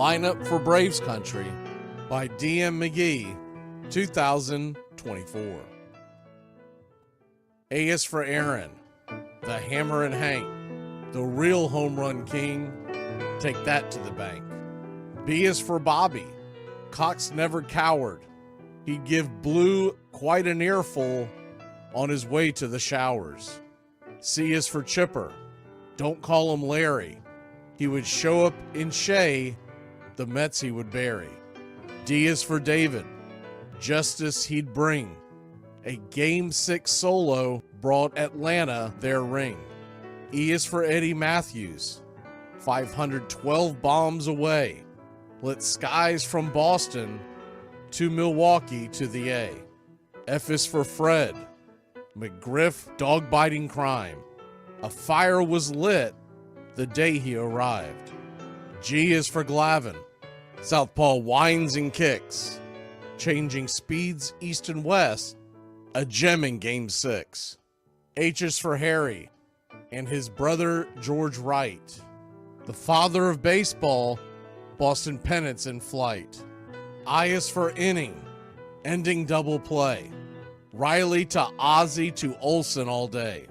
Lineup for Braves Country by Gm2 Magee, 2024. A is for Aaron, the Hammer and Hank, the real home run king. Take that to the bank. B is for Bobby. Cox never cowered. He'd give Blue quite an earful on his way to the showers. C is for Chipper. Don't call him Larry. He would show up in Shea, the Mets he would bury. D is for David. Justice he'd bring. A Game 6 solo brought Atlanta their ring. E is for Eddie Matthews. 512 bombs away. Lit skies from Boston to Milwaukee to the A. F is for Fred. McGriff dog-biting crime. A fire was lit the day he arrived. G is for Glavine. Southpaw winds and kicks. Changing speeds east and west. A gem in Game 6. H is for Harry and his brother George Wright. The father of baseball, Boston pennants in flight. I is for inning, ending double play. Riley to Ozzie to Olsen all day.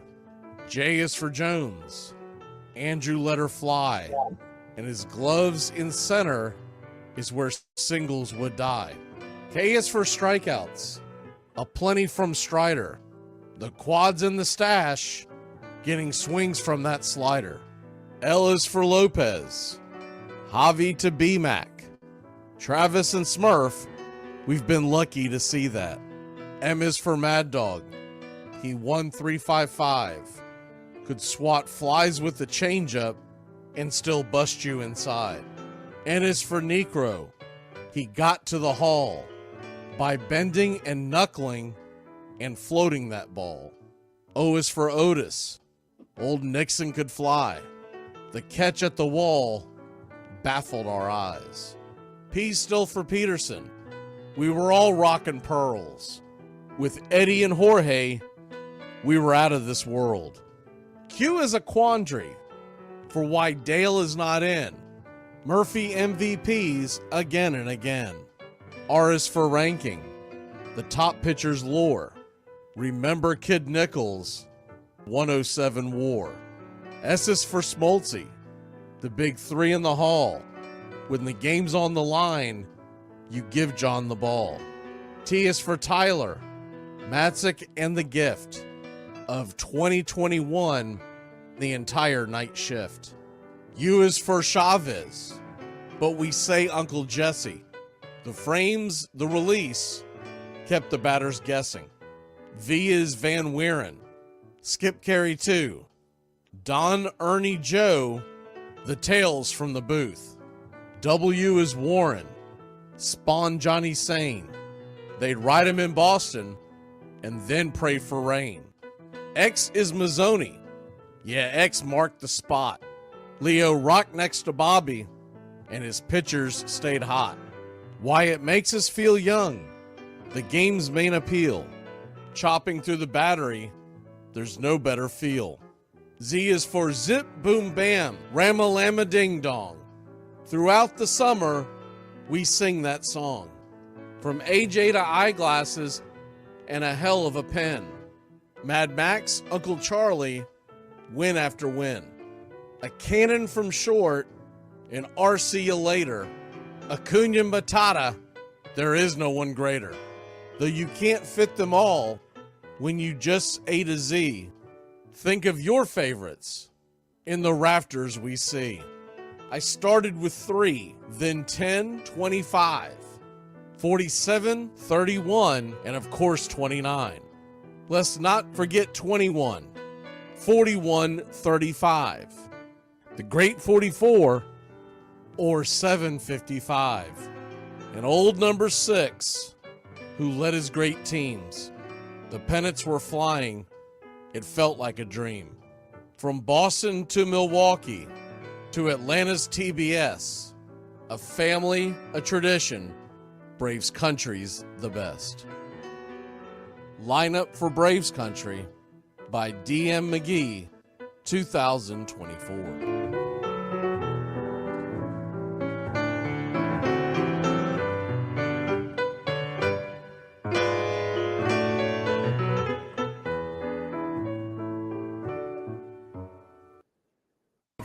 J is for Jones. Andrew let her fly. And his gloves in center is where singles would die. K is for strikeouts. A plenty from Strider. The quads in the stash, getting swings from that slider. L is for Lopez. Javi to B-Mac. Travis and Smurf, we've been lucky to see that. M is for Mad Dog. He won 355. Could swat flies with the changeup and still bust you inside. N is for Necro. He got to the hall by bending and knuckling and floating that ball. O is for Otis. Old Nixon could fly. The catch at the wall baffled our eyes. P still for Peterson. we were all rockin' pearls. With Eddie and Jorge, we were out of this world. Q is a quandary for why Dale is not in. Murphy MVPs again and again. R is for ranking. The top pitchers lore. Remember Kid Nichols, 107 WAR. S is for Smoltzy. The big three in the hall. When the game's on the line, you give John the ball. T is for Tyler, Matzik, and the gift of 2021, the entire night shift. U is for Chavez, but we say Uncle Jesse. The frames, the release, kept the batters guessing. V is Van Weeren, Skip Carey 2, Don Ernie Joe, the tales from the booth. W is Warren, Spawn Johnny Sane. They'd ride him in Boston and then pray for rain. X is Mazzoni. Yeah, X marked the spot. Leo rocked next to Bobby, and his pitchers stayed hot. Why it makes us feel young, the game's main appeal. Chopping through the battery, there's no better feel. Z is for Zip Boom Bam, Rama-Lama Ding Dong. Throughout the summer, we sing that song. From AJ to eyeglasses and a hell of a pen. Mad Max, Uncle Charlie, win after win. A cannon from short, and RC you later. Acuna Matata, there is no one greater. Though you can't fit them all when you just A to Z. Think of your favorites in the rafters we see. I started with 3, then 10, 25, 47, 31, and of course 29. Let's not forget 21, 41, 35, the great 44, or 755, and old number 6, who led his great teams. The pennants were flying. It felt like a dream. From Boston to Milwaukee to Atlanta's TBS, a family, a tradition, Braves country's the best. Lineup for Braves Country by DM McGee, 2024.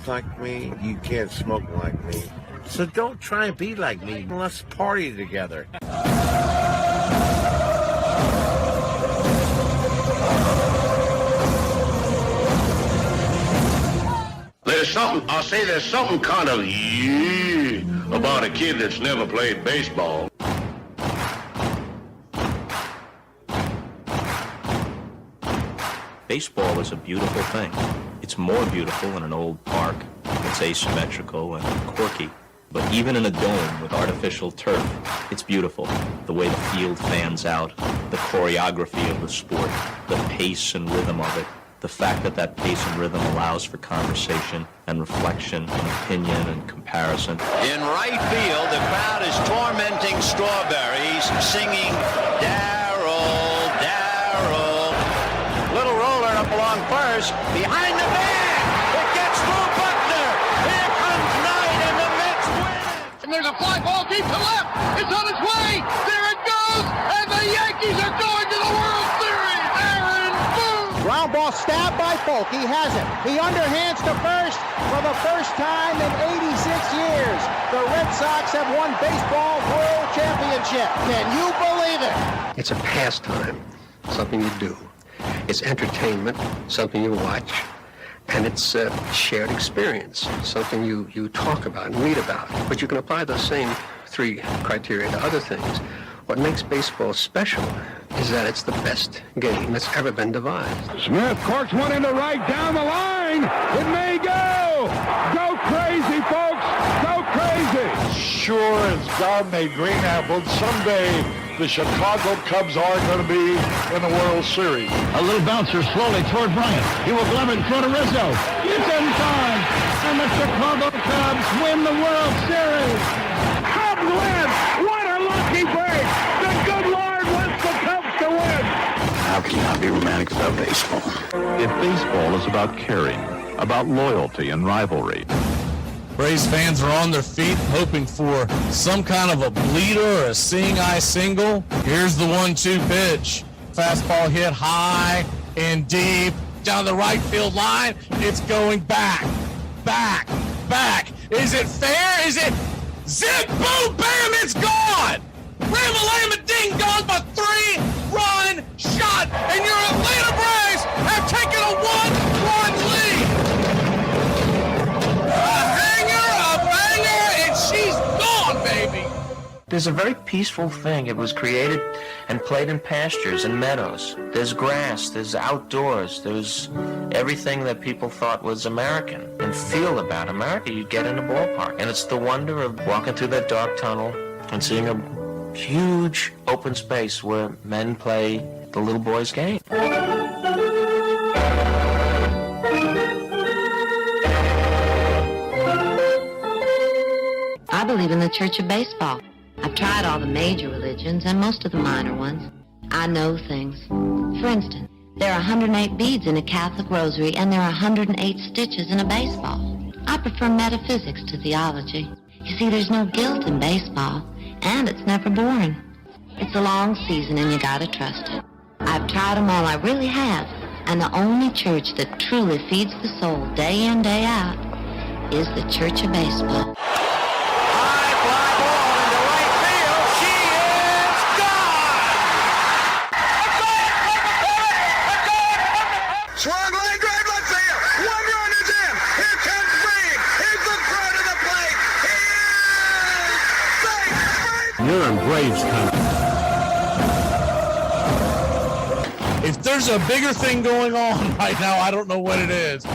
Like me, you can't smoke like me. So don't try and be like me. Let's party together. There's something kind of about a kid that's never played baseball. Baseball is a beautiful thing. It's more beautiful in an old park. It's asymmetrical and quirky. But even in a dome with artificial turf, it's beautiful. The way the field fans out, the choreography of the sport, the pace and rhythm of it, the fact that that pace and rhythm allows for conversation and reflection and opinion and comparison. In right field, the crowd is tormenting Strawberries, singing Darryl, Darryl. Little roller up along first, behind the man. It gets through Buckner. Here comes Knight, and the Mets win. And there's a fly ball deep to left. It's on its way. There it goes. And the Yankees are going to the World Series. Aaron Boone. Ground ball stabbed by Folk. He has it. He underhands to first for the first time in 86 years. The Red Sox have won baseball world championship. Can you believe it? It's a pastime, something you do. It's entertainment, something you watch. And it's a shared experience, something you talk about and read about. But you can apply those same 3 criteria to other things. What makes baseball special is that it's the best game that's ever been devised. Smith corks one into right, down the line. It may go. Go crazy, folks. Go crazy. Sure as God made green apples, someday the Chicago Cubs are going to be in the World Series. A little bouncer slowly toward Bryant. He will glove it in front of Rizzo. It's in time. And the Chicago Cubs win the World Series. Cubs win. What a lucky break. The How can you not be romantic about baseball? If baseball is about caring, about loyalty and rivalry, Braves fans are on their feet hoping for some kind of a bleeder or a seeing-eye single. Here's the 1-2 pitch. Fastball hit high and deep down the right field line. It's going back, back, back. Is it fair? Is it zip, boom, bam, it's gone! Ram-a-lam-a ding dong, a 3-run shot, and your Atlanta Braves have taken a 1-run lead. A banger, and she's gone, baby. There's a very peaceful thing. It was created and played in pastures and meadows. There's grass, there's outdoors, there's everything that people thought was American and feel about America. You get in a ballpark, and it's the wonder of walking through that dark tunnel and seeing a huge open space where men play the little boy's game. I believe in the Church of Baseball. I've tried all the major religions and most of the minor ones. I know things. For instance, there are 108 beads in a Catholic rosary, and there are 108 stitches in a baseball. I prefer metaphysics to theology. You see, there's no guilt in baseball, and it's never boring. It's a long season, and you gotta trust it. I've tried them all, I really have. And the only church that truly feeds the soul day in, day out is the Church of Baseball. Swung line drive left field. 1 run is in. Here comes Breen. Here's the throw to the plate. He is safe. you're in Braves country. If there's a bigger thing going on right now, I don't know what it is.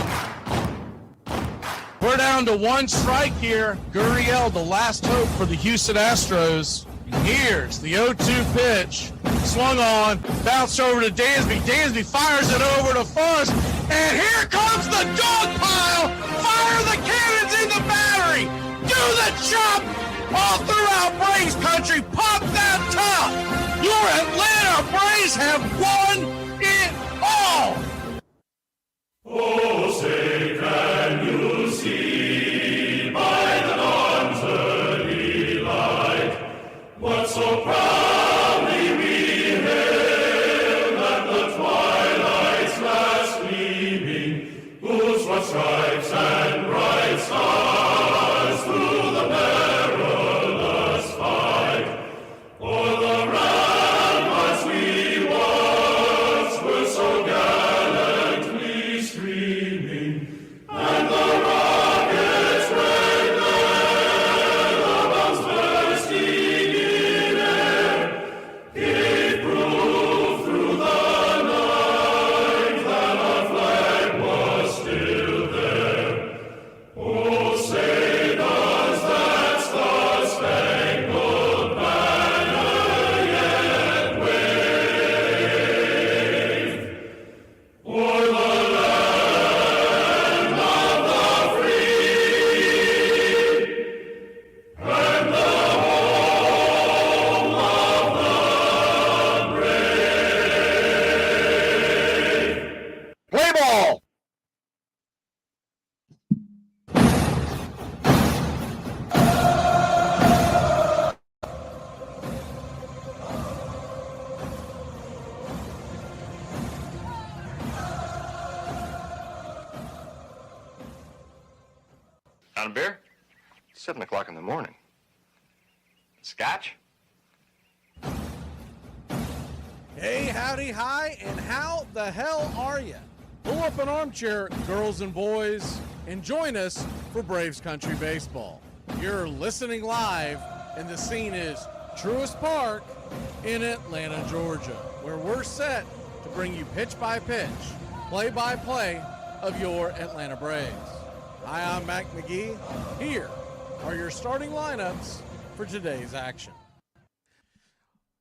We're down to 1 strike here. Gurriel, the last hope for the Houston Astros. Here's the 0-2 pitch. Swung on, bounced over to Dansby. Dansby fires it over to first, and here comes the dog pile. Fire the cannons in the battery. Do the chop all throughout Braves country. Pop that top. Your Atlanta Braves have won it all. Oh, say, can you see by the dawn's early light what so proudly we hailed at the twilight's last gleaming, whose what stripes and bright stars through the perilous fight o'er the ramparts we watched were so gallantly streaming, and the rockets' red glare, the bombs bursting in air, gave proof through the night that our flag was still there. Oh, say does that star-spangled banner yet wave o'er the land of the free and the home of the brave? Play ball. On a beer? 7 o'clock in the morning. Scotch? Hey, howdy, hi, and how the hell are you? Pull up an armchair, girls and boys, and join us for Braves Country Baseball. You're listening live, and the scene is Truist Park in Atlanta, Georgia, where we're set to bring you pitch by pitch, play by play of your Atlanta Braves. Hi, I'm Mac Magee. Here are your starting lineups for today's action.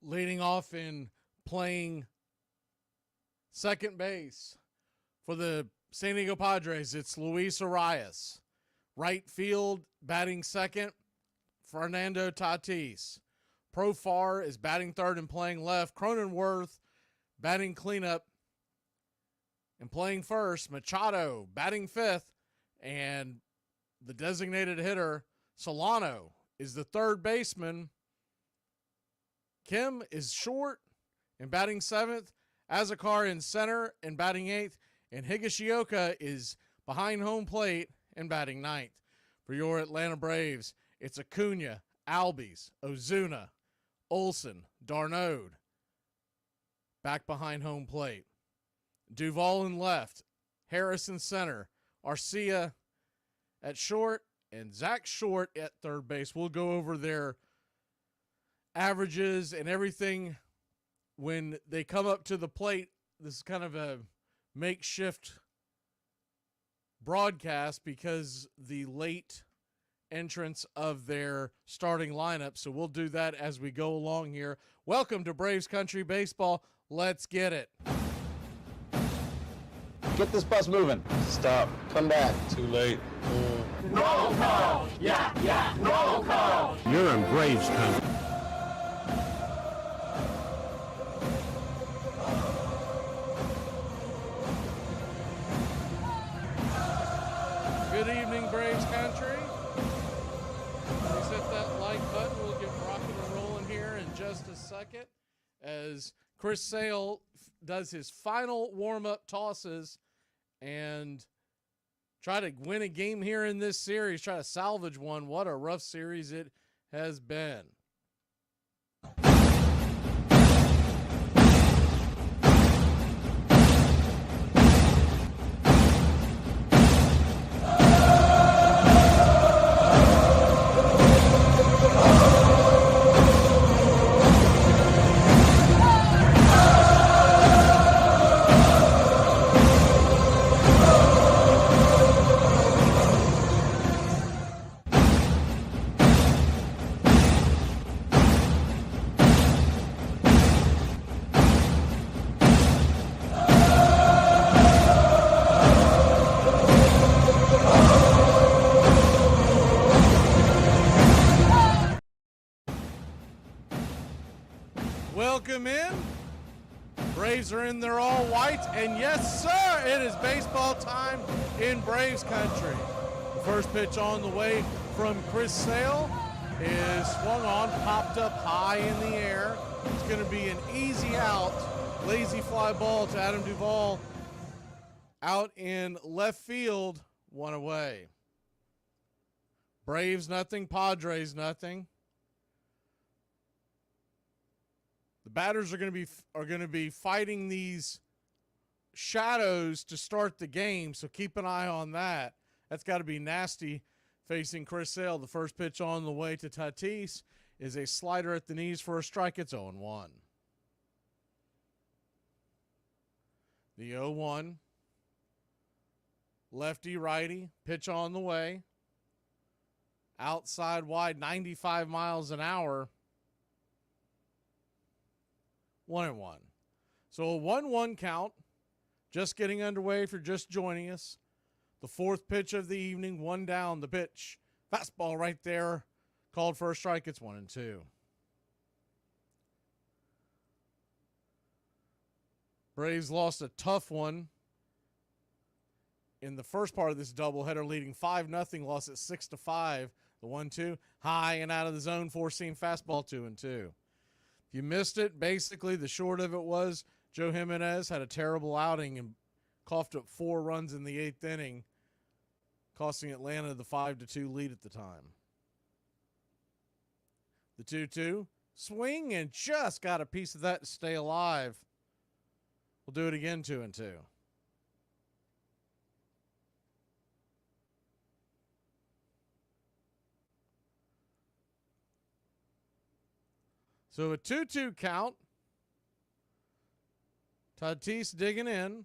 Leading off in playing second base for the San Diego Padres, it's Luis Arias. Right field, batting second, Fernando Tatis. Profar is batting third and playing left. Cronenworth batting cleanup and playing first. Machado batting fifth. And the designated hitter, Solano, is the third baseman. Kim is short and batting seventh. Azakar in center and batting eighth. And Higashioka is behind home plate and batting ninth. For your Atlanta Braves, it's Acuna, Albies, Ozuna, Olsen, Darnode back behind home plate. Duvall in left, Harris in center, Arcia at short, and Zach Short at third base. We'll go over their averages and everything when they come up to the plate. This is kind of a makeshift broadcast because the late entrance of their starting lineup. So we'll do that as we go along here. Welcome to Braves Country Baseball. Let's get it. Get this bus moving. Stop. Come back. Too late. Roll call! Yeah, roll call! You're in Braves country. Good evening, Braves Country. Please hit that like button. We'll get rocking and rolling here in just a second as Chris Sale does his final warm-up tosses and try to win a game here in this series, try to salvage one. What a rough series it has been. Welcome in. Braves are in their all white, and yes, sir, it is baseball time in Braves country. The first pitch on the way from Chris Sale is swung on, popped up high in the air. It's going to be an easy out, lazy fly ball to Adam Duvall out in left field, one away. Braves nothing, Padres nothing. The batters are going to be fighting these shadows to start the game, so keep an eye on that. That's got to be nasty facing Chris Sale. The first pitch on the way to Tatis is a slider at the knees for a strike. It's 0-1. The 0-1. Lefty righty pitch on the way. Outside wide, 95 miles an hour. 1-1. So a 1-1 count. Just getting underway if you're just joining us. The fourth pitch of the evening, one down. The pitch. Fastball right there. Called for a strike. It's 1-2. Braves lost a tough one in the first part of this doubleheader, leading 5-0. Lost at 6-5. The 1-2 high and out of the zone, four-seam fastball 2-2. If you missed it, basically the short of it was Joe Jimenez had a terrible outing and coughed up 4 runs in the 8th inning, costing Atlanta the 5-2 lead at the time. The 2-2 swing and just got a piece of that to stay alive. We'll do it again, 2-2. So a 2-2 count. Tatis digging in.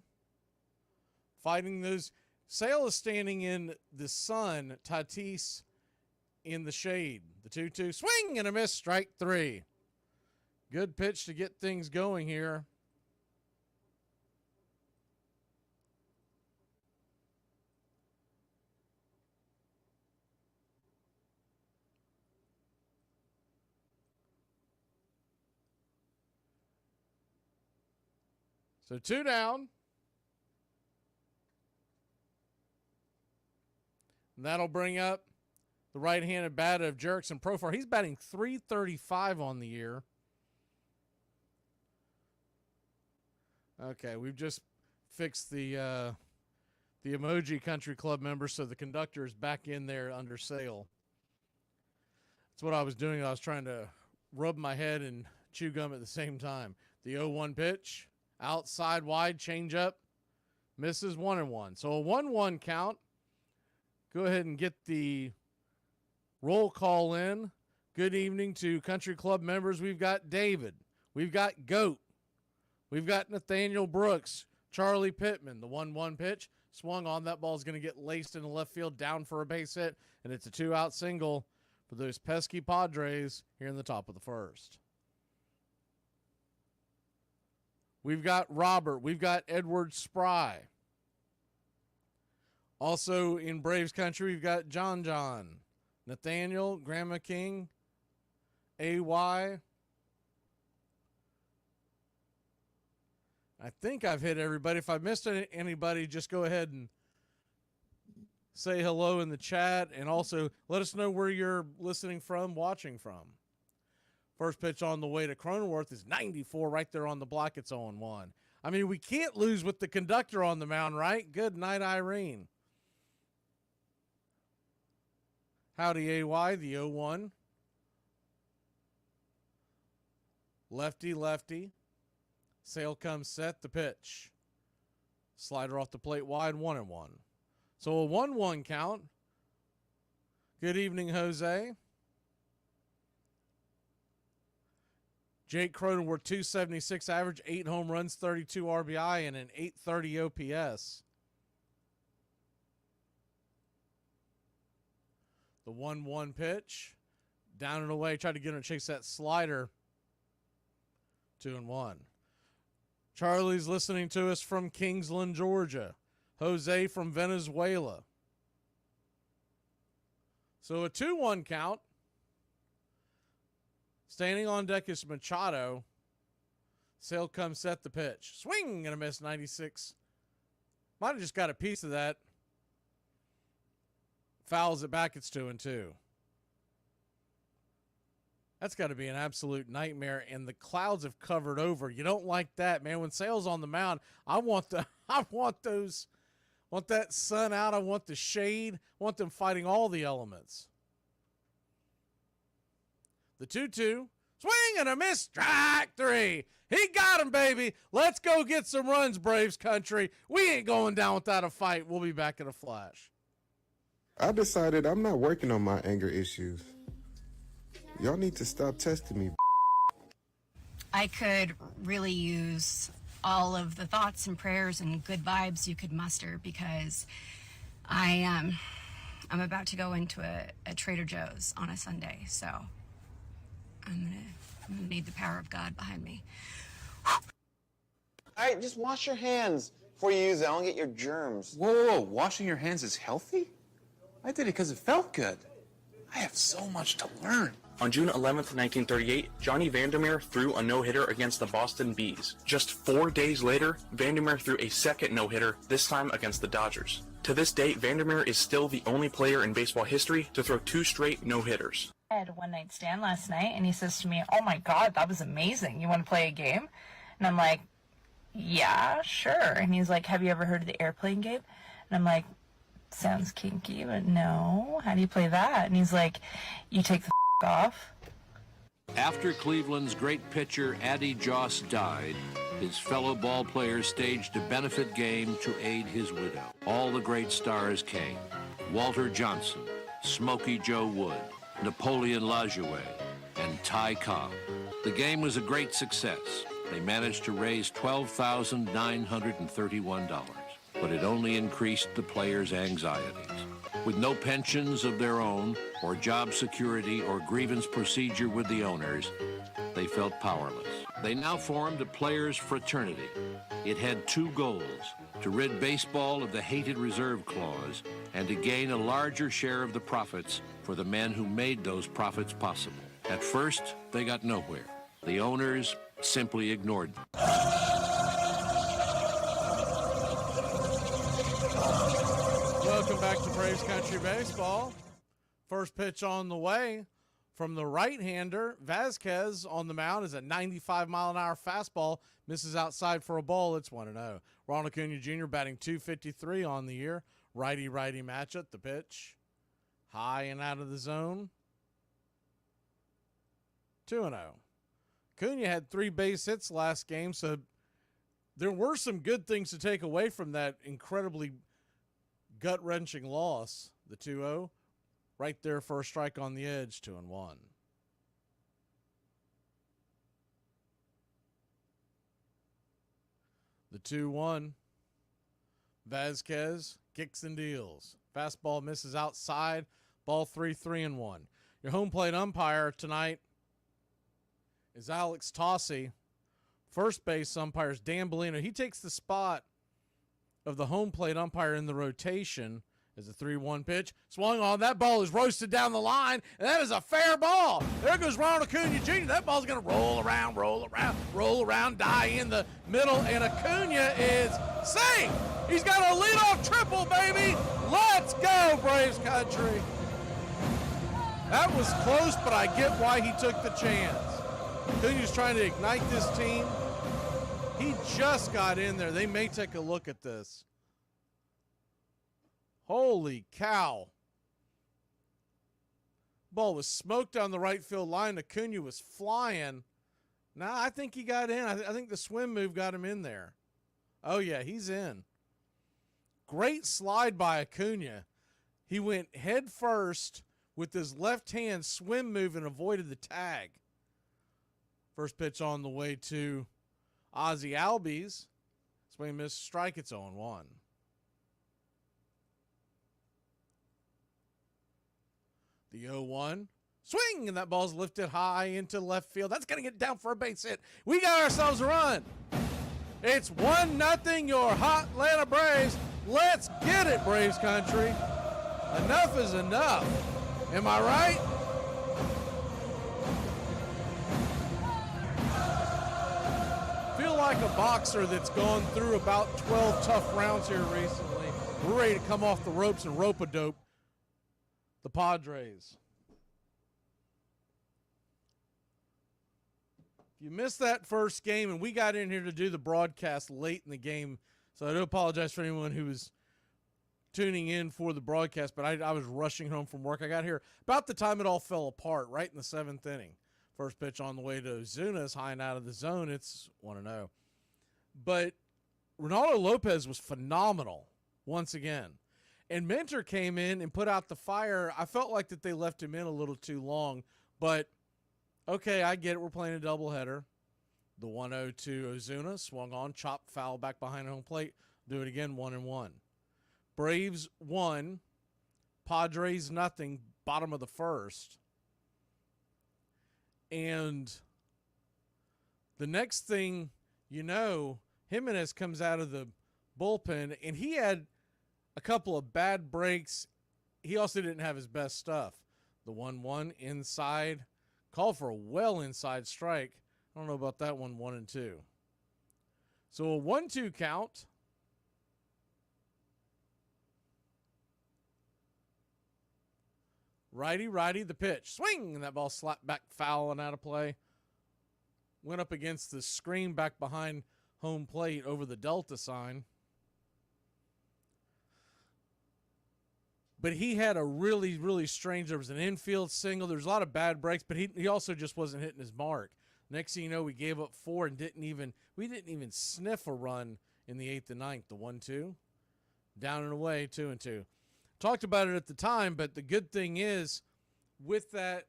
Fighting those. Sale is standing in the sun. Tatis in the shade. The 2-2 swing and a miss. Strike 3. Good pitch to get things going here. So 2 down. And that'll bring up the right-handed batter of Jerickson Profar. He's batting .335 on the year. Okay, we've just fixed the Emoji Country Club members, so the conductor is back in there under sale. That's what I was doing. I was trying to rub my head and chew gum at the same time. The 0-1 pitch, outside wide, changeup, misses 1-1. So a 1-1 count. Go ahead and get the roll call in. Good evening to Country Club members. We've got David. We've got Goat. We've got Nathaniel Brooks. Charlie Pittman. The 1-1 pitch. Swung on. That ball is going to get laced in the left field, down for a base hit, and it's a 2-out single for those pesky Padres here in the top of the first. We've got Robert. We've got Edward Spry. Also in Braves country, we've got John, Nathaniel, Grandma King, AY. I think I've hit everybody. If I missed anybody, just go ahead and say hello in the chat. And also let us know where you're listening from, watching from. First pitch on the way to Cronenworth is 94 right there on the block. It's 0-1. I mean, we can't lose with the conductor on the mound, right? Good night, Irene. Howdy, AY, the 0-1. Lefty. Sale comes set, the pitch. Slider off the plate wide, 1-1. So a 1-1 count. Good evening, Jose. Jake Cronenworth, 276 average, 8 home runs, 32 RBI, and an 830 OPS. The 1-1 pitch. Down and away. Tried to get him to chase that slider. 2-1. Charlie's listening to us from Kingsland, Georgia. Jose from Venezuela. So a 2-1 count. Standing on deck is Machado. Sale comes set, the pitch. Swing and a miss, 96. Might have just got a piece of that. Fouls it back, it's 2-2. That's got to be an absolute nightmare, and the clouds have covered over. You don't like that, man. When Sale's on the mound, I want that sun out. I want the shade. I want them fighting all the elements. The 2-2. Swing and a miss. Strike 3. He got him, baby. Let's go get some runs, Braves country. We ain't going down without a fight. We'll be back in a flash. I decided I'm not working on my anger issues. Y'all need to stop testing me. I could really use all of the thoughts and prayers and good vibes you could muster, because I'm about to go into a Trader Joe's on a Sunday, so I'm gonna need the power of God behind me. All right, just wash your hands before you use it. I don't get your germs. Whoa, washing your hands is healthy? I did it because it felt good. I have so much to learn. On June 11th, 1938, Johnny Vandermeer threw a no-hitter against the Boston Bees. Just 4 days later, Vandermeer threw a second no-hitter, this time against the Dodgers. To this day, Vandermeer is still the only player in baseball history to throw 2 straight no-hitters. I had a one-night stand last night, and he says to me, "Oh my God, that was amazing. You want to play a game?" And I'm like, "Yeah, sure." And he's like, "Have you ever heard of the airplane game?" And I'm like, "Sounds kinky, but no. How do you play that?" And he's like, "You take the off." After Cleveland's great pitcher Addie Joss died, his fellow ball players staged a benefit game to aid his widow. All the great stars came. Walter Johnson, Smokey Joe Wood, Napoleon Lajoie, and Ty Cobb. The game was a great success. They managed to raise $12,931, but it only increased the players' anxieties. With no pensions of their own, or job security, or grievance procedure with the owners, they felt powerless. They now formed a players' fraternity. It had 2 goals: to rid baseball of the hated reserve clause, and to gain a larger share of the profits for the men who made those profits possible. At first, they got nowhere. The owners simply ignored them. back to Braves Country Baseball. First pitch on the way from the right-hander. Vasquez on the mound is a 95-mile-an-hour fastball. Misses outside for a ball. It's 1-0. Ronald Acuna Jr. batting .253 on the year. Righty-righty matchup. The pitch. High and out of the zone. 2-0. Acuna had 3 base hits last game, so there were some good things to take away from that incredibly gut-wrenching loss. The 2-0. Right there for a strike on the edge, 2-1. The 2-1. Vasquez kicks and deals. Fastball misses outside. Ball 3-1. Your home plate umpire tonight is Alex Tossi. First base umpire is Dan Bellino. He takes the spot of the home plate umpire in the rotation. As a 3-1 pitch. Swung on. That ball is roasted down the line, and that is a fair ball. There goes Ronald Acuna Jr. That ball's going to roll around, die in the middle, and Acuna is safe. He's got a leadoff triple, baby. Let's go, Braves country. That was close, but I get why he took the chance. Acuna's trying to ignite this team. He just got in there. They may take a look at this. Holy cow. Ball was smoked down the right field line. Acuna was flying. Nah, I think he got in. I think the swim move got him in there. Oh, yeah, he's in. Great slide by Acuna. He went head first with his left hand swim move and avoided the tag. First pitch on the way to Ozzie Albies. Swing, miss, strike. It's 0-1. The 0-1. Swing! And that ball's lifted high into left field. That's going to get down for a base hit. We got ourselves a run. It's 1-0, your hot Atlanta Braves. Let's get it, Braves country. Enough is enough. Am I right? Feel like a boxer that's gone through about 12 tough rounds here recently. We're ready to come off the ropes and rope-a-dope the Padres. If you missed that first game, and we got in here to do the broadcast late in the game, so I do apologize for anyone who was tuning in for the broadcast, but I was rushing home from work. I got here about the time it all fell apart, right in the 7th inning. First pitch on the way to Ozuna is high and out of the zone. It's 1-0. But Ronaldo Lopez was phenomenal once again. And Minter came in and put out the fire. I felt like that they left him in a little too long. But, okay, I get it. We're playing a doubleheader. The 1-0 to Ozuna. Swung on. Chopped foul back behind home plate. Do it again, 1-1. Braves 1. Padres nothing. Bottom of the first. And the next thing you know, Jimenez comes out of the bullpen, and he had a couple of bad breaks. He also didn't have his best stuff. The 1-1 inside, called for a well inside strike. I don't know about that one, 1-2. So a 1-2 count. Righty, the pitch. Swing! And that ball slapped back foul and out of play. Went up against the screen back behind home plate over the Delta sign. But he had a really, really strange, there was an infield single. There was a lot of bad breaks, but he also just wasn't hitting his mark. Next thing you know, we gave up 4 and we didn't even sniff a run in the 8th and 9th. The 1-2. Down and away, 2-2. Talked about it at the time, but the good thing is with that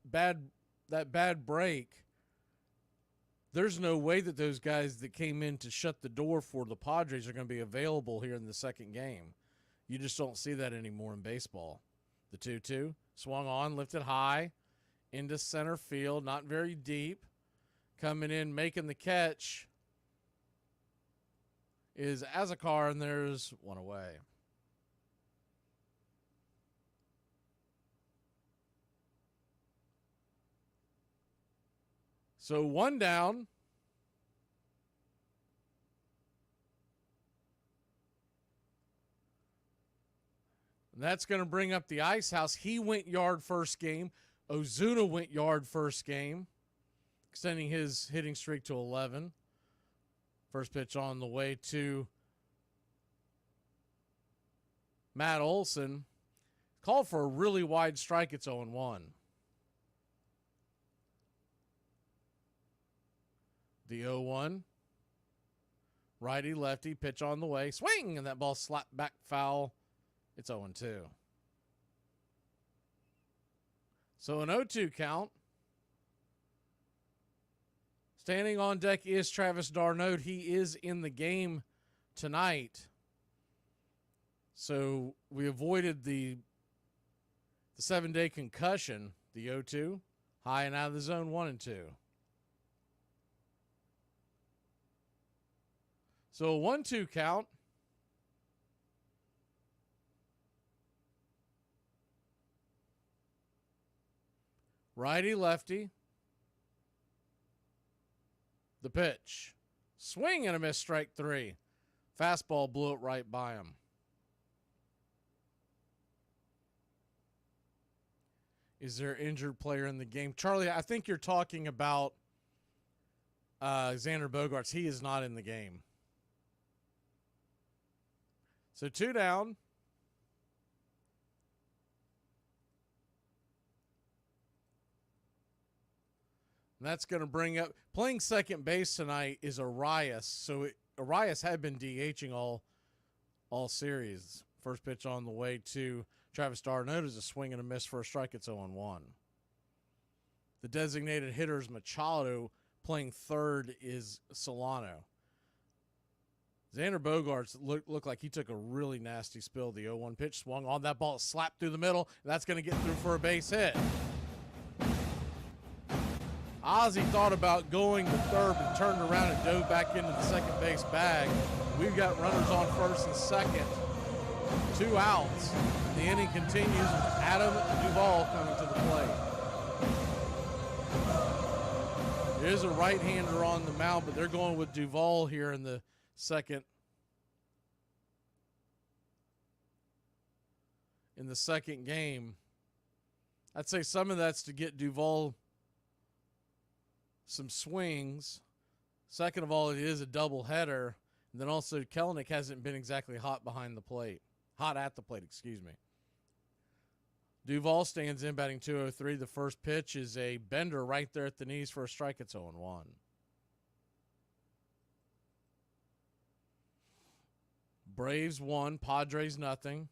bad break, there's no way that those guys that came in to shut the door for the Padres are going to be available here in the second game. You just don't see that anymore in baseball. The 2-2, swung on, lifted high, into center field, not very deep. Coming in, making the catch is Azakar, and there's one away. So 1 down. And that's going to bring up the Ice House. He went yard first game. Ozuna went yard first game, extending his hitting streak to 11. First pitch on the way to Matt Olson. Called for a really wide strike. It's 0-1. The 0-1. Righty, lefty, pitch on the way. Swing! And that ball slapped back foul. It's 0-2. So an 0-2 count. Standing on deck is Travis d'Arnaud. He is in the game tonight. So we avoided the 7-day concussion. The 0-2. High and out of the zone, 1-2. So a 1-2 count. Righty, lefty. The pitch. Swing and a miss, strike 3. Fastball blew it right by him. Is there an injured player in the game? Charlie, I think you're talking about Xander Bogaerts. He is not in the game. So 2 down. And that's going to bring up, playing second base tonight is Arias. So Arias had been DHing all series. First pitch on the way to Travis d'Arnaud is a swing and a miss for a strike. It's 0-1. The designated hitter is Machado. Playing third is Solano. Xander Bogaerts looked like he took a really nasty spill. The 0-1 pitch swung on. That ball slapped through the middle. That's going to get through for a base hit. Ozzie thought about going to third, but turned around and dove back into the second base bag. We've got runners on first and second. 2 outs. The inning continues with Adam Duvall coming to the plate. There's a right-hander on the mound, but they're going with Duvall here in the second. In the second game. I'd say some of that's to get Duvall some swings. Second of all, it is a doubleheader. And then also Kelenic hasn't been exactly hot behind the plate. Hot at the plate, excuse me. Duvall stands in batting 203. The first pitch is a bender right there at the knees for a strike. It's 0-1. Braves 1, Padres nothing.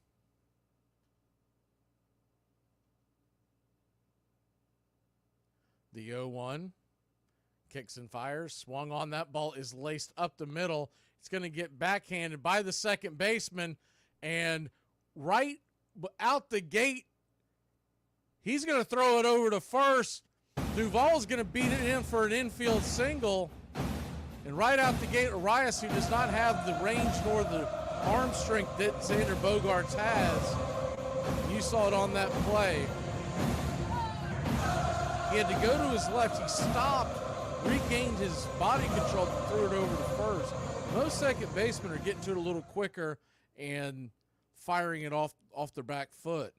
The 0-1. Kicks and fires. Swung on. That ball is laced up the middle. It's going to get backhanded by the second baseman. And right out the gate, he's going to throw it over to first. Duvall's going to beat it in for an infield single. And right out the gate, Arias, who does not have the range nor the arm strength that Xander Bogaerts has. You saw it on that play. He had to go to his left. He stopped, regained his body control, threw it over to first. Most second basemen are getting to it a little quicker and firing it off their back foot.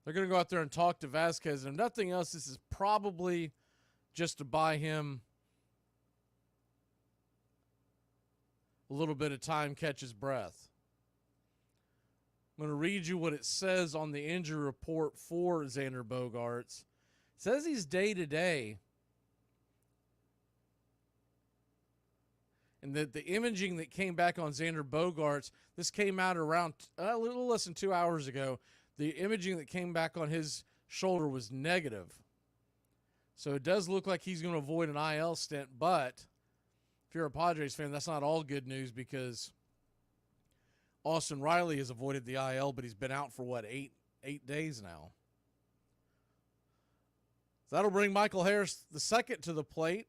They're going to go out there and talk to Vasquez. And if nothing else, this is probably just to buy him a little bit of time, catch his breath. I'm going to read you what it says on the injury report for Xander Bogaerts. It says he's day-to-day. And that the imaging that came back on Xander Bogaerts, this came out around a little less than 2 hours ago. The imaging that came back on his shoulder was negative. So it does look like he's going to avoid an IL stint, but if you're a Padres fan, that's not all good news because Austin Riley has avoided the IL, but he's been out for, what, eight days now. So that'll bring Michael Harris the second to the plate.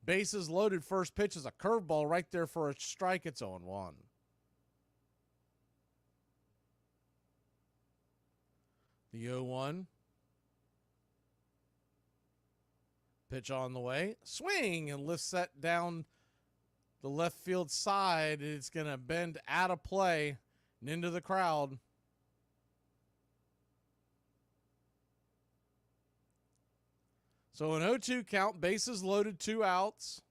Bases loaded, first pitch is a curveball right there for a strike. It's 0-1. The 0-1. Pitch on the way. Swing and lifts that down the left field side. It's going to bend out of play and into the crowd. So an 0-2 count, bases loaded, 2 outs.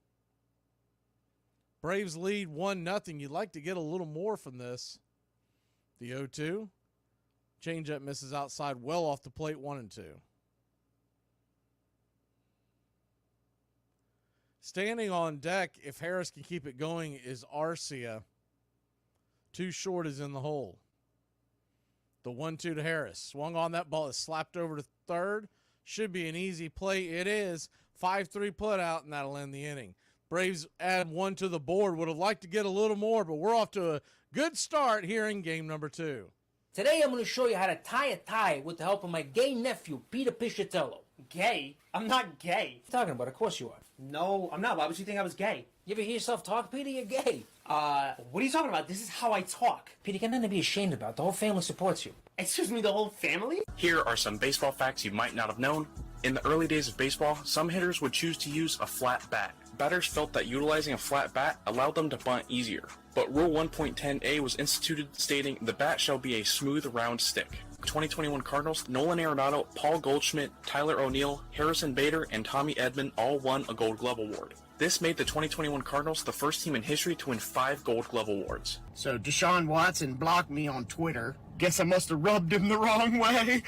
Braves lead 1-0. You'd like to get a little more from this. The 0-2. Changeup misses outside, well off the plate, 1-2. Standing on deck, if Harris can keep it going, is Arcia. Too short is in the hole. The 1-2 to Harris. Swung on that ball, is slapped over to third. Should be an easy play. It is. 5-3 put out, and that'll end the inning. Braves add 1 to the board. Would have liked to get a little more, but we're off to a good start here in game number 2. Today I'm going to show you how to tie a tie with the help of my gay nephew, Peter Piscitello. Gay? I'm not gay. What are you talking about? Of course you are. No, I'm not. Why would you think I was gay? You ever hear yourself talk, Peter? You're gay. What are you talking about? This is how I talk. Peter, you got nothing to be ashamed about. The whole family supports you. Excuse me, the whole family? Here are some baseball facts you might not have known. In the early days of baseball, some hitters would choose to use a flat bat. Batters felt that utilizing a flat bat allowed them to bunt easier. But Rule 1.10a was instituted stating the bat shall be a smooth, round stick. 2021 Cardinals, Nolan Arenado, Paul Goldschmidt, Tyler O'Neill, Harrison Bader, and Tommy Edman all won a Gold Glove award. This made the 2021 Cardinals the first team in history to win 5 Gold Glove awards. So Deshaun Watson blocked me on Twitter. Guess I must have rubbed him the wrong way.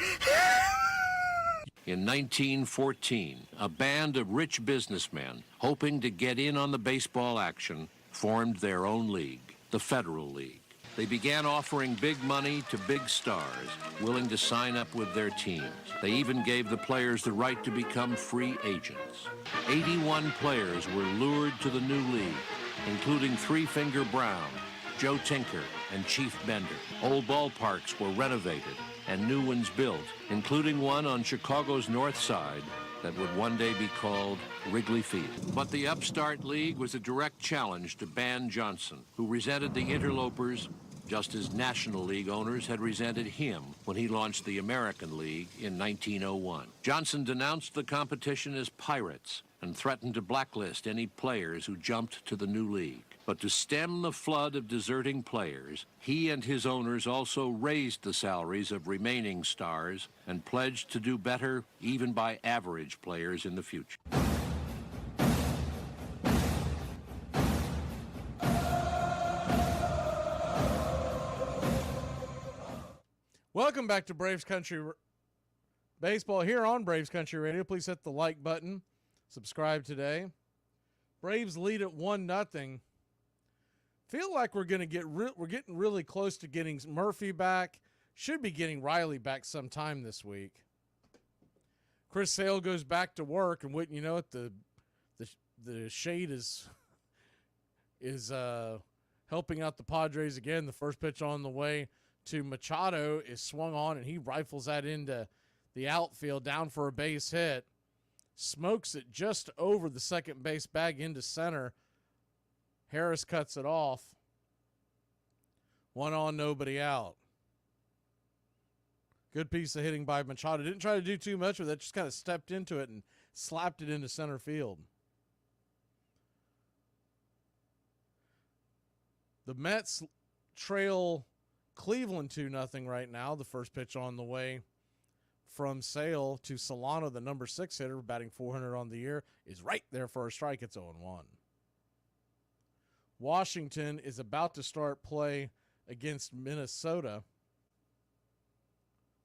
In 1914, a band of rich businessmen, hoping to get in on the baseball action, formed their own league, the Federal League. They began offering big money to big stars, willing to sign up with their teams. They even gave the players the right to become free agents. 81 players were lured to the new league, including Three Finger Brown, Joe Tinker, and Chief Bender. Old ballparks were renovated and new ones built, including one on Chicago's north side that would one day be called Wrigley Field. But the upstart league was a direct challenge to Ban Johnson, who resented the interlopers just as National League owners had resented him when he launched the American League in 1901. Johnson denounced the competition as pirates and threatened to blacklist any players who jumped to the new league. But to stem the flood of deserting players, he and his owners also raised the salaries of remaining stars and pledged to do better even by average players in the future. Welcome back to Braves Country Baseball here on Braves Country Radio. Please hit the like button. Subscribe today. Braves lead at 1-0. Feel like we're going to we're getting really close to getting Murphy back. Should be getting Riley back sometime this week. Chris Sale goes back to work, and wouldn't you know it, the shade is helping out the Padres again. The first pitch on the way to Machado is swung on, and he rifles that into the outfield down for a base hit. Smokes it just over the second base bag into center. Harris cuts it off. 1 on, nobody out. Good piece of hitting by Machado. Didn't try to do too much with it, just kind of stepped into it and slapped it into center field. The Mets trail Cleveland 2-0 right now. The first pitch on the way from Sale to Solano, the number 6 hitter, batting .400 on the year, is right there for a strike. It's 0-1. Washington is about to start play against Minnesota.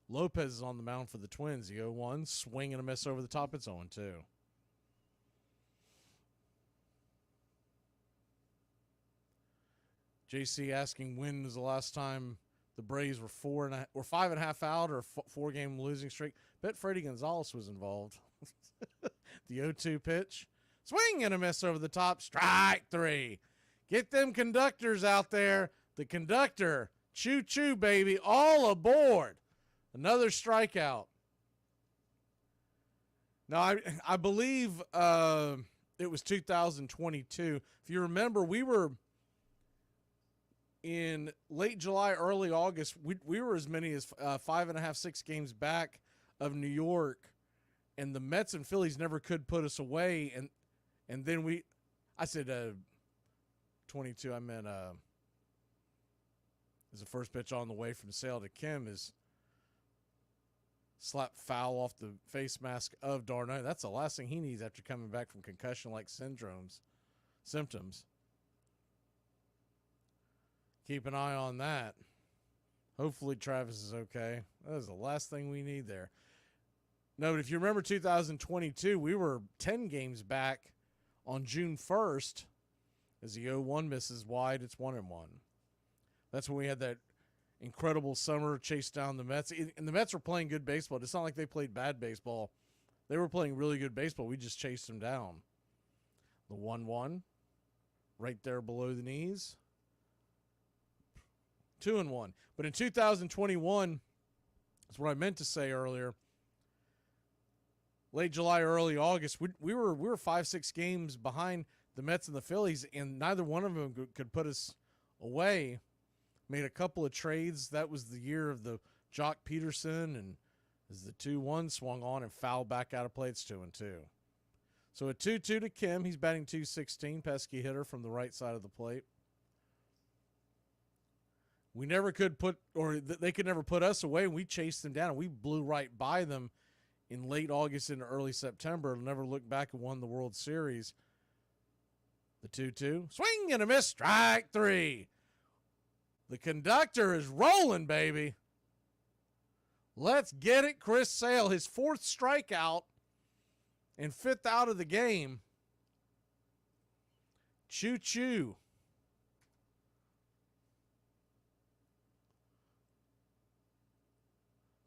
Lopez is on the mound for the Twins. The 0-1, swing and a miss over the top. It's 0-2. JC asking when was the last time the Braves were 5.5 out or 4-game losing streak. Bet Freddie Gonzalez was involved. The 0-2 pitch. Swing and a miss over the top. Strike 3. Get them conductors out there. The conductor. Choo-choo, baby. All aboard. Another strikeout. Now, I believe it was 2022. If you remember, we were in late July, early August. We were as many as 5.5, 6 games back of New York, and the Mets and Phillies never could put us away. And then I said 22. I meant As the first pitch on the way from Sale to Kim is slapped foul off the face mask of Darno. That's the last thing he needs after coming back from concussion-like symptoms. Keep an eye on that. Hopefully Travis is okay. That is the last thing we need there. No, but if you remember 2022, we were 10 games back on June 1st. As the 0-1 misses wide, it's 1-1. That's when we had that incredible summer chase down the Mets. And the Mets were playing good baseball. It's not like they played bad baseball. They were playing really good baseball. We just chased them down. The 1-1, right there below the knees. 2-1. But in 2021, that's what I meant to say earlier. Late July, early August, we were 5-6 games behind the Mets and the Phillies, and neither one of them could put us away. Made a couple of trades. That was the year of the Jock Peterson, and as the 2-1 swung on and fouled back out of play, it's 2-2. So a 2-2 to Kim. He's batting .216, pesky hitter from the right side of the plate. We never could put, or they could never put us away. We chased them down, and we blew right by them in late August into early September. Never looked back and won the World Series. The 2-2. Swing and a miss. Strike 3. The conductor is rolling, baby. Let's get it, Chris Sale. His 4th strikeout and 5th out of the game. Choo-choo.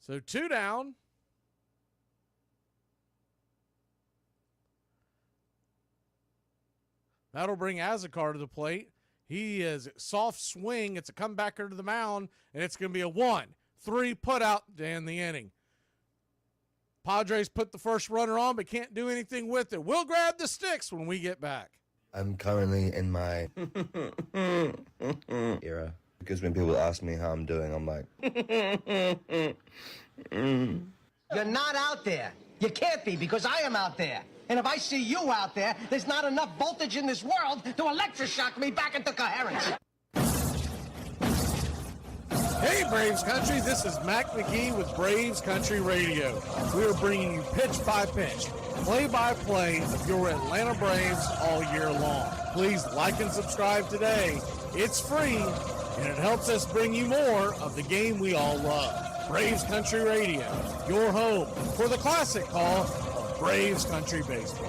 So 2 down. That'll bring Azekar to the plate. He is soft swing. It's a comebacker to the mound, and it's going to be a 1-3 put out to end the inning. Padres put the first runner on, but can't do anything with it. We'll grab the sticks when we get back. I'm currently in my era. Because when people ask me how I'm doing, I'm like... You're not out there. You can't be, because I am out there. And if I see you out there, there's not enough voltage in this world to electroshock me back into coherence. Hey, Braves Country, this is Mac Magee with Braves Country Radio. We are bringing you pitch by pitch, play-by-play of your Atlanta Braves all year long. Please like and subscribe today. It's free, and it helps us bring you more of the game we all love. Braves Country Radio, your home for the classic call of Braves Country Baseball.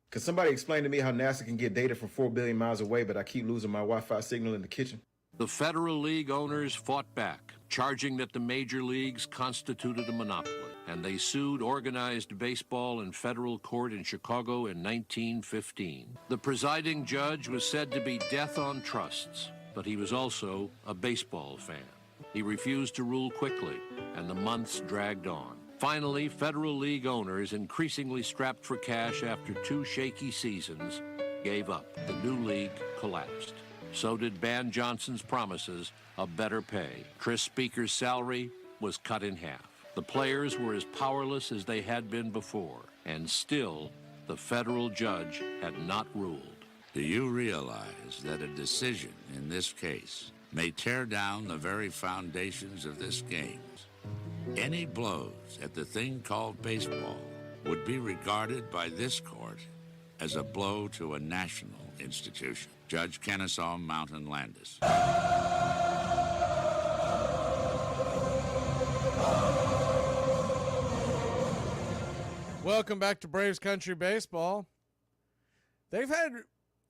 Could somebody explain to me how NASA can get data from 4 billion miles away, but I keep losing my Wi-Fi signal in the kitchen? The Federal League owners fought back, charging that the major leagues constituted a monopoly, and they sued organized baseball in federal court in Chicago in 1915. The presiding judge was said to be death on trusts, but he was also a baseball fan. He refused to rule quickly, and the months dragged on. Finally, Federal League owners, increasingly strapped for cash after 2 shaky seasons, gave up. The new league collapsed. So did Ban Johnson's promises of better pay. Chris Speaker's salary was cut in half. The players were as powerless as they had been before, and still the federal judge had not ruled. Do you realize that a decision in this case may tear down the very foundations of this game? Any blows at the thing called baseball would be regarded by this court as a blow to a national institution. Judge Kennesaw Mountain Landis. Welcome back to Braves Country Baseball. They've had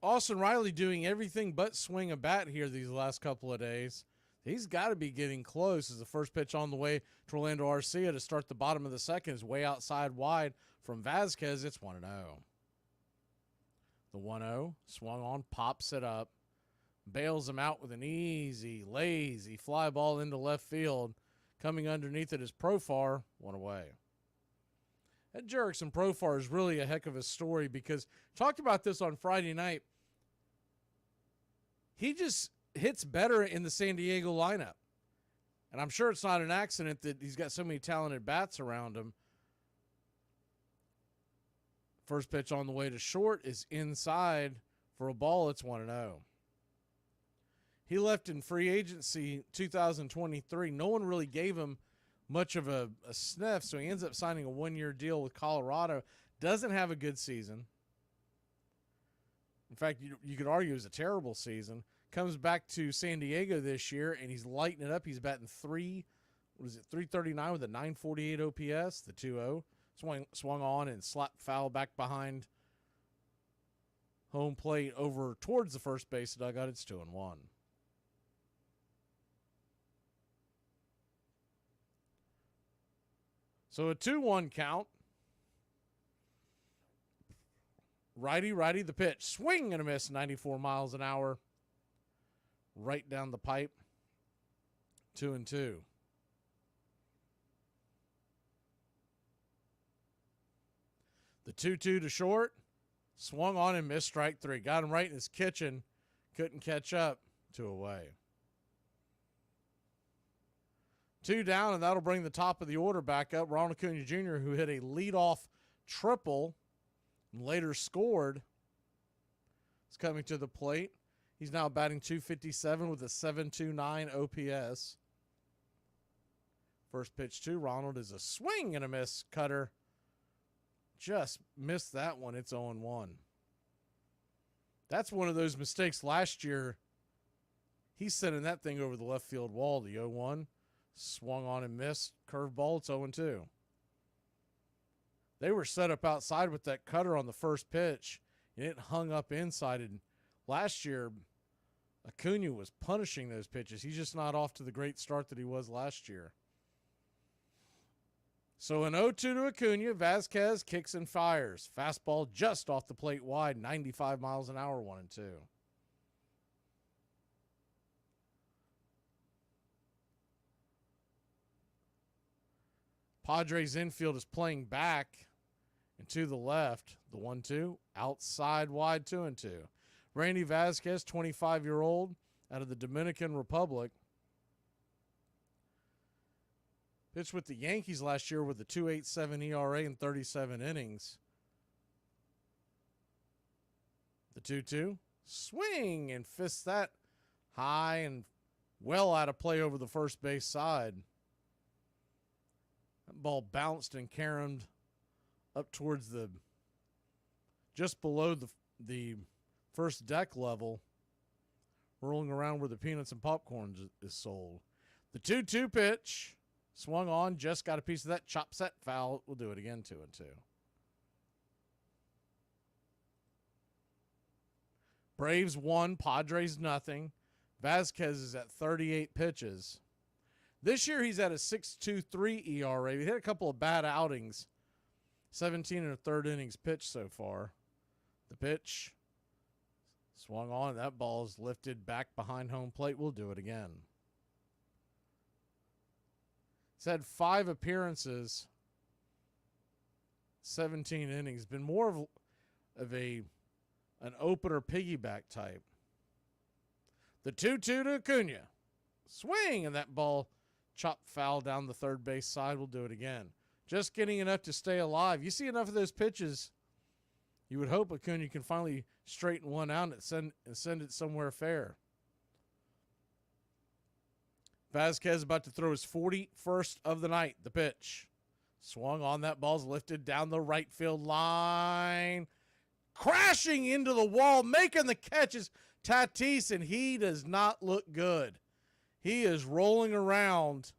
Austin Riley doing everything but swing a bat here these last couple of days. He's got to be getting close as the first pitch on the way to Orlando Arcia to start the bottom of the second is way outside wide from Vasquez. It's 1-0. The 1-0 swung on, pops it up, bails him out with an easy, lazy fly ball into left field. Coming underneath it is Profar, 1 away. That Jerickson Profar is really a heck of a story because talked about this on Friday night. He just hits better in the San Diego lineup. And I'm sure it's not an accident that he's got so many talented bats around him. First pitch on the way to short is inside For a ball, it's 1-0. He left in free agency 2023. No one really gave him much of a sniff, so he ends up signing a one-year deal with Colorado. Doesn't have a good season. In fact, you could argue it was a terrible season. Comes back to San Diego this year, and he's lighting it up. He's batting 339 with a 948 OPS, the 2-0. Swung on and slapped foul back behind home plate over towards the first base dugout. It's 2-1. So a 2-1 count. Righty, the pitch. Swing and a miss, 94 miles an hour. Right down the pipe. 2-2. The 2-2 to short. Swung on and missed, strike three. Got him right in his kitchen. Couldn't catch up. 2 away. 2 down, and that'll bring the top of the order back up. Ronald Acuna Jr., who hit a leadoff triple and later scored, is coming to the plate. He's now batting .257 with a .729 OPS. First pitch to Ronald is a swing and a miss cutter. Just missed that one. It's 0-1. That's one of those mistakes last year. He's sending that thing over the left field wall, the 0-1. Swung on and missed. Curveball, it's 0-2. They were set up outside with that cutter on the first pitch, and it hung up inside. And last year, Acuna was punishing those pitches. He's just not off to the great start that he was last year. So an 0-2 to Acuna. Vasquez kicks and fires. Fastball just off the plate wide, 95 miles an hour, 1-2. Padres infield is playing back and to the left. The 1-2, outside wide, 2-2. Randy Vasquez, 25-year-old out of the Dominican Republic. Pitched with the Yankees last year with a 2.87 ERA in 37 innings. The 2-2, swing and fists that high and well out of play over the first base side. That ball bounced and caromed up towards just below the first deck level, rolling around where the peanuts and popcorn is sold. The 2-2 pitch, swung on, just got a piece of that chop set foul. We'll do it again, 2-2. Braves 1, Padres nothing. Vasquez is at 38 pitches. This year he's at a 6.23 ERA. He hit a couple of bad outings. 17 1/3 innings pitched so far. The pitch swung on. That ball is lifted back behind home plate. We'll do it again. He's had 5 appearances, 17 innings. Been more of an opener piggyback type. The 2-2 to Acuna. Swing, and that ball chopped foul down the third base side. We'll do it again. Just getting enough to stay alive. You see enough of those pitches, you would hope Acuna can finally straighten one out and send it somewhere fair. Vasquez about to throw his 41st of the night. The pitch. Swung on. That ball's lifted down the right field line. Crashing into the wall, making the catches. Tatis, and he does not look good. He is rolling around,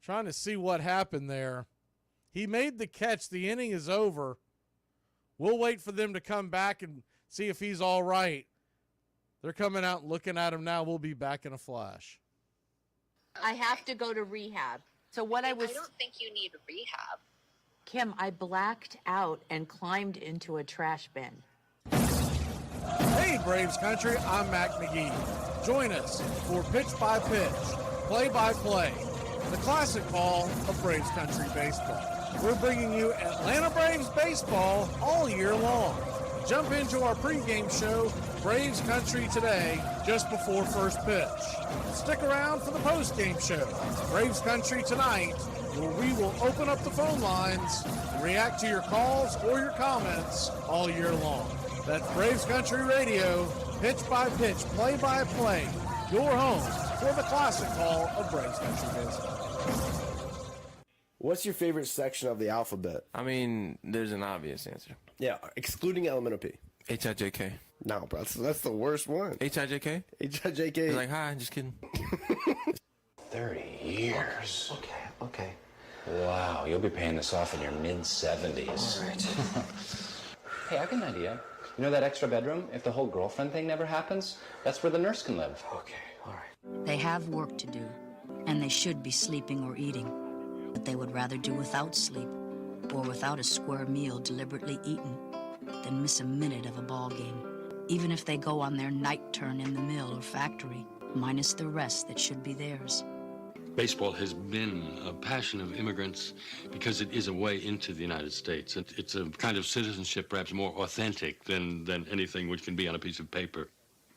trying to see what happened there. He made the catch. The inning is over. We'll wait for them to come back and see if he's all right. They're coming out and looking at him now. We'll be back in a flash. I have to go to rehab. So what I don't think you need rehab. Kim, I blacked out and climbed into a trash bin. Hey, Braves Country, I'm Mac Magee. Join us for Pitch by Pitch, Play by Play, the classic ball of Braves Country baseball. We're bringing you Atlanta Braves baseball all year long. Jump into our pregame show, Braves Country Today, just before first pitch. Stick around for the postgame show, Braves Country Tonight, where we will open up the phone lines and react to your calls or your comments all year long. That's Braves Country Radio, pitch by pitch, play by play, your home for the classic call of Braves Country Baseball. What's your favorite section of the alphabet? I mean, there's an obvious answer. Yeah, excluding elemental P. H-I-J-K. No, bro, that's the worst one. H-I-J-K? H-I-J-K. He's like, hi, just kidding. 30 years. Okay. Wow, you'll be paying this off in your mid-70s. All right. Hey, I got an idea. You know that extra bedroom? If the whole girlfriend thing never happens, that's where the nurse can live. Okay, all right. They have work to do, and they should be sleeping or eating. But they would rather do without sleep, or without a square meal deliberately eaten, than miss a minute of a ball game, even if they go on their night turn in the mill or factory, minus the rest that should be theirs. Baseball has been a passion of immigrants because it is a way into the United States. It's a kind of citizenship perhaps more authentic than anything which can be on a piece of paper.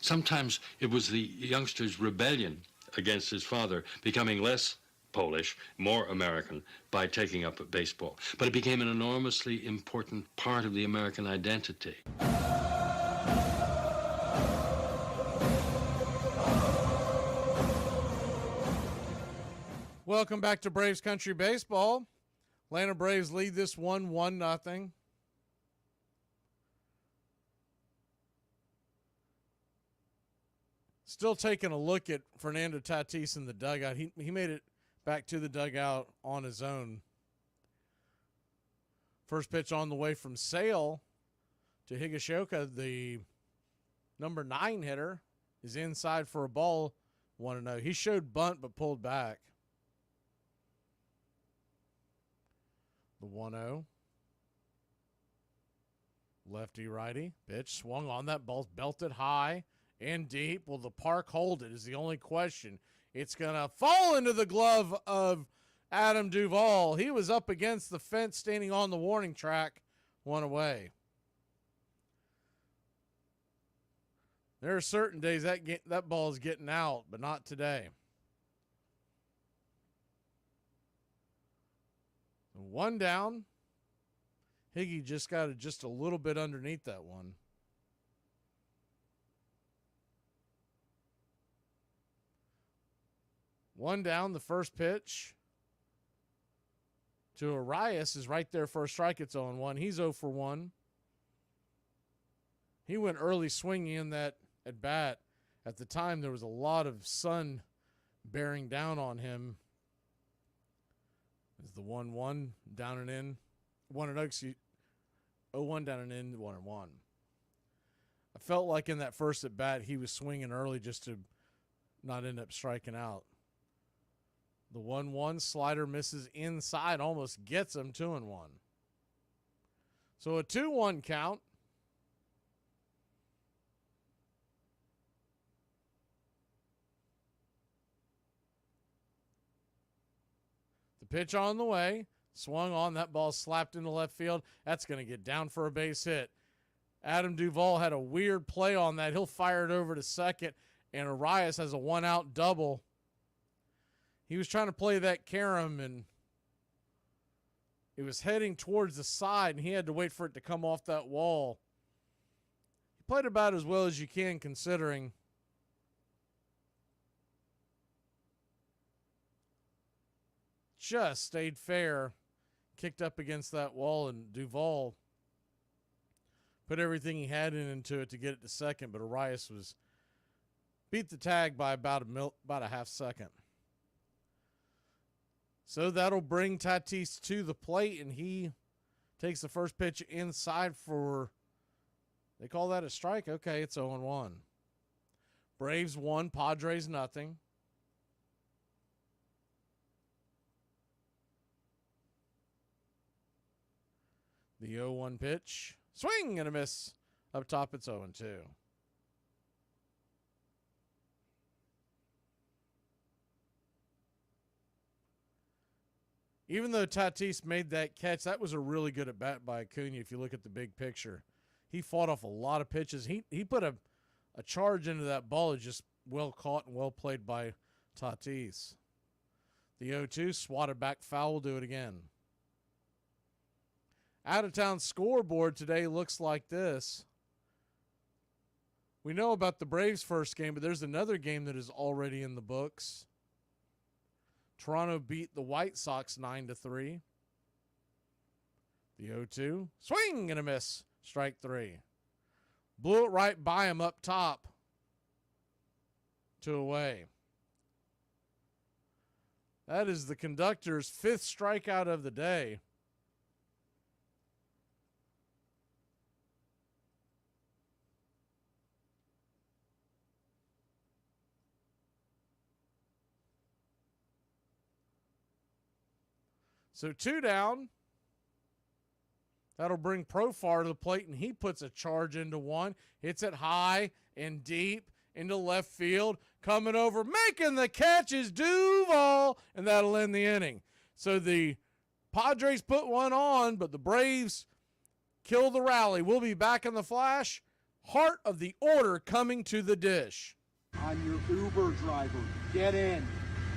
Sometimes it was the youngster's rebellion against his father becoming less Polish, more American by taking up baseball. But it became an enormously important part of the American identity. Welcome back to Braves Country Baseball. Atlanta Braves lead this one 1-0. Still taking a look at Fernando Tatis in the dugout. He made it back to the dugout on his own. First pitch on the way from Sale to Higashioka. The number 9 hitter is inside for a ball, 1-0. He showed bunt but pulled back. The 1-0. Lefty righty pitch swung on. That ball's belted high and deep. Will the park hold it is the only question. It's going to fall into the glove of Adam Duvall. He was up against the fence standing on the warning track. 1 away. There are certain days that ball is getting out, but not today. 1 down. Higgy just got it just a little bit underneath that one. One down, the first pitch to Arias is right there for a strike. It's 0-1. He's 0 for 1. He went early swinging in that at bat. At the time, there was a lot of sun bearing down on him. Is the 1-1 down and in. 1-0, 0-1 down and in, 1-1. I felt like in that first at bat, he was swinging early just to not end up striking out. The 1-1 slider misses inside, almost gets him 2-1. So a 2-1 count. The pitch on the way, swung on, that ball slapped into left field. That's going to get down for a base hit. Adam Duvall had a weird play on that. He'll fire it over to second, and Arias has a 1-out double. He was trying to play that carom, and it was heading towards the side, and he had to wait for it to come off that wall. He played about as well as you can, considering. Just stayed fair, kicked up against that wall, and Duvall put everything he had into it to get it to second, but Arias beat the tag by about a half second. So that'll bring Tatis to the plate, and he takes the first pitch inside for, they call that a strike? Okay, it's 0-1. Braves 1, Padres nothing. The 0-1 pitch. Swing and a miss. Up top, it's 0-2. Even though Tatis made that catch, that was a really good at-bat by Acuna if you look at the big picture. He fought off a lot of pitches. He put a charge into that ball. It's just well caught and well played by Tatis. The 0-2, swatted back foul, will do it again. Out-of-town scoreboard today looks like this. We know about the Braves' first game, but there's another game that is already in the books. Toronto beat the White Sox 9-3. The 0-2. Swing and a miss. Strike 3. Blew it right by him up top. 2 away. That is the conductor's 5th strikeout of the day. So 2 down. That'll bring Profar to the plate, and he puts a charge into one. Hits it high and deep into left field. Coming over, making the catch is Duval, and that'll end the inning. So the Padres put one on, but the Braves kill the rally. We'll be back in the flash. Heart of the order coming to the dish. I'm your Uber driver. Get in.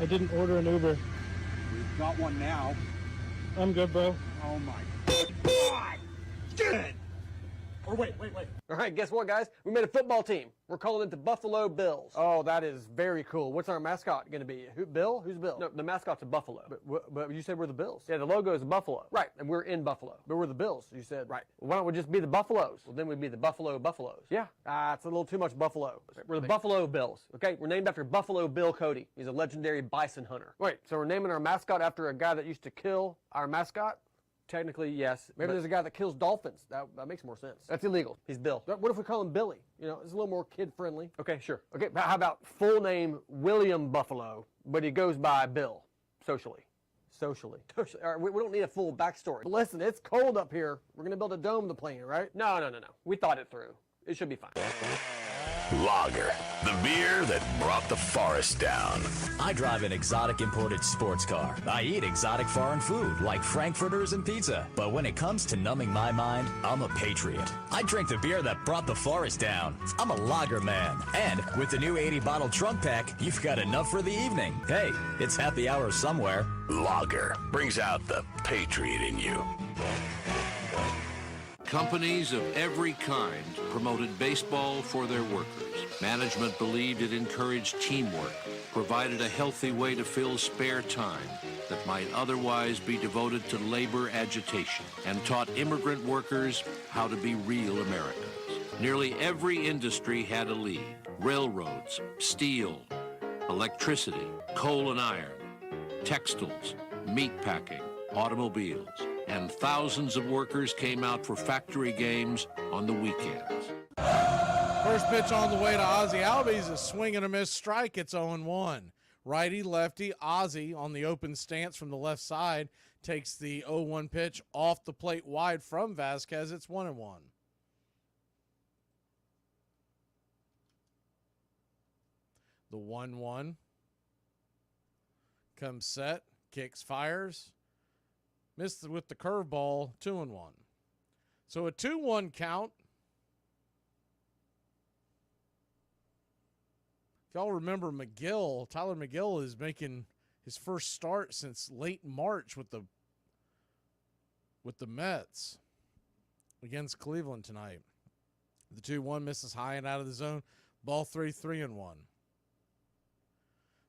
I didn't order an Uber. We've got one now. I'm good, bro. Oh my God! Get in! Or wait. All right, guess what, guys? We made a football team. We're calling it the Buffalo Bills. Oh, that is very cool. What's our mascot going to be? Bill? Who's Bill? No, the mascot's a buffalo. But you said we're the Bills. Yeah, the logo is a buffalo. Right, and we're in Buffalo. But we're the Bills, you said. Right. Well, why don't we just be the Buffaloes? Well, then we'd be the Buffalo Buffaloes. Yeah, it's a little too much buffalo. We're the Buffalo Bills, okay? We're named after Buffalo Bill Cody. He's a legendary bison hunter. Wait, so we're naming our mascot after a guy that used to kill our mascot? Technically, yes. Maybe there's a guy that kills dolphins. That makes more sense. That's illegal. He's Bill. What if we call him Billy? You know, it's a little more kid-friendly. Okay, sure. Okay, how about full name William Buffalo, but he goes by Bill, socially. All right, we don't need a full backstory. But listen, it's cold up here. We're going to build a dome to play in, right? No. We thought it through. It should be fine. Lager, the beer that brought the forest down. I drive an exotic imported sports car. I eat exotic foreign food like frankfurters and pizza. But when it comes to numbing my mind, I'm a patriot. I drink the beer that brought the forest down. I'm a lager man. And with the new 80-bottle trunk pack, you've got enough for the evening. Hey, it's happy hour somewhere. Lager brings out the patriot in you. Companies of every kind promoted baseball for their workers. Management believed it encouraged teamwork, provided a healthy way to fill spare time that might otherwise be devoted to labor agitation, and taught immigrant workers how to be real Americans. Nearly every industry had a league: railroads, steel, electricity, coal and iron, textiles, meatpacking, automobiles, and thousands of workers came out for factory games on the weekends. First pitch on the way to Ozzie Albies, a swing and a miss strike. It's 0-1. Righty, lefty, Ozzie on the open stance from the left side takes the 0-1 pitch off the plate wide from Vasquez. It's 1-1. The 1-1 comes set, kicks, fires. Missed with the curveball, 2-1. So a 2-1 count. If y'all remember McGill, Tyler McGill is making his first start since late March with the Mets against Cleveland tonight. The 2-1 misses high and out of the zone. Ball 3-1.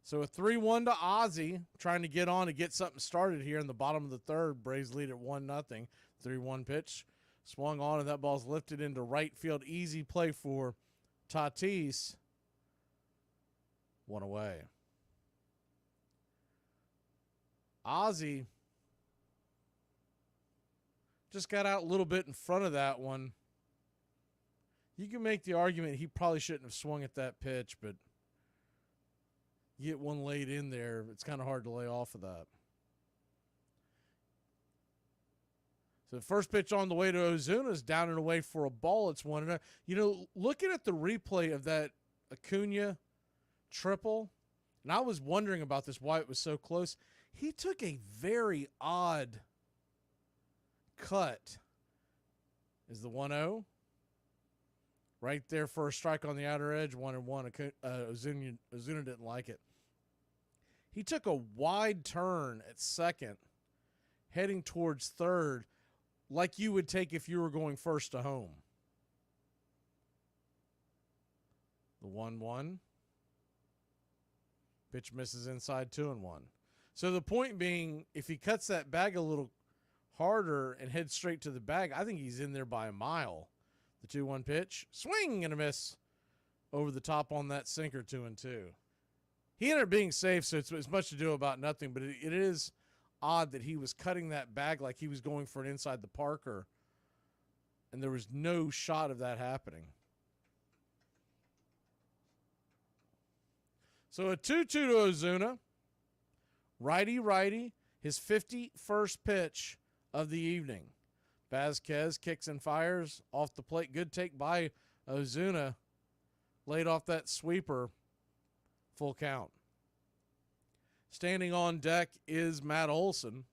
So a 3-1 to Ozzie, trying to get on to get something started here in the bottom of the third. Braves lead at 1-0. 3-1 pitch. Swung on, and that ball's lifted into right field. Easy play for Tatis. 1 away. Ozzie just got out a little bit in front of that one. You can make the argument he probably shouldn't have swung at that pitch, but you get one laid in there, it's kind of hard to lay off of that. So the first pitch on the way to Ozuna's down and away for a ball. It's 1-0. You know, looking at the replay of that Acuna triple, and I was wondering about this, why it was so close. He took a very odd cut. Is the 1-0. Right there for a strike on the outer edge, 1-1. Ozuna didn't like it. He took a wide turn at second, heading towards third, like you would take if you were going first to home. The 1-1. Pitch misses inside, 2-1. So the point being, if he cuts that bag a little harder and heads straight to the bag, I think he's in there by a mile. The 2-1 pitch. Swing and a miss over the top on that sinker, 2-2. He ended up being safe, so it's much to do about nothing, but it is odd that he was cutting that bag like he was going for an inside the Parker, and there was no shot of that happening. So a 2-2 to Ozuna. Righty, his 51st pitch of the evening. Vazquez kicks and fires off the plate. Good take by Ozuna. Laid off that sweeper. Full count. Standing on deck is Matt Olson.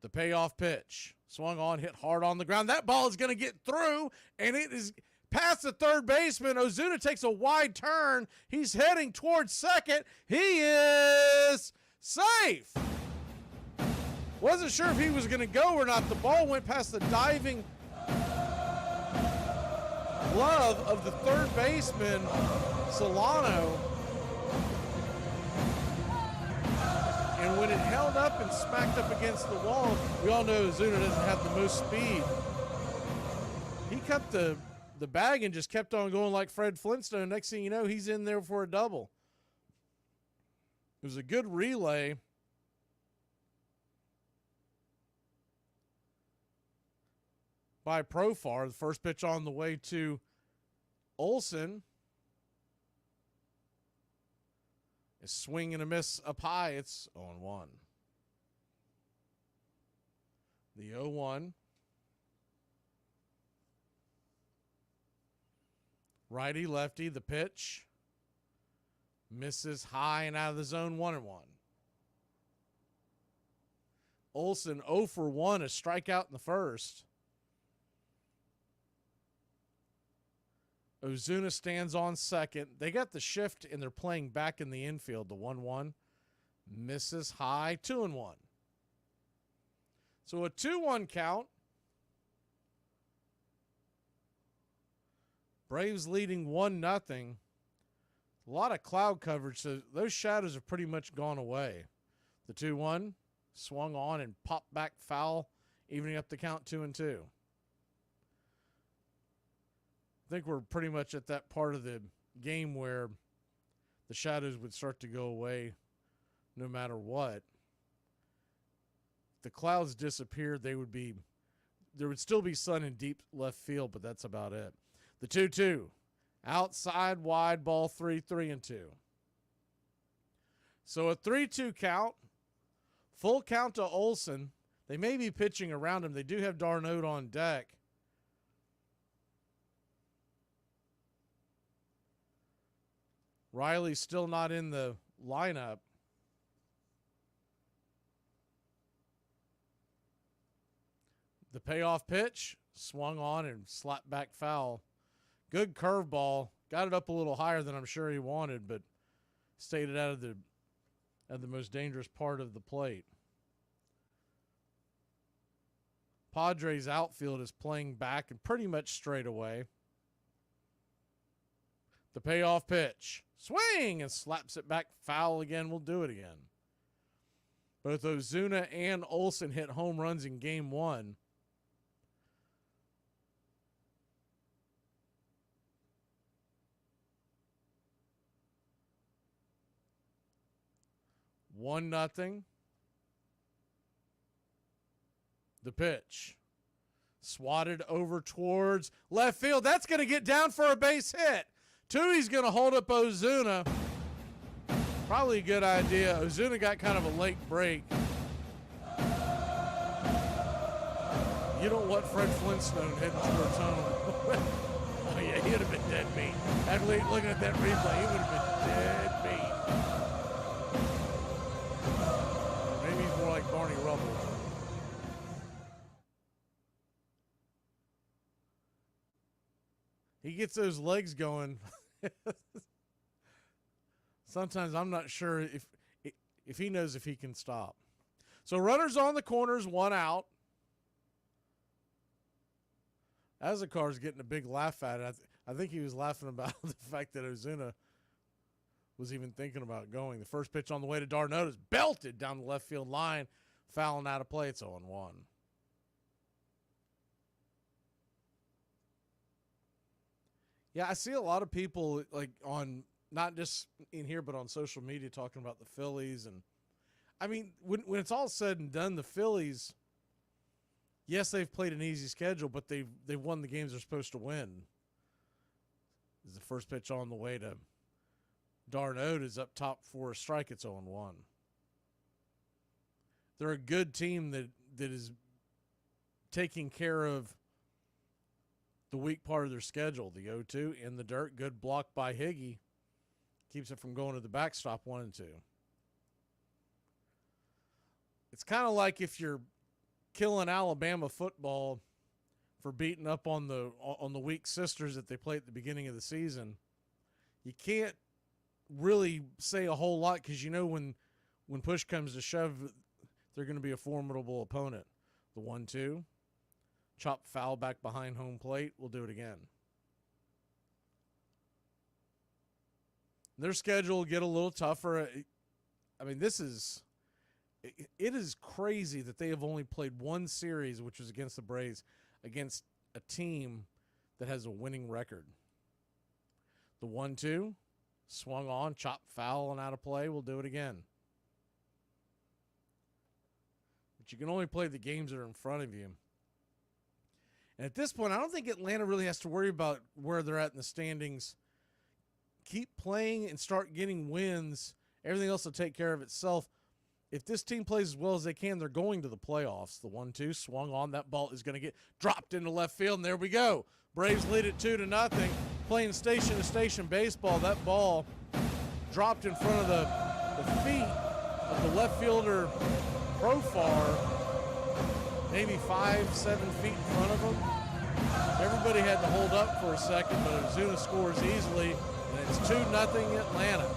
The payoff pitch. Swung on, hit hard on the ground. That ball is going to get through, and it is past the third baseman. Ozuna takes a wide turn. He's heading towards second. He is safe. Wasn't sure if he was going to go or not. The ball went past the diving glove of the third baseman, Solano. And when it held up and smacked up against the wall, we all know Ozuna doesn't have the most speed. He cut the bag and just kept on going like Fred Flintstone. Next thing you know, he's in there for a double. It was a good relay. By Profar. The first pitch on the way to Olson. A swing and a miss up high. It's 0-1. The 0-1. Righty, lefty, the pitch. Misses high and out of the zone, 1-1. Olson 0 for 1, a strikeout in the first. Ozuna stands on second. They got the shift and they're playing back in the infield. The 1-1 misses high, 2-1. So a 2-1 count. Braves leading 1-0. A lot of cloud coverage, so those shadows have pretty much gone away. The 2-1 swung on and popped back foul, evening up the count 2-2. I think we're pretty much at that part of the game where the shadows would start to go away no matter what. If the clouds disappeared, there would still be sun in deep left field, but that's about it. The 2-2. Outside wide ball 3-2. So a 3-2 count. Full count to Olson. They may be pitching around him. They do have Darnold on deck. Riley's still not in the lineup. The payoff pitch swung on and slapped back foul. Good curveball. Got it up a little higher than I'm sure he wanted, but stayed it out of the most dangerous part of the plate. Padres outfield is playing back and pretty much straight away. The payoff pitch. Swing and slaps it back foul again. We'll do it again. Both Ozuna and Olson hit home runs in game one. One nothing. The pitch. Swatted over towards left field. That's going to get down for a base hit. Tui's going to hold up Ozuna. Probably a good idea. Ozuna got kind of a late break. You don't want Fred Flintstone heading towards home. Oh, yeah, he'd have been dead meat. After looking at that replay, he would have been dead meat. Maybe he's more like Barney Rubble. He gets those legs going. Sometimes I'm not sure if he knows if he can stop. So runners on the corners, one out. Azakar's getting a big laugh at it. I think he was laughing about the fact that Ozuna was even thinking about going. The first pitch on the way to d'Arnaud is belted down the left field line, fouling out of play. It's 0-1. Yeah, I see a lot of people like on, not just in here, but on social media talking about the Phillies. And I mean, when it's all said and done, the Phillies, yes, they've played an easy schedule, but they've won the games they're supposed to win. This is the first pitch on the way to d'Arnaud is up top for a strike. It's 0-1. They're a good team that is taking care of the weak part of their schedule. The 0-2 in the dirt. Good block by Higgy. Keeps it from going to the backstop 1-2. It's kind of like if you're killing Alabama football for beating up on the weak sisters that they play at the beginning of the season. You can't really say a whole lot because you know when push comes to shove, they're going to be a formidable opponent. The 1-2, chop foul back behind home plate. We'll do it again. Their schedule will get a little tougher. I mean, it is crazy that they have only played one series, which was against the Braves, against a team that has a winning record. The 1-2, swung on, chopped foul and out of play. We'll do it again. But you can only play the games that are in front of you. And at this point, I don't think Atlanta really has to worry about where they're at in the standings. Keep playing and start getting wins. Everything else will take care of itself. If this team plays as well as they can, they're going to the playoffs. The 1-2 swung on. That ball is going to get dropped into left field, and there we go. Braves lead it 2-0. Playing station-to-station baseball. That ball dropped in front of the feet of the left fielder Profar, maybe 5-7 feet in front of him. Everybody had to hold up for a second, but Ozuna scores easily, and it's 2-0 Atlanta.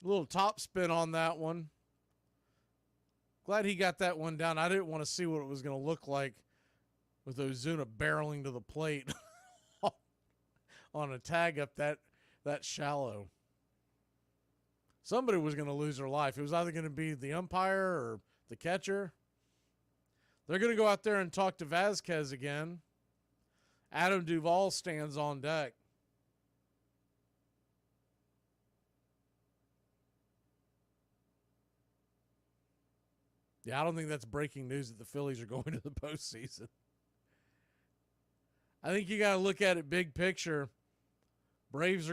A little top spin on that one. Glad he got that one down. I didn't want to see what it was going to look like with Ozuna barreling to the plate on a tag up that shallow. Somebody was going to lose their life. It was either going to be the umpire or the catcher. They're going to go out there and talk to Vasquez again. Adam Duvall stands on deck. Yeah, I don't think that's breaking news that the Phillies are going to the postseason. I think you got to look at it big picture. Braves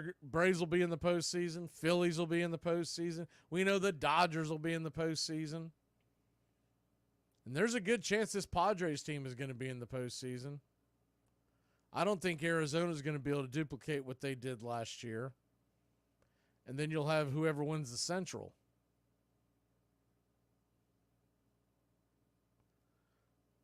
will be in the postseason. Phillies will be in the postseason. We know the Dodgers will be in the postseason. And there's a good chance this Padres team is going to be in the postseason. I don't think Arizona is going to be able to duplicate what they did last year. And then you'll have whoever wins the Central.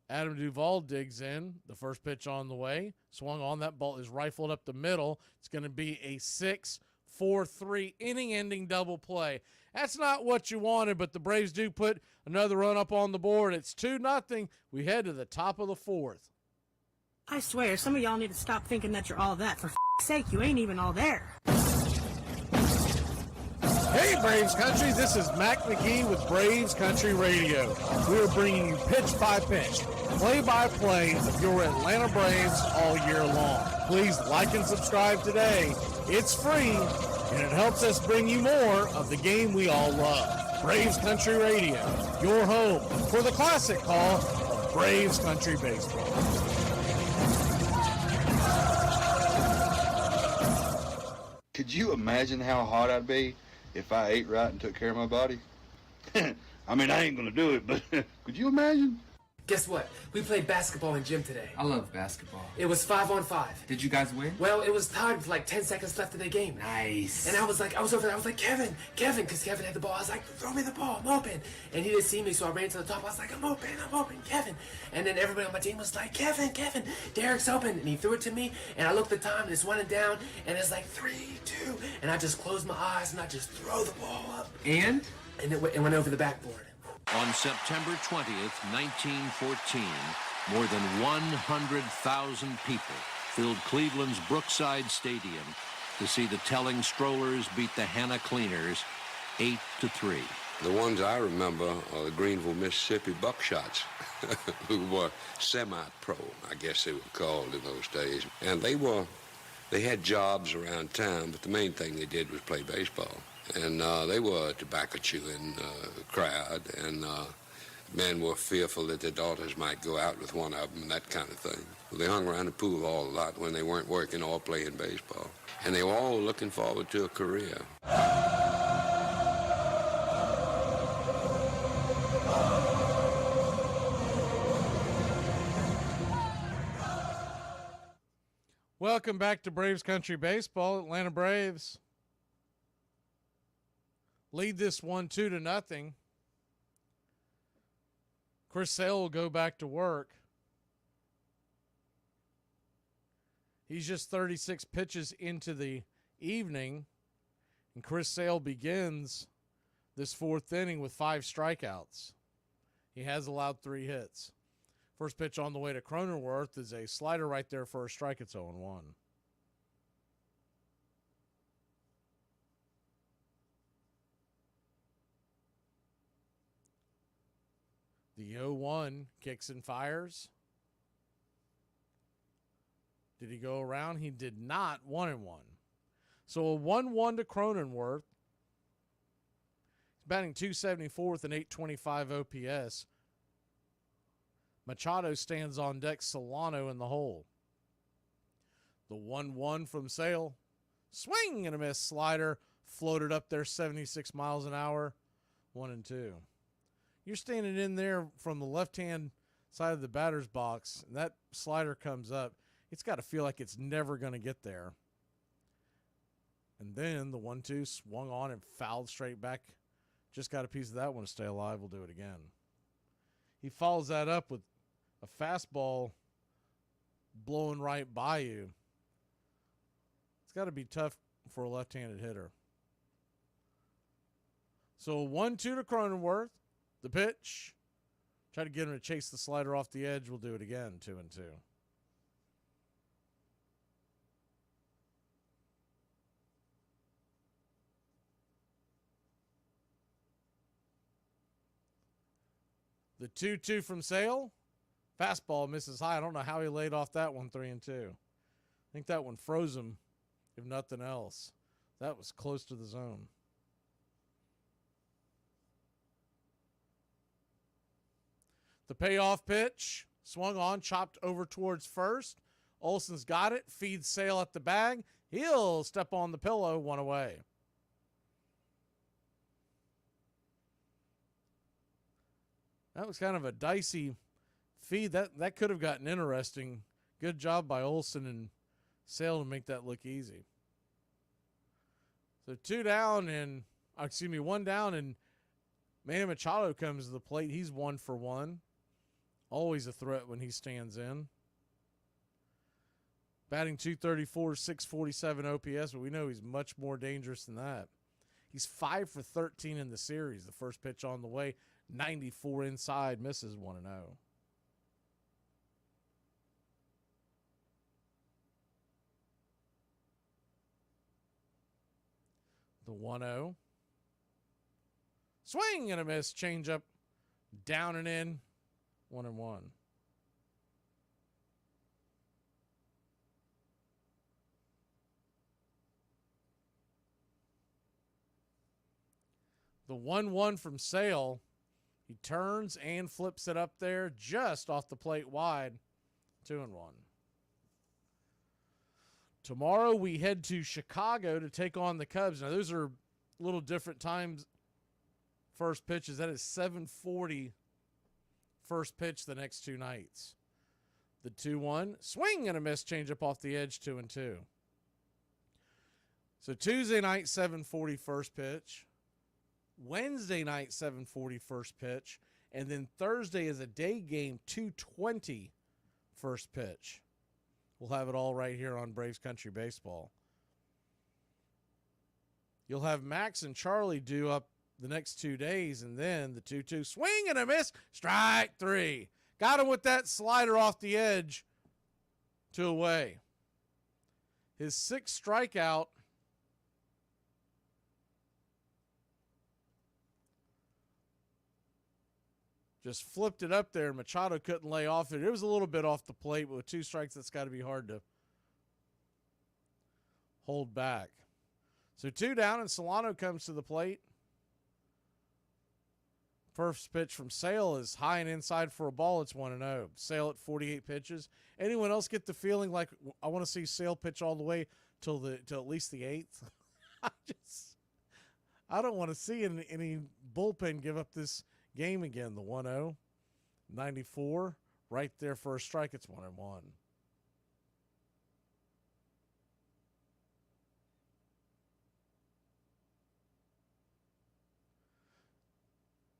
Adam Duvall digs in. The first pitch on the way. Swung on. That ball is rifled up the middle. It's going to be a 6-4-3 inning-ending double play. That's not what you wanted, but the Braves do put another run up on the board. It's 2-0. We head to the top of the fourth. I swear, some of y'all need to stop thinking that you're all that. For f***'s sake, you ain't even all there. Hey, Braves Country, this is Mac Magee with Braves Country Radio. We are bringing you pitch by pitch, play-by-play of your Atlanta Braves all year long. Please like and subscribe today. It's free, and it helps us bring you more of the game we all love. Braves Country Radio, your home for the classic call of Braves Country Baseball. Could you imagine how hot I'd be if I ate right and took care of my body? I mean, I ain't gonna do it, but could you imagine? Guess what? We played basketball in gym today. I love basketball. It was 5-on-5. Did you guys win? Well, it was tied with like 10 seconds left in the game. Nice. And I was over there. I was like, Kevin, because Kevin had the ball. I was like, throw me the ball. I'm open. And he didn't see me, so I ran to the top. I was like, I'm open, Kevin. And then everybody on my team was like, Kevin, Derek's open. And he threw it to me, and I looked at the time, and it's running down, and it's like 3, 2. And I just closed my eyes, and I just throw the ball up. And it went over the backboard. On September 20th, 1914, more than 100,000 people filled Cleveland's Brookside Stadium to see the Telling Strollers beat the Hannah Cleaners 8-3. The ones I remember are the Greenville, Mississippi Buckshots, who were semi-pro, I guess they were called in those days. And they had jobs around town, but the main thing they did was play baseball. And they were a tobacco-chewing crowd, and men were fearful that their daughters might go out with one of them and that kind of thing. They hung around the pool hall a lot when they weren't working or playing baseball. And they were all looking forward to a career. Welcome back to Braves Country Baseball. Atlanta Braves lead this 1-2-0. Chris Sale will go back to work. He's just 36 pitches into the evening, and Chris Sale begins this fourth inning with 5 strikeouts. He has allowed 3 hits. First pitch on the way to Cronenworth is a slider right there for a strike. It's 0-1. The 0-1 kicks and fires. Did he go around? He did not. 1-1. So a 1-1 to Cronenworth. He's batting .274 with an .825 OPS. Machado stands on deck. Solano in the hole. The 1-1 from Sale. Swing and a miss. Slider floated up there 76 miles an hour. 1-2. You're standing in there from the left-hand side of the batter's box, and that slider comes up. It's got to feel like it's never going to get there. And then the 1-2 swung on and fouled straight back. Just got a piece of that one to stay alive. We'll do it again. He follows that up with a fastball blowing right by you. It's got to be tough for a left-handed hitter. So 1-2 to Cronenworth. The pitch. Try to get him to chase the slider off the edge. We'll do it again. 2-2. The 2-2 from Sale. Fastball misses high. I don't know how he laid off that one. 3-2. I think that one froze him, if nothing else. That was close to the zone. The payoff pitch, swung on, chopped over towards first. Olson's got it, feeds Sale at the bag. He'll step on the pillow, 1 away. That was kind of a dicey feed. That could have gotten interesting. Good job by Olson and Sale to make that look easy. So 1 down, and Manny Machado comes to the plate. He's 1 for 1. Always a threat when he stands in. Batting .234, 647 OPS, but we know he's much more dangerous than that. He's 5 for 13 in the series. The first pitch on the way, 94 inside, misses 1-0. The 1-0. Swing and a miss. Changeup down and in. 1-1. The 1-1 from Sale. He turns and flips it up there just off the plate wide. 2-1. Tomorrow we head to Chicago to take on the Cubs. Now those are a little different times. First pitches. That is 7:40 first pitch the next 2 nights. The 2-1. Swing and a miss. Changeup off the edge. 2-2. So Tuesday night, 7:40 first pitch. Wednesday night, 7:40 first pitch. And then Thursday is a day game, 2:20 first pitch. We'll have it all right here on Braves Country Baseball. You'll have Max and Charlie do up the next 2 days, and then the 2-2 swing and a miss, strike 3. Got him with that slider off the edge, 2 away. His 6th strikeout. Just flipped it up there. Machado couldn't lay off it. It was a little bit off the plate, but with 2 strikes, that's got to be hard to hold back. So 2 down, and Solano comes to the plate. First pitch from Sale is high and inside for a ball. It's 1-0. Sale at 48 pitches. Anyone else get the feeling like I want to see Sale pitch all the way till at least the 8th? I don't want to see any bullpen give up this game again. The 1-0, 94, right there for a strike. It's 1-1.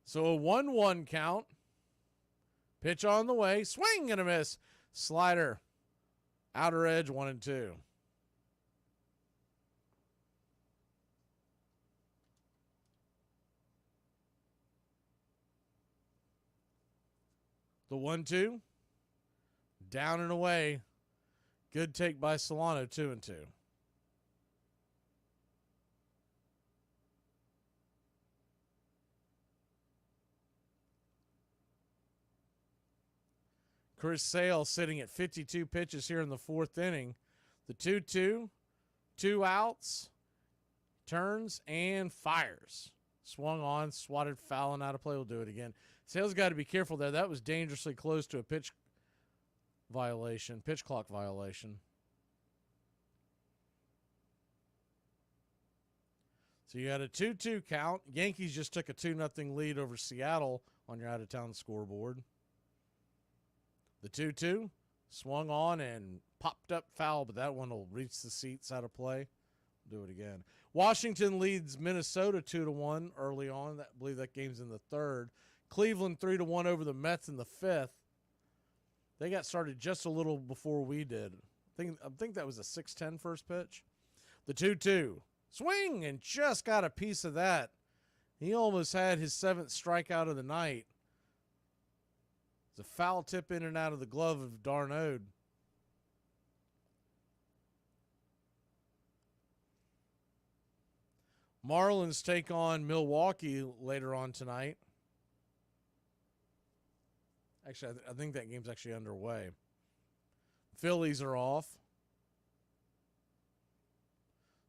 So a 1-1 count. Pitch on the way. Swing and a miss. Slider. Outer edge, 1-2. The 1-2. Down and away. Good take by Solano, 2-2. Chris Sale sitting at 52 pitches here in the 4th inning. The 2-2, 2 outs, turns, and fires. Swung on, swatted foul and out of play. We'll do it again. Sale's got to be careful there. That was dangerously close to a pitch clock violation. So you had a 2-2 count. Yankees just took a 2-0 lead over Seattle on your out-of-town scoreboard. The 2-2 swung on and popped up foul, but that one will reach the seats out of play. Do it again. Washington leads Minnesota 2-1 early on. I believe that game's in the 3rd. Cleveland 3-1 over the Mets in the 5th. They got started just a little before we did. I think that was a 6-10 first pitch. The 2-2 swing and just got a piece of that. He almost had his 7th strikeout of the night. It's a foul tip in and out of the glove of Darnode. Marlins take on Milwaukee later on tonight. Actually, I think that game's actually underway. Phillies are off.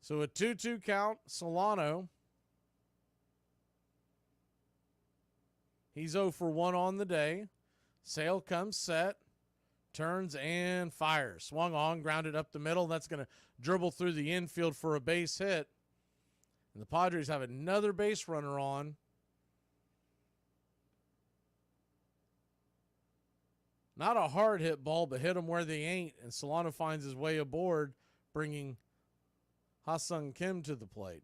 So a 2-2 count, Solano. He's 0 for 1 on the day. Sale comes set, turns and fires. Swung on, grounded up the middle. That's going to dribble through the infield for a base hit. And the Padres have another base runner on. Not a hard hit ball, but hit them where they ain't. And Solano finds his way aboard, bringing Ha-Sung Kim to the plate.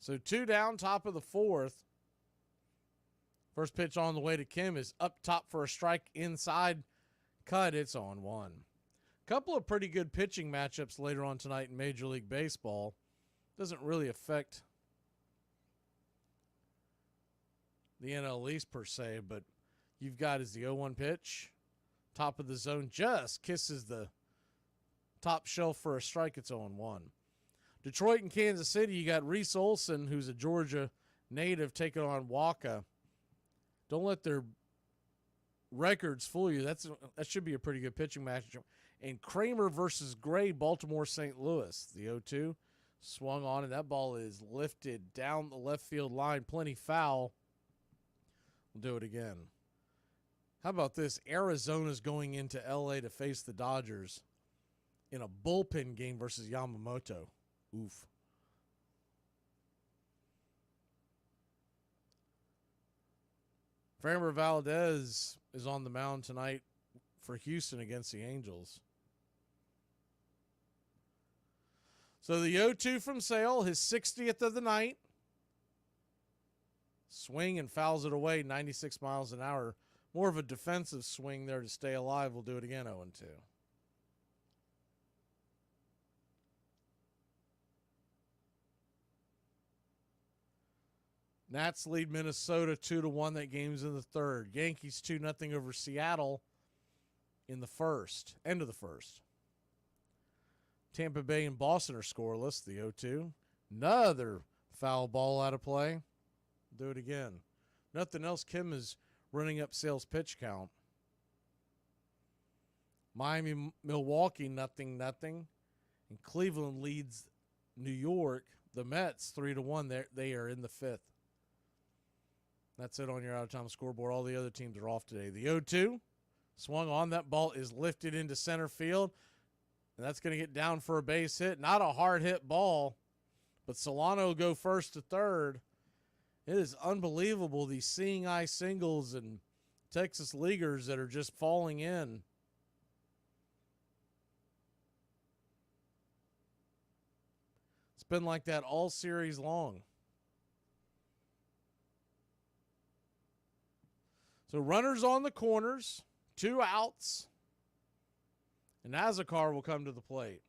So 2 down, top of the 4th. First pitch on the way to Kim is up top for a strike inside. Cut, it's on 1. Couple of pretty good pitching matchups later on tonight in Major League Baseball. Doesn't really affect the NL East per se, but you've got is the 0-1 pitch. Top of the zone just kisses the top shelf for a strike. It's 0-1. Detroit and Kansas City, you got Reese Olson, who's a Georgia native, taking on Waka. Don't let their records fool you. That should be a pretty good pitching match. And Kramer versus Gray, Baltimore, St. Louis. The 0-2 swung on, and that ball is lifted down the left field line. Plenty foul. We'll do it again. How about this? Arizona's going into L.A. to face the Dodgers in a bullpen game versus Yamamoto. Oof. Framber Valdez is on the mound tonight for Houston against the Angels. So the 0-2 from Sale, his 60th of the night. Swing and fouls it away, 96 miles an hour. More of a defensive swing there to stay alive. We'll do it again, 0-2. Nats lead Minnesota 2-1. That game's in the third. Yankees 2-0 over Seattle in the first. End of the first. Tampa Bay and Boston are scoreless, the 0-2. Another foul ball out of play. Do it again. Nothing else. Kim is running up Sale's pitch count. Miami, Milwaukee, 0-0. And Cleveland leads New York, the Mets, 3-1. They are in the fifth. That's it on your out-of-time scoreboard. All the other teams are off today. The 0-2 swung on. That ball is lifted into center field. And that's going to get down for a base hit. Not a hard hit ball, but Solano will go first to third. It is unbelievable, these seeing eye singles and Texas leaguers that are just falling in. It's been like that all series long. So runners on the corners, 2 outs, and Azakar will come to the plate.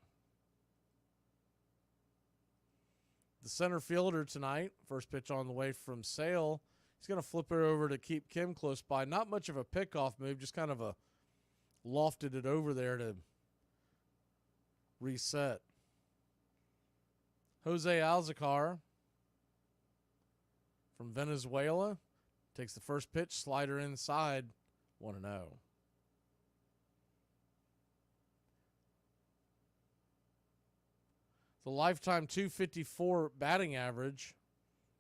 The center fielder tonight, first pitch on the way from Sale. He's going to flip it over to keep Kim close by. Not much of a pickoff move, just kind of a lofted it over there to reset. Jose Alzacar from Venezuela takes the first pitch, slider inside, 1-0. The lifetime .254 batting average.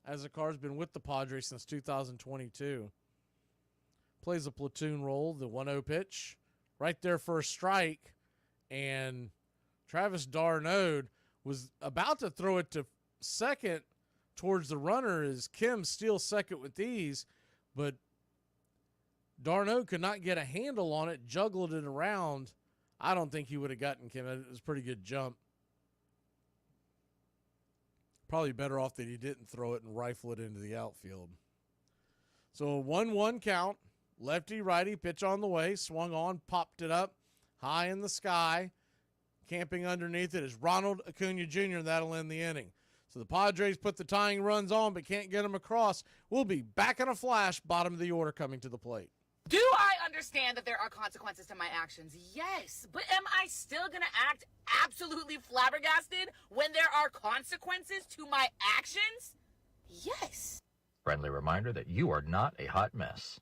Azakar's been with the Padres since 2022. Plays a platoon role, the 1-0 pitch. Right there for a strike. And Travis d'Arnaud was about to throw it to second towards the runner as Kim steals second with ease. But d'Arnaud could not get a handle on it, juggled it around. I don't think he would have gotten Kim. It was a pretty good jump. Probably better off that he didn't throw it and rifle it into the outfield. So a 1-1 count. Lefty-righty, pitch on the way. Swung on, popped it up high in the sky. Camping underneath it is Ronald Acuna Jr., and that'll end the inning. So the Padres put the tying runs on but can't get them across. We'll be back in a flash, bottom of the order coming to the plate. Do I understand that there are consequences to my actions? Yes. But am I still going to act absolutely flabbergasted when there are consequences to my actions? Yes. Friendly reminder that you are not a hot mess.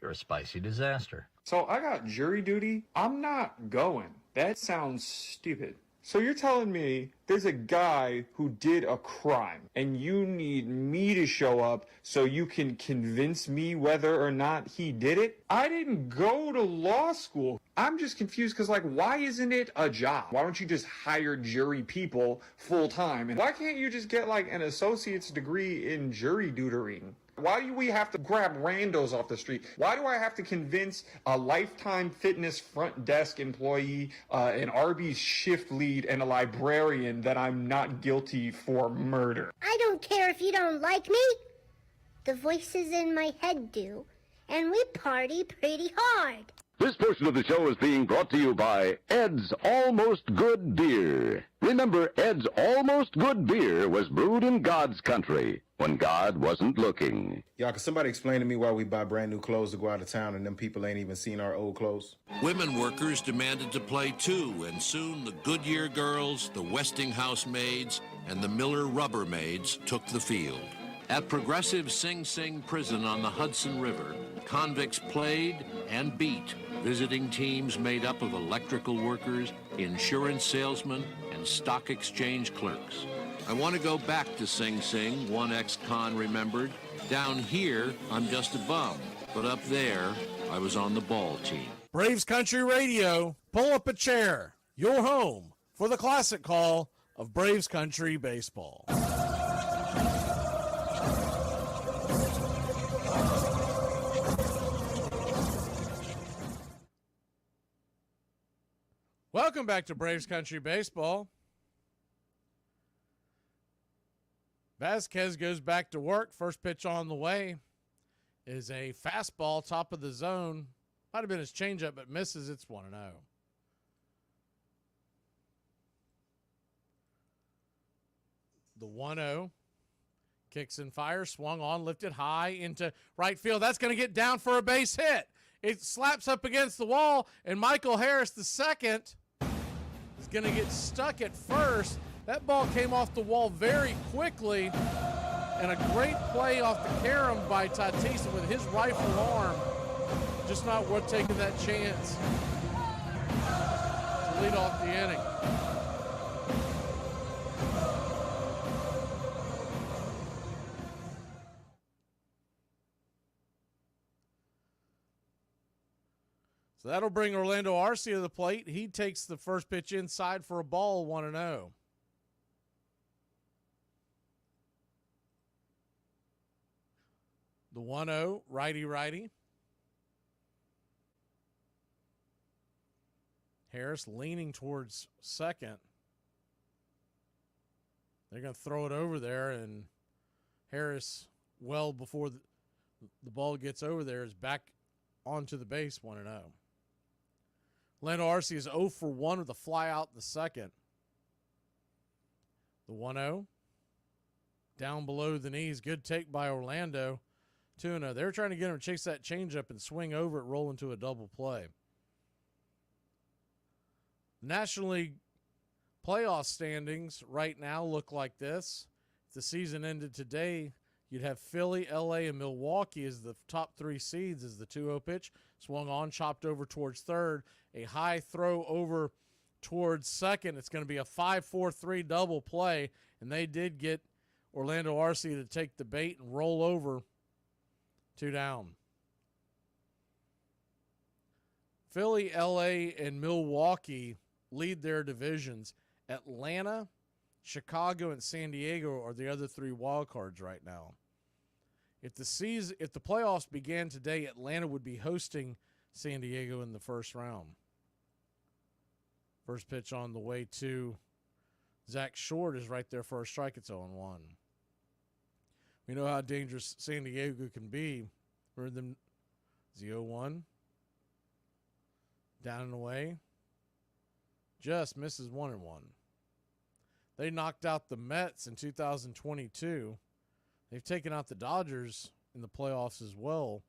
You're a spicy disaster. So I got jury duty. I'm not going. That sounds stupid. So you're telling me there's a guy who did a crime and you need me to show up so you can convince me whether or not he did it? I didn't go to law school. I'm just confused because, like, why isn't it a job? Why don't you just hire jury people full time? And why can't you just get, like, an associate's degree in jury tutoring? Why do we have to grab randos off the street? Why do I have to convince a Lifetime Fitness front desk employee, an Arby's shift lead, and a librarian that I'm not guilty for murder? I don't care if you don't like me. The voices in my head do. And we party pretty hard. This portion of the show is being brought to you by Ed's Almost Good Beer. Remember, Ed's Almost Good Beer was brewed in God's country when God wasn't looking. Y'all, can somebody explain to me why we buy brand new clothes to go out of town and them people ain't even seen our old clothes? Women workers demanded to play too, and soon the Goodyear girls, the Westinghouse maids, and the Miller Rubber maids took the field. At Progressive Sing Sing Prison on the Hudson River, convicts played and beat visiting teams made up of electrical workers, insurance salesmen, and stock exchange clerks. I want to go back to Sing Sing, one ex-con remembered. Down here, I'm just a bum, but up there, I was on the ball team. Braves Country Radio, pull up a chair. Your home for the classic call of Braves Country Baseball. Welcome back to Braves Country Baseball. Vasquez goes back to work. First pitch on the way is a fastball, top of the zone. Might have been his changeup, but misses. It's 1-0. The 1-0. Kicks and fires, swung on, lifted high into right field. That's going to get down for a base hit. It slaps up against the wall, and Michael Harris, the second, is going to get stuck at first. That ball came off the wall very quickly, and a great play off the carom by Tatis with his rifle arm. Just not worth taking that chance to lead off the inning. So that'll bring Orlando Arcia to the plate. He takes the first pitch inside for a ball, 1-0. The 1-0, righty-righty. Harris leaning towards second. They're going to throw it over there, and Harris, well before the ball gets over there, is back onto the base, 1-0. Orlando Arcia is 0 for 1 with a fly out in the second. The 1-0. Down below the knees. Good take by Orlando. 2-0. They were trying to get him to chase that changeup and swing over it, roll into a double play. The National League playoff standings right now look like this. If the season ended today, you'd have Philly, LA, and Milwaukee as the top 3 seeds as the 2-0 pitch. Swung on, chopped over towards third. A high throw over towards second. It's going to be a 5-4-3 double play, and they did get Orlando Arcia to take the bait and roll over 2 down. Philly, LA, and Milwaukee lead their divisions. Atlanta, Chicago, and San Diego are the other 3 wild cards right now. If the playoffs began today, Atlanta would be hosting San Diego in the first round. First pitch on the way to Zach Short is right there for a strike. It's 0-1. We know how dangerous San Diego can be. For them, 0-1. Down and away. Just misses 1-1. They knocked out the Mets in 2022. They've taken out the Dodgers in the playoffs as well.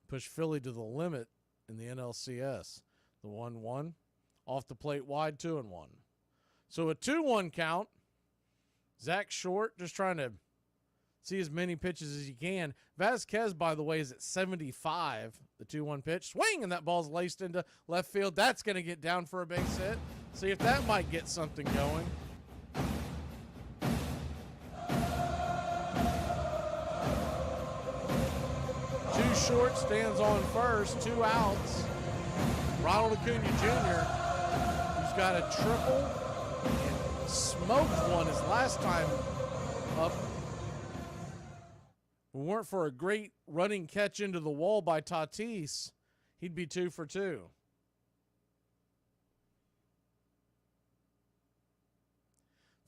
Pushed Philly to the limit in the NLCS. The 1-1. Off the plate wide, 2-1. So a 2-1 count. Zach Short just trying to see as many pitches as he can. Vasquez, by the way, is at 75. The 2-1 pitch. Swing, and that ball's laced into left field. That's going to get down for a base hit. See if that might get something going. Two short, stands on first. 2 outs. Ronald Acuna Jr., who's got a triple and smoked one his last time up. If it weren't for a great running catch into the wall by Tatis, he'd be 2 for 2.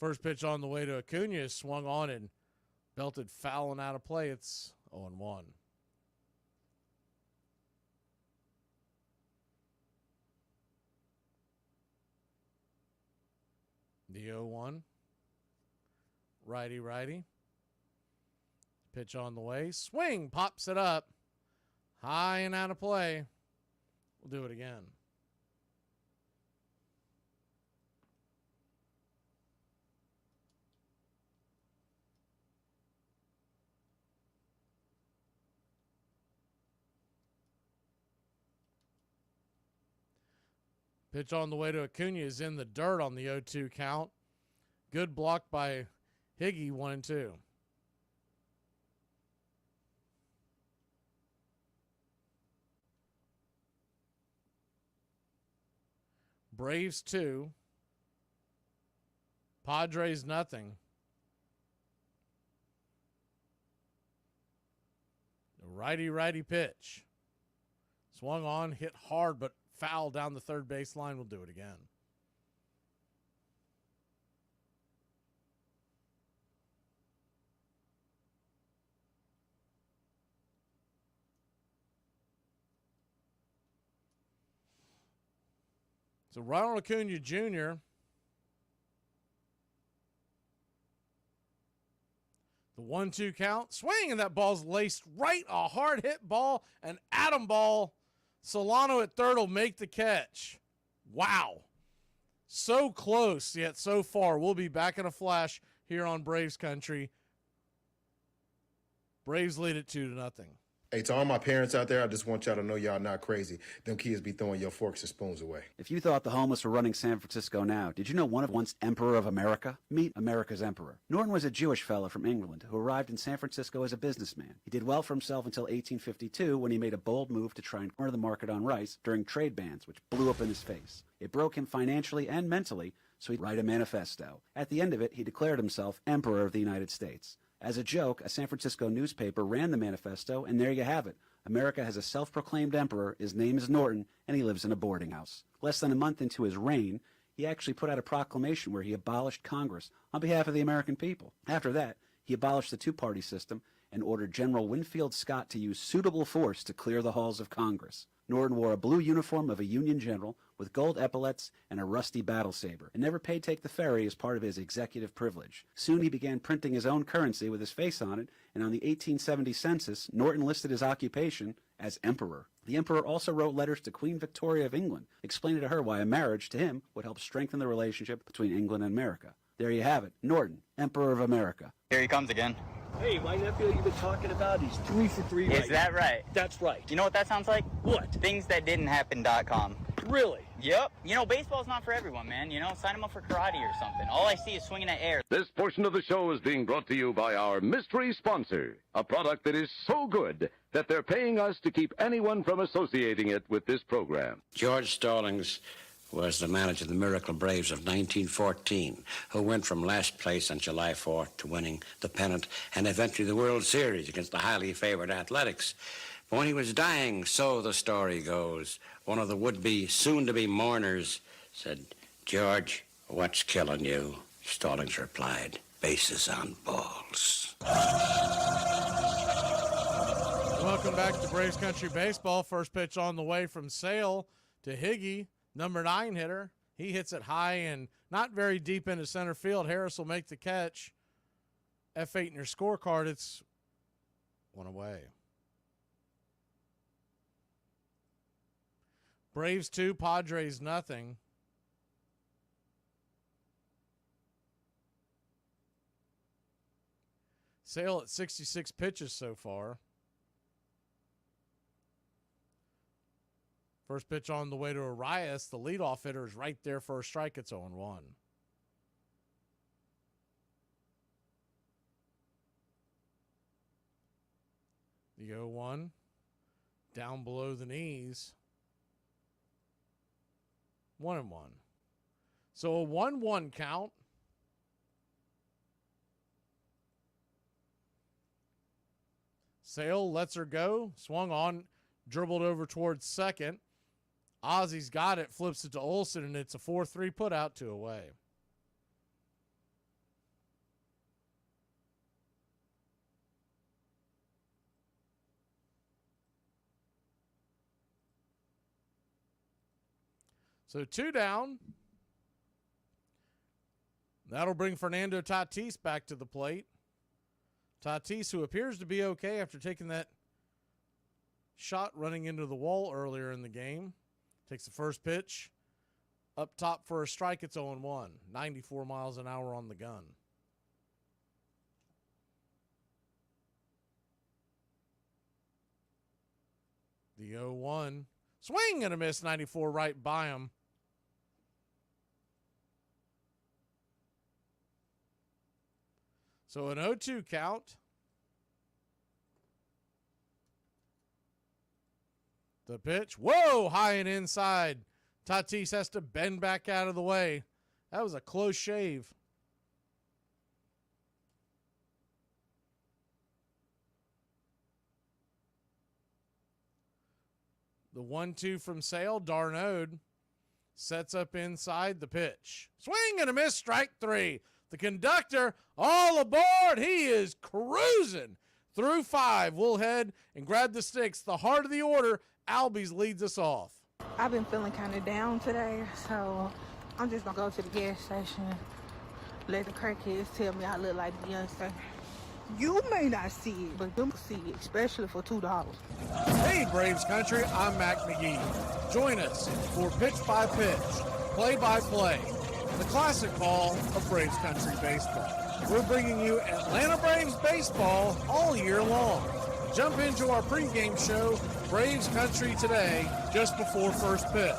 First pitch on the way to Acuna is swung on and belted foul and out of play. It's 0-1. The 0-1. Righty-righty. Pitch on the way. Swing. Pops it up. High and out of play. We'll do it again. Pitch on the way to Acuna is in the dirt on the 0-2 count. Good block by Higgy, 1-2. Braves 2. Padres nothing. Righty pitch. Swung on, hit hard, but foul down the third baseline. We'll do it again. So Ronald Acuna Jr. The 1-2 count. Swing, and that ball's laced right. A hard hit ball. An atom ball. Solano at third will make the catch. Wow. So close, yet so far. We'll be back in a flash here on Braves Country. Braves lead it 2-0. Hey, to all my parents out there, I just want y'all to know y'all not crazy. Them kids be throwing your forks and spoons away. If you thought the homeless were running San Francisco now, did you know one of once Emperor of America? Meet America's Emperor. Norton was a Jewish fellow from England who arrived in San Francisco as a businessman. He did well for himself until 1852 when he made a bold move to try and corner the market on rice during trade bans, which blew up in his face. It broke him financially and mentally, so he'd write a manifesto. At the end of it, he declared himself Emperor of the United States. As a joke, a San Francisco newspaper ran the manifesto, and there you have it. America has a self-proclaimed emperor. His name is Norton, and he lives in a boarding house. Less than a month into his reign, he actually put out a proclamation where he abolished Congress on behalf of the American people. After that, he abolished the two-party system and ordered General Winfield Scott to use suitable force to clear the halls of Congress. Norton wore a blue uniform of a Union general with gold epaulets and a rusty battle saber, and never paid take the ferry as part of his executive privilege. Soon he began printing his own currency with his face on it, and on the 1870 census, Norton listed his occupation as emperor. The emperor also wrote letters to Queen Victoria of England, explaining to her why a marriage to him would help strengthen the relationship between England and America. There you have it, Norton, Emperor of America. Here he comes again. Hey, my nephew you've been talking about, he's 3 for 3 right. Is that right? That's right. You know what that sounds like? What? ThingsThatDidn'tHappen.com. Really? Yep. You know, baseball's not for everyone, man. You know, sign him up for karate or something. All I see is swinging at air. This portion of the show is being brought to you by our mystery sponsor, a product that is so good that they're paying us to keep anyone from associating it with this program. George Stallings was the manager of the Miracle Braves of 1914, who went from last place on July 4th to winning the pennant and eventually the World Series against the highly favored Athletics. But when he was dying, so the story goes, one of the would-be, soon-to-be mourners said, "George, what's killing you?" Stallings replied, "Bases on balls." Welcome back to Braves Country Baseball. First pitch on the way from Sale to Higgy. Number 9 hitter. He hits it high and not very deep into center field. Harris will make the catch. F8 in your scorecard. It's 1 away. Braves 2, Padres nothing. Sale at 66 pitches so far. First pitch on the way to Arias. The leadoff hitter is right there for a strike. It's 0-1. The 0-1 down below the knees. 1-1. So a 1-1 count. Sale lets her go. Swung on, dribbled over towards second. Ozzy's got it, flips it to Olsen, and it's a 4-3 put out, 2 away. So 2 down. That'll bring Fernando Tatis back to the plate. Tatis, who appears to be okay after taking that shot running into the wall earlier in the game. Takes the first pitch. Up top for a strike, it's 0-1. 94 miles an hour on the gun. The 0-1. Swing and a miss, 94 right by him. So an 0-2 count. The pitch. Whoa, high and inside. Tatis has to bend back out of the way. That was a close shave. The 1-2 from Sale. Darnode sets up inside the pitch. Swing and a miss, strike 3. The conductor all aboard. He is cruising through 5. We'll head and grab the sticks. The heart of the order. Albies leads us off. I've been feeling kind of down today, so I'm just gonna go to the gas station, let the crackheads tell me I look like Beyonce. You may not see it, but them see it, especially for $2. Hey, Braves Country, I'm Mac Magee. Join us for Pitch by Pitch, Play by Play, the classic call of Braves Country baseball. We're bringing you Atlanta Braves baseball all year long. Jump into our pregame show, Braves Country Today, just before first pitch.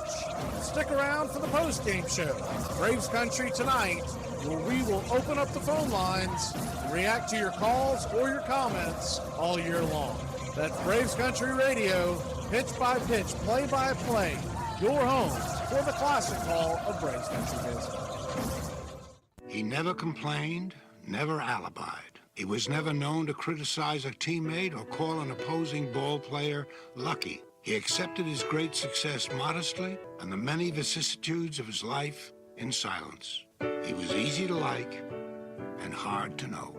Stick around for the postgame show, Braves Country Tonight, where we will open up the phone lines and react to your calls or your comments all year long. That's Braves Country Radio, pitch by pitch, play by play, your home for the classic call of Braves Country baseball. He never complained, never alibied. He was never known to criticize a teammate or call an opposing ball player lucky. He accepted his great success modestly and the many vicissitudes of his life in silence. He was easy to like and hard to know.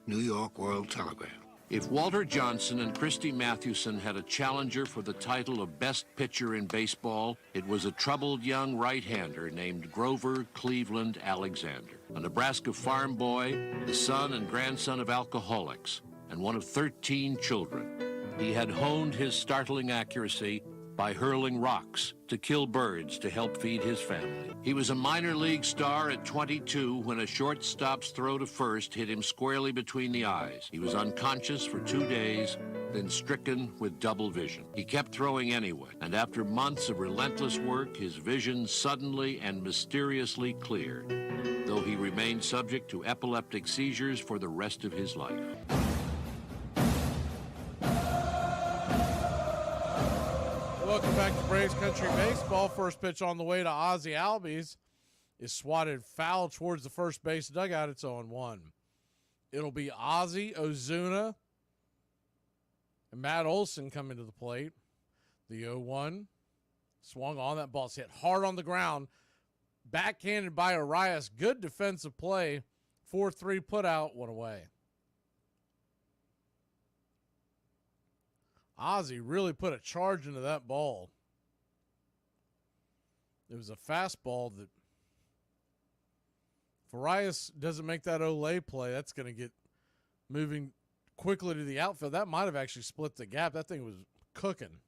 New York World Telegram. If Walter Johnson and Christy Mathewson had a challenger for the title of best pitcher in baseball, it was a troubled young right-hander named Grover Cleveland Alexander, a Nebraska farm boy, the son and grandson of alcoholics, and one of 13 children. He had honed his startling accuracy by hurling rocks to kill birds to help feed his family. He was a minor league star at 22 when a shortstop's throw to first hit him squarely between the eyes. He was unconscious for 2 days, then stricken with double vision. He kept throwing anyway, and after months of relentless work, his vision suddenly and mysteriously cleared, though he remained subject to epileptic seizures for the rest of his life. Welcome back to Braves Country Baseball. First pitch on the way to Ozzie Albies is swatted foul towards the first base dugout. It's 0-1. It'll be Ozzie, Ozuna, and Matt Olson coming to the plate. The 0-1 swung on. That ball's hit hard on the ground. Backhanded by Arias. Good defensive play. 4-3 put out, one away. Ozzie really put a charge into that ball. It was a fastball that if Arias doesn't make that Olay play, that's going to get moving quickly to the outfield. That might have actually split the gap. That thing was cooking.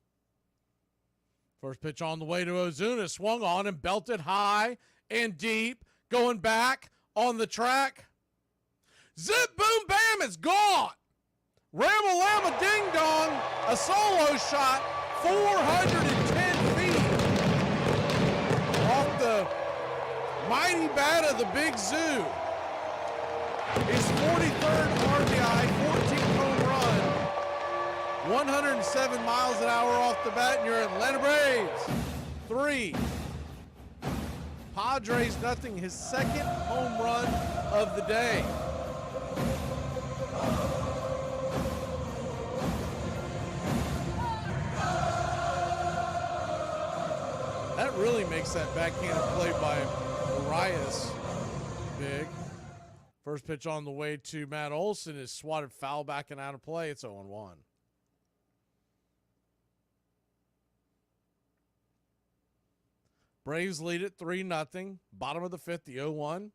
First pitch on the way to Ozuna. Swung on and belted high and deep. Going back on the track. Zip, boom, bam, it's gone. Ramalama ding dong, a solo shot, 410 feet off the mighty bat of the Big Zoo. His 43rd RBI, 14th home run, 107 miles an hour off the bat, and your Atlanta Braves 3, Padres nothing. His second home run of the day. That really makes that backhand play by Arias big. First pitch on the way to Matt Olson is swatted foul back and out of play. It's 0-1. Braves lead it 3-0. Bottom of the fifth, the 0-1.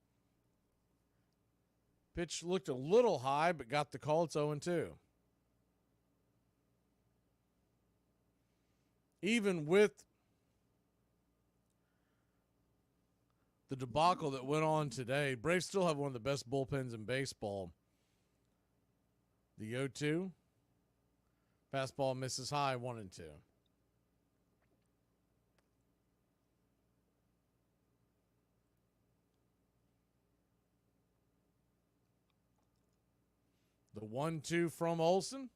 Pitch looked a little high, but got the call. It's 0-2. Even with the debacle that went on today, Braves still have one of the best bullpens in baseball. The 0-2. Fastball misses high, 1-2. The 1-2 from Olson.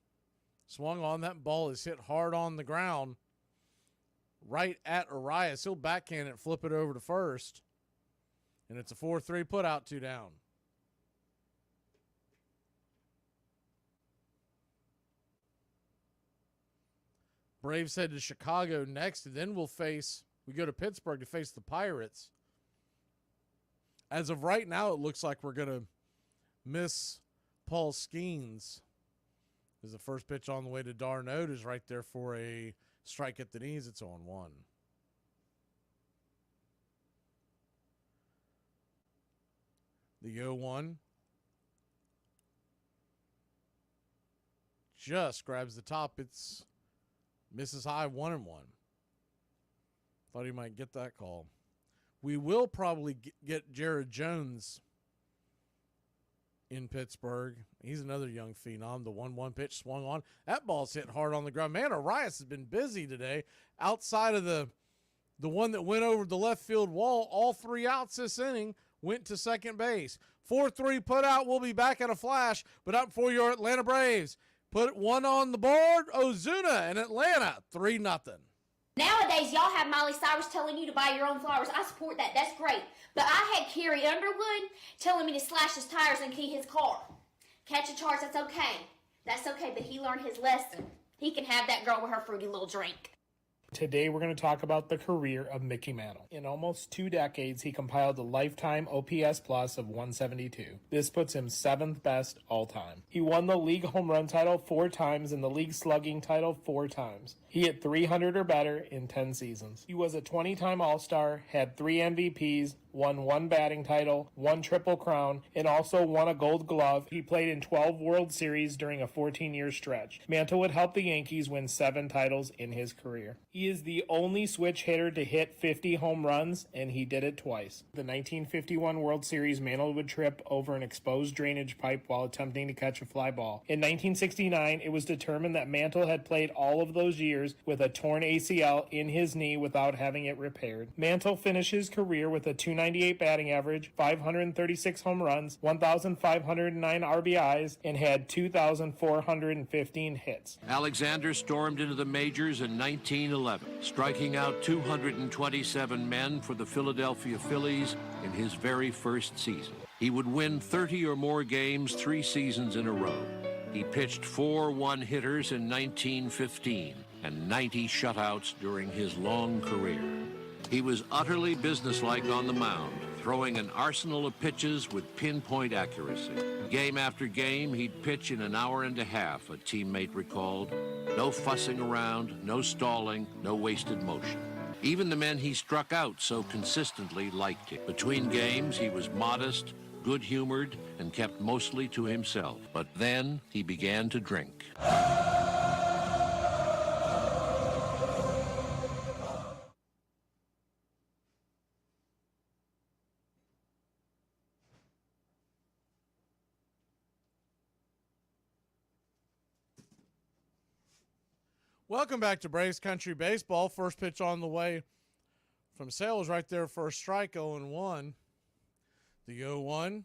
Swung on. That ball is hit hard on the ground. Right at Arias. He'll backhand it, flip it over to first. And it's a 4-3 put out, 2 down. Braves head to Chicago next, and then we go to Pittsburgh to face the Pirates. As of right now, it looks like we're going to miss Paul Skeens. As the first pitch on the way to Darno is right there for a strike at the knees. It's 0-1. The 0-1 just grabs the top. It's misses high, 1-1. Thought he might get that call. We will probably get Jared Jones in Pittsburgh. He's another young phenom. The 1-1 pitch swung on. That ball's hit hard on the ground. Man, Arias has been busy today. Outside of the one that went over the left field wall, all 3 outs this inning went to second base. 4-3 put out. We'll be back in a flash. But up for your Atlanta Braves. Put one on the board. Ozuna and Atlanta, 3-0. Nowadays, y'all have Miley Cyrus telling you to buy your own flowers. I support that. That's great. But I had Carrie Underwood telling me to slash his tires and key his car. Catch a charge, that's okay. That's okay, but he learned his lesson. He can have that girl with her fruity little drink. Today we're going to talk about the career of Mickey Mantle. In almost 2 decades, he compiled a lifetime OPS plus of 172. This puts him 7th best all time. He won the league home run title 4 times and the league slugging title 4 times. He hit 300 or better in 10 seasons. He was a 20-time All-Star, had 3 MVPs, won 1 batting title, 1 Triple Crown, and also won a Gold Glove. He played in 12 World Series during a 14-year stretch. Mantle would help the Yankees win 7 titles in his career. He is the only switch hitter to hit 50 home runs, and he did it twice. The 1951 World Series, Mantle would trip over an exposed drainage pipe while attempting to catch a fly ball. In 1969, it was determined that Mantle had played all of those years with a torn ACL in his knee without having it repaired. Mantle finished his career with a .298 batting average, 536 home runs, 1,509 RBIs, and had 2,415 hits. Alexander stormed into the majors in 1911, striking out 227 men for the Philadelphia Phillies in his very first season. He would win 30 or more games 3 seasons in a row. He pitched 4 one-hitters in 1915 and 90 shutouts during his long career. He was utterly businesslike on the mound, throwing an arsenal of pitches with pinpoint accuracy. Game after game, he'd pitch in an hour and a half, a teammate recalled. No fussing around, no stalling, no wasted motion. Even the men he struck out so consistently liked him. Between games, he was modest, good-humored, and kept mostly to himself. But then he began to drink. Welcome back to Braves Country Baseball. First pitch on the way from Sale is right there for a strike, 0-1. The 0-1,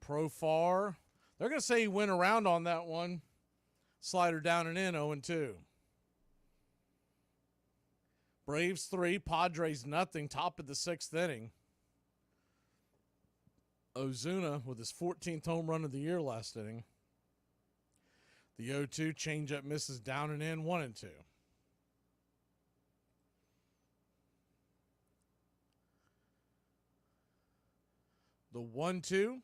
Profar. They're going to say he went around on that one. Slider down and in, 0-2. Braves 3, Padres nothing, top of the 6th inning. Ozuna with his 14th home run of the year last inning. The 0-2 changeup misses down and in, 1-2. The 1-2.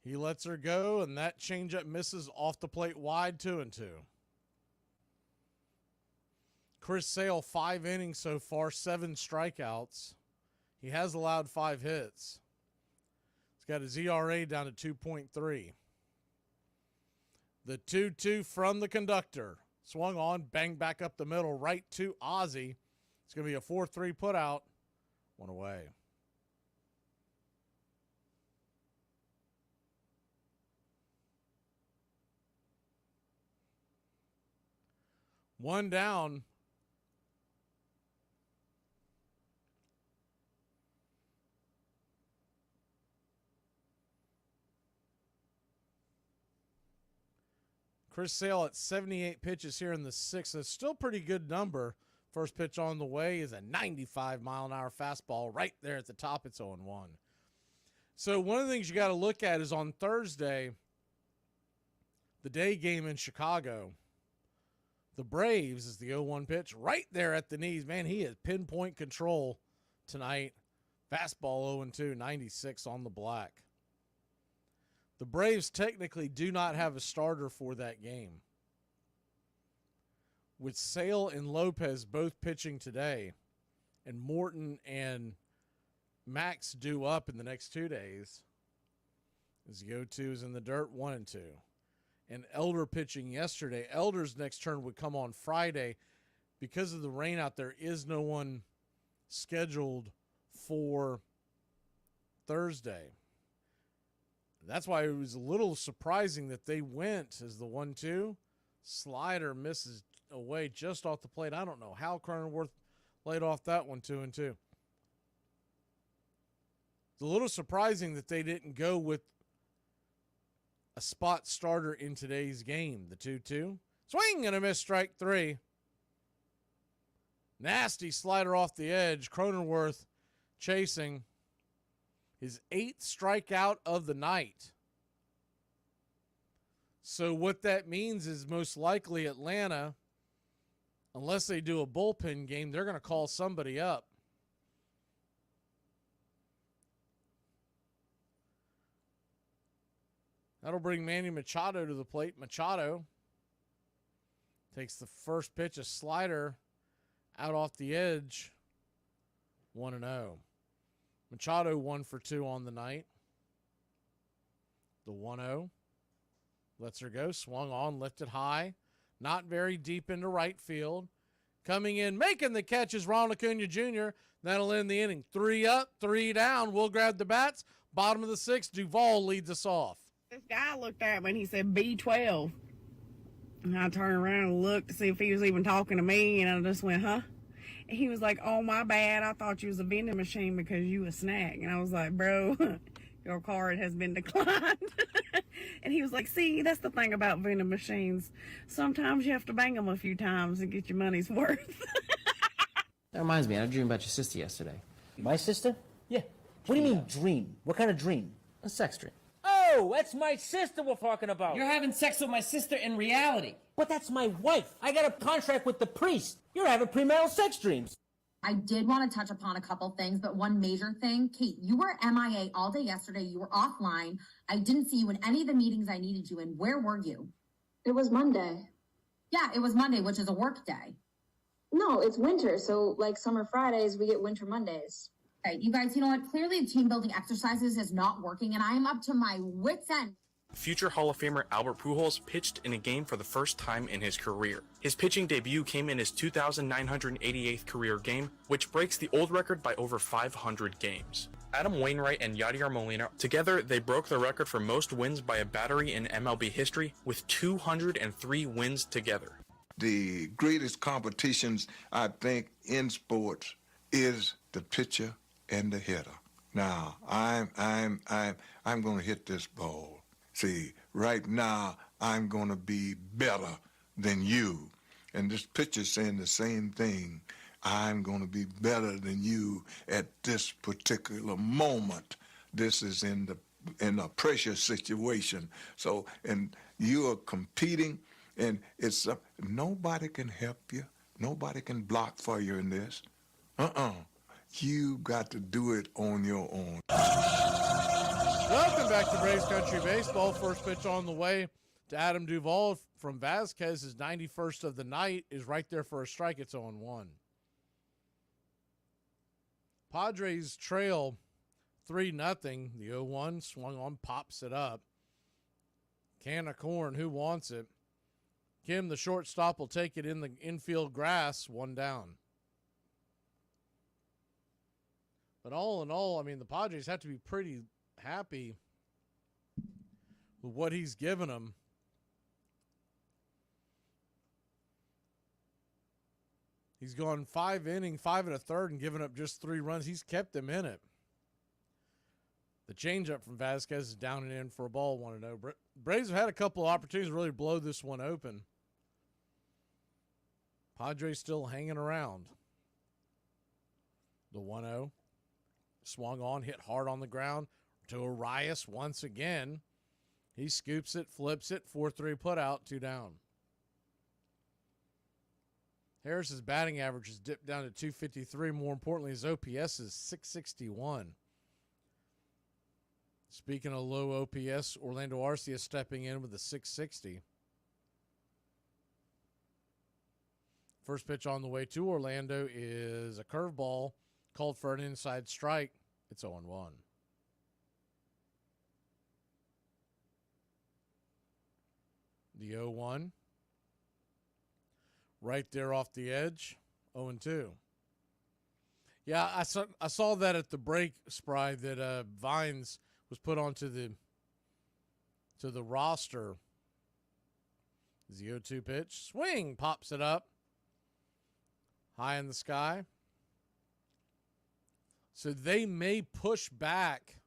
He lets her go, and that changeup misses off the plate wide, 2-2. Chris Sale, 5 innings so far, 7 strikeouts. He has allowed 5 hits. He's got his ERA down to 2.3. The 2-2 from the conductor. Swung on, banged back up the middle, right to Ozzie. It's going to be a 4-3 put out. 1 away. One down. Chris Sale at 78 pitches here in the 6th. That's still a pretty good number. First pitch on the way is a 95-mile-an-hour fastball right there at the top. It's 0-1. So one of the things you got to look at is on Thursday, the day game in Chicago, the Braves is the 0-1 pitch right there at the knees. Man, he has pinpoint control tonight. Fastball 0-2, 96 on the black. The Braves technically do not have a starter for that game. With Sale and Lopez both pitching today, and Morton and Mac's due up in the next 2 days. His go-to is in the dirt, 1-2. And Elder pitching yesterday. Elder's next turn would come on Friday. Because of the rain out there, is no one scheduled for Thursday. That's why it was a little surprising that they went as the 1-2. Slider misses away just off the plate. I don't know how Cronenworth laid off that one, 2-2. It's a little surprising that they didn't go with a spot starter in today's game. The 2-2. Swing and a miss, strike 3. Nasty slider off the edge. Cronenworth chasing his 8th strikeout of the night. So what that means is most likely Atlanta, unless they do a bullpen game, they're going to call somebody up. That'll bring Manny Machado to the plate. Machado takes the first pitch, a slider out off the edge, 1-0. Machado 1 for 2 on the night. The 1-0 lets her go, swung on, lifted high, not very deep into right field. Coming in, making the catch is Ronald Acuna Jr. That'll end the inning. 3 up, 3 down. We'll grab the bats. Bottom of the 6th, Duvall leads us off. This guy looked at me and he said B12. And I turned around and looked to see if he was even talking to me, and I just went, huh? And he was like, oh, my bad. I thought you was a vending machine because you a snack. And I was like, bro, your card has been declined. And he was like, see, that's the thing about vending machines. Sometimes you have to bang them a few times and get your money's worth. That reminds me, I dreamed about your sister yesterday. My sister? Yeah. What do you mean dream? What kind of dream? A sex dream. Oh, that's my sister we're talking about. You're having sex with my sister in reality. But that's my wife. I got a contract with the priest. You're having premarital sex dreams. I did want to touch upon a couple things, but one major thing, Kate, you were MIA all day yesterday. You were offline. I didn't see you in any of the meetings I needed you in. Where were you? It was Monday. Yeah, it was Monday, which is a work day. No, it's winter, so like summer Fridays, we get winter Mondays. Right, you guys, you know what? Clearly the team building exercises is not working, and I am up to my wits' end. Future Hall of Famer Albert Pujols pitched in a game for the first time in his career. His pitching debut came in his 2,988th career game, which breaks the old record by over 500 games. Adam Wainwright and Yadier Molina, together they broke the record for most wins by a battery in MLB history with 203 wins together. The greatest competitions, I think, in sports is the pitcher and the hitter. Now, I'm going to hit this ball. See, right now, I'm going to be better than you. And this pitcher's saying the same thing. I'm going to be better than you at this particular moment. This is in a pressure situation. So, and you are competing, and it's nobody can help you. Nobody can block for you in this. You got to do it on your own. Welcome back to Braves Country Baseball. First pitch on the way to Adam Duvall from Vasquez. His 91st of the night is right there for a strike. It's 0-1. Padres trail 3-0. The 0-1 swung on, pops it up. Can of corn, who wants it? Kim, the shortstop, will take it in the infield grass, 1 down. But all in all, I mean, the Padres have to be pretty happy with what he's given them. He's gone 5 innings, 5 1/3, and given up just 3 runs. He's kept them in it. The changeup from Vasquez is down and in for a ball, 1-0. Braves have had a couple of opportunities to really blow this one open. Padres still hanging around. The 1-0. Swung on, hit hard on the ground to Arias once again. He scoops it, flips it, 4-3 put out, 2 down. Harris's batting average has dipped down to 253. More importantly, his OPS is 661. Speaking of low OPS, Orlando Arcia stepping in with a 660. First pitch on the way to Orlando is a curveball called for an inside strike. It's 0-1. The 0-1. Right there off the edge. 0-2. Yeah, I saw that at the break, Spry, that Vines was put onto the roster. The 0-2 pitch. Swing. Pops it up. High in the sky. So they may push back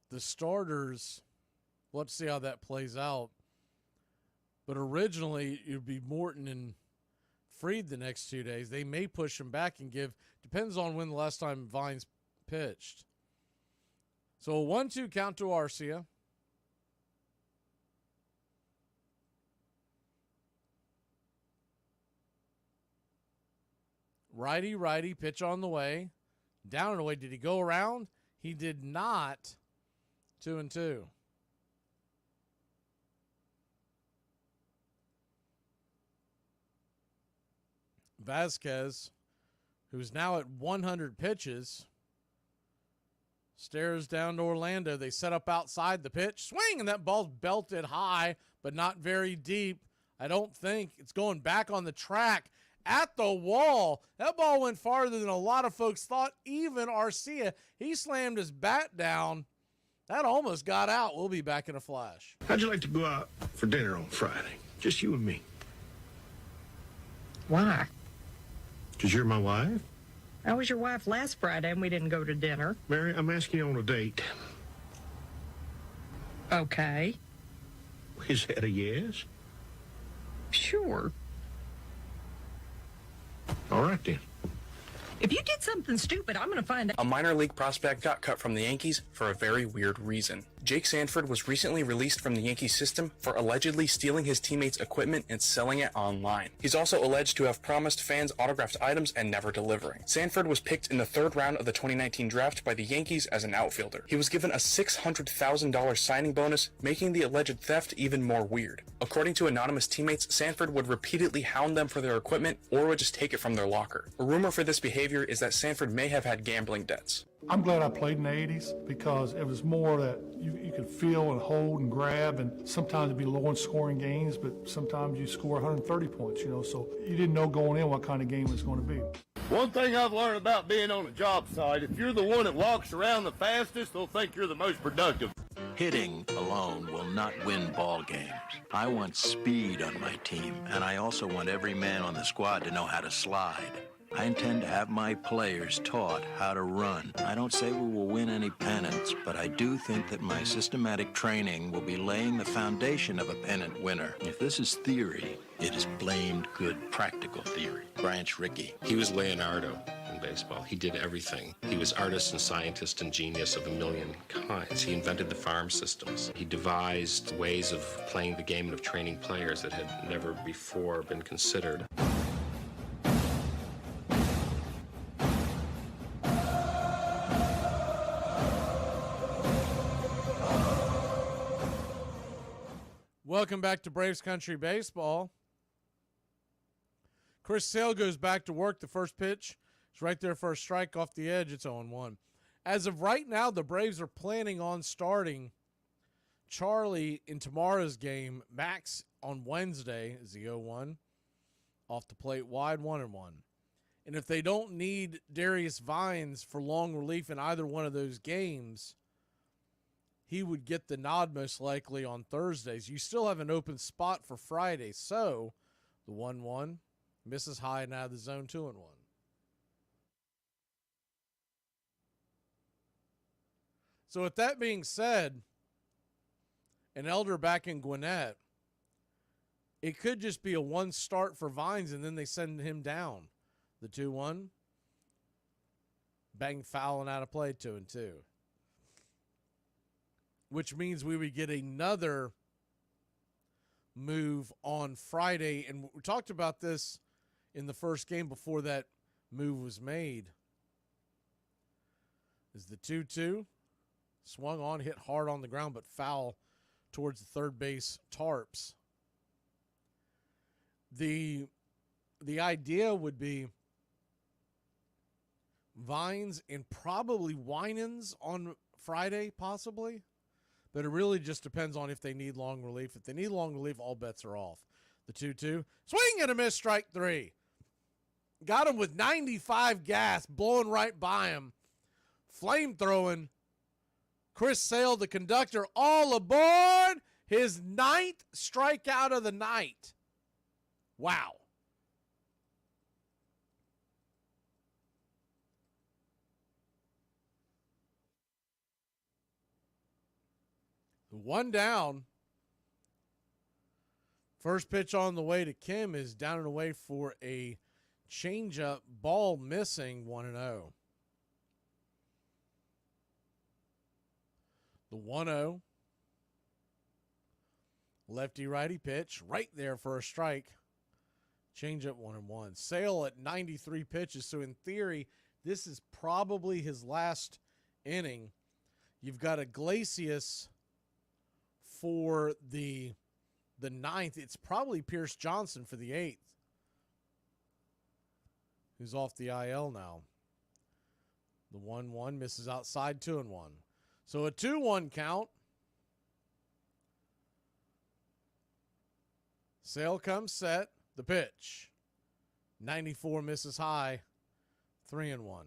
the starters. Let's see how that plays out. But originally, it would be Morton and Freed the next 2 days. They may push him back and give, depends on when the last time Vines pitched. So a 1-2 count to Arcia. Righty, pitch on the way. Down and away. Did he go around? He did not. 2-2. Vasquez, who's now at 100 pitches, stares down to Orlando. They set up outside the pitch. Swing, and that ball's belted high, but not very deep. I don't think. It's going back on the track. At the wall. That ball went farther than a lot of folks thought, even Arcia. He slammed his bat down. That almost got out. We'll be back in a flash. How'd you like to go out for dinner on Friday? Just you and me. Why? Because you're my wife? I was your wife last Friday and we didn't go to dinner. Mary, I'm asking you on a date. Okay. Is that a yes? Sure. All right, then. If you did something stupid, I'm going to find out. A minor league prospect got cut from the Yankees for a very weird reason. Jake Sanford was recently released from the Yankees system for allegedly stealing his teammates' equipment and selling it online. He's also alleged to have promised fans autographed items and never delivering. Sanford was picked in the 3rd round of the 2019 draft by the Yankees as an outfielder. He was given a $600,000 signing bonus, making the alleged theft even more weird. According to anonymous teammates, Sanford would repeatedly hound them for their equipment or would just take it from their locker. A rumor for this behavior is that Sanford may have had gambling debts. I'm glad I played in the 80s because it was more that you could feel and hold and grab, and sometimes it'd be low in scoring games, but sometimes you score 130 points, so you didn't know going in what kind of game it was going to be. One thing I've learned about being on a job site, if you're the one that walks around the fastest, they'll think you're the most productive. Hitting alone will not win ball games. I want speed on my team, and I also want every man on the squad to know how to slide. I intend to have my players taught how to run. I don't say we will win any pennants, but I do think that my systematic training will be laying the foundation of a pennant winner. If this is theory, it is blamed good practical theory. Branch Rickey. He was Leonardo in baseball. He did everything. He was artist and scientist and genius of a million kinds. He invented the farm systems. He devised ways of playing the game and of training players that had never before been considered. Welcome back to Braves Country Baseball. Chris Sale goes back to work. The first pitch is right there for a strike off the edge. It's 0-1. As of right now, the Braves are planning on starting Charlie in tomorrow's game. Max on Wednesday is the 0-1. Off the plate wide, 1-1. And if they don't need Darius Vines for long relief in either one of those games, he would get the nod most likely on Thursdays. You still have an open spot for Friday. So the 1-1 misses high and out of the zone, 2-1. So with that being said, an Elder back in Gwinnett, it could just be a one start for Vines and then they send him down. The 2-1, bang, foul and out of play, 2-2. Which means we would get another move on Friday. And we talked about this in the first game before that move was made. Is the 2-2 swung on, hit hard on the ground, but foul towards the third base tarps. The idea would be Vines and probably Winans on Friday, possibly. But it really just depends on if they need long relief. If they need long relief, all bets are off. The 2-2. Swing and a miss, strike 3. Got him with 95 gas, blowing right by him. Flame throwing. Chris Sale, the conductor, all aboard. His 9th strikeout of the night. Wow. One down. First pitch on the way to Kim is down and away for a changeup, ball missing, 1-0. The 1-0. Lefty-righty pitch right there for a strike. Changeup 1-1. Sale at 93 pitches. So in theory, this is probably his last inning. You've got Iglesias for the 9th. It's probably Pierce Johnson for the 8th, who's off the IL now. The 1-1 misses outside, 2-1. So a 2-1 count. Sale comes set. The pitch. 94 misses high. 3-1.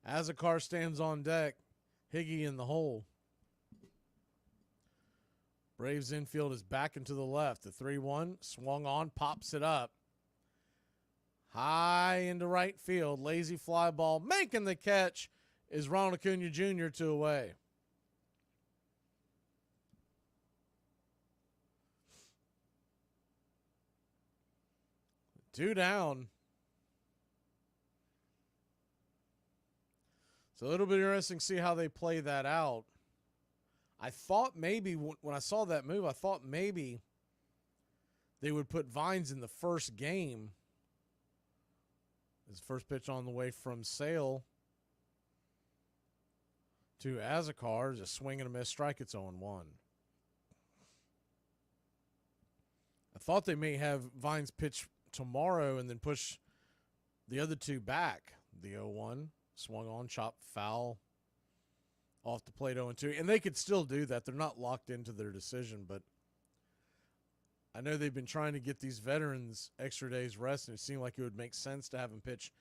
As a car stands on deck, Higgy in the hole. Braves infield is back into the left. The 3-1 swung on, pops it up. High into right field. Lazy fly ball. Making the catch is Ronald Acuna Jr. 2 away. Two down. It's a little bit interesting to see how they play that out. I thought maybe when I saw that move, I thought maybe they would put Vines in the first game. His first pitch on the way from Sale to Azakar. Just swing and a miss strike. It's 0-1. I thought they may have Vines pitch tomorrow and then push the other two back. The 0-1 swung on, chopped foul off the plate, 0-2. And they could still do that. They're not locked into their decision, but I know they've been trying to get these veterans extra days rest, and it seemed like it would make sense to have them pitch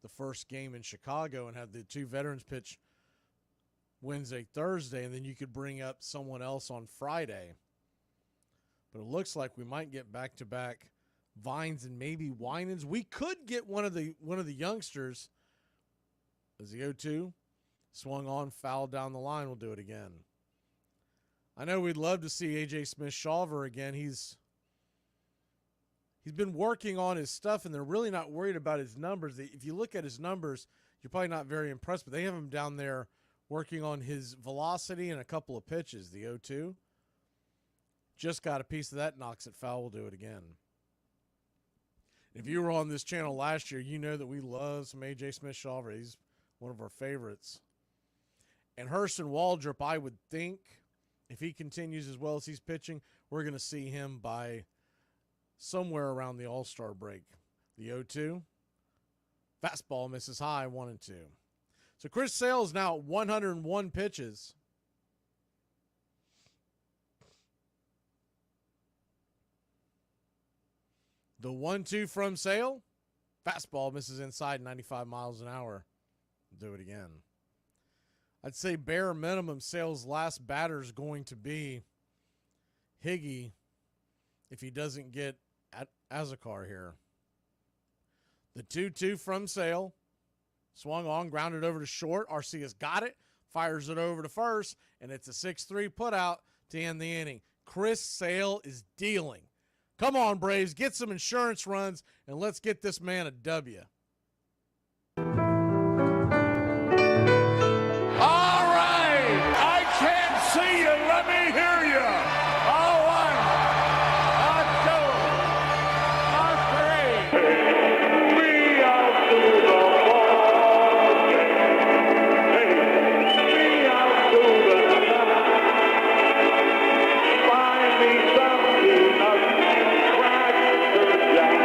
the first game in Chicago and have the two veterans pitch Wednesday, Thursday, and then you could bring up someone else on Friday. But it looks like we might get back-to-back Vines and maybe Winans. We could get one of the youngsters. As the 0-2 swung on, foul down the line. We'll do it again. I know we'd love to see A.J. Smith-Shawver again. He's been working on his stuff, and they're really not worried about his numbers. If you look at his numbers, you're probably not very impressed, but they have him down there working on his velocity and a couple of pitches. The 0-2 just got a piece of that, knocks it foul. We'll do it again. If you were on this channel last year, you know that we love some A.J. Smith-Shawver. He's one of our favorites. And Hurston Waldrop, I would think, if he continues as well as he's pitching, we're going to see him by somewhere around the All-Star break. The 0-2. Fastball misses high, 1-2. So Chris Sale is now at 101 pitches. The 1-2 from Sale. Fastball misses inside, 95 miles an hour. Do it again. I'd say bare minimum Sale's last batter is going to be Higgy if he doesn't get Azakar here. The 2-2 from Sale. Swung on, grounded over to short. Arcias got it, fires it over to first, and it's a 6-3 putout to end the inning. Chris Sale is dealing. Come on, Braves, get some insurance runs, and let's get this man a W. All right, I can't see you. Let me hear you. All right, a 2, a 3. We are to the ball game. We are to the night. Find me something, crack the jack.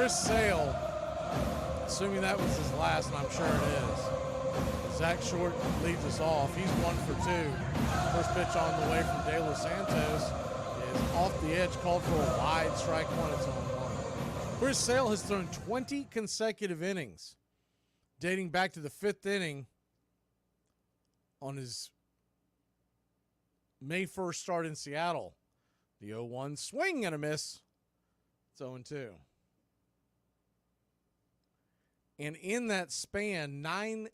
Chris Sale, assuming that was his last, and I'm sure it is. Zach Short leads us off. He's 1 for 2. First pitch on the way from De Los Santos is off the edge, called for a wide strike one. It's on one. Chris Sale has thrown 20 consecutive innings, dating back to the 5th inning on his May 1st start in Seattle. The 0-1 swing and a miss. It's 0-2. And in that span, 9+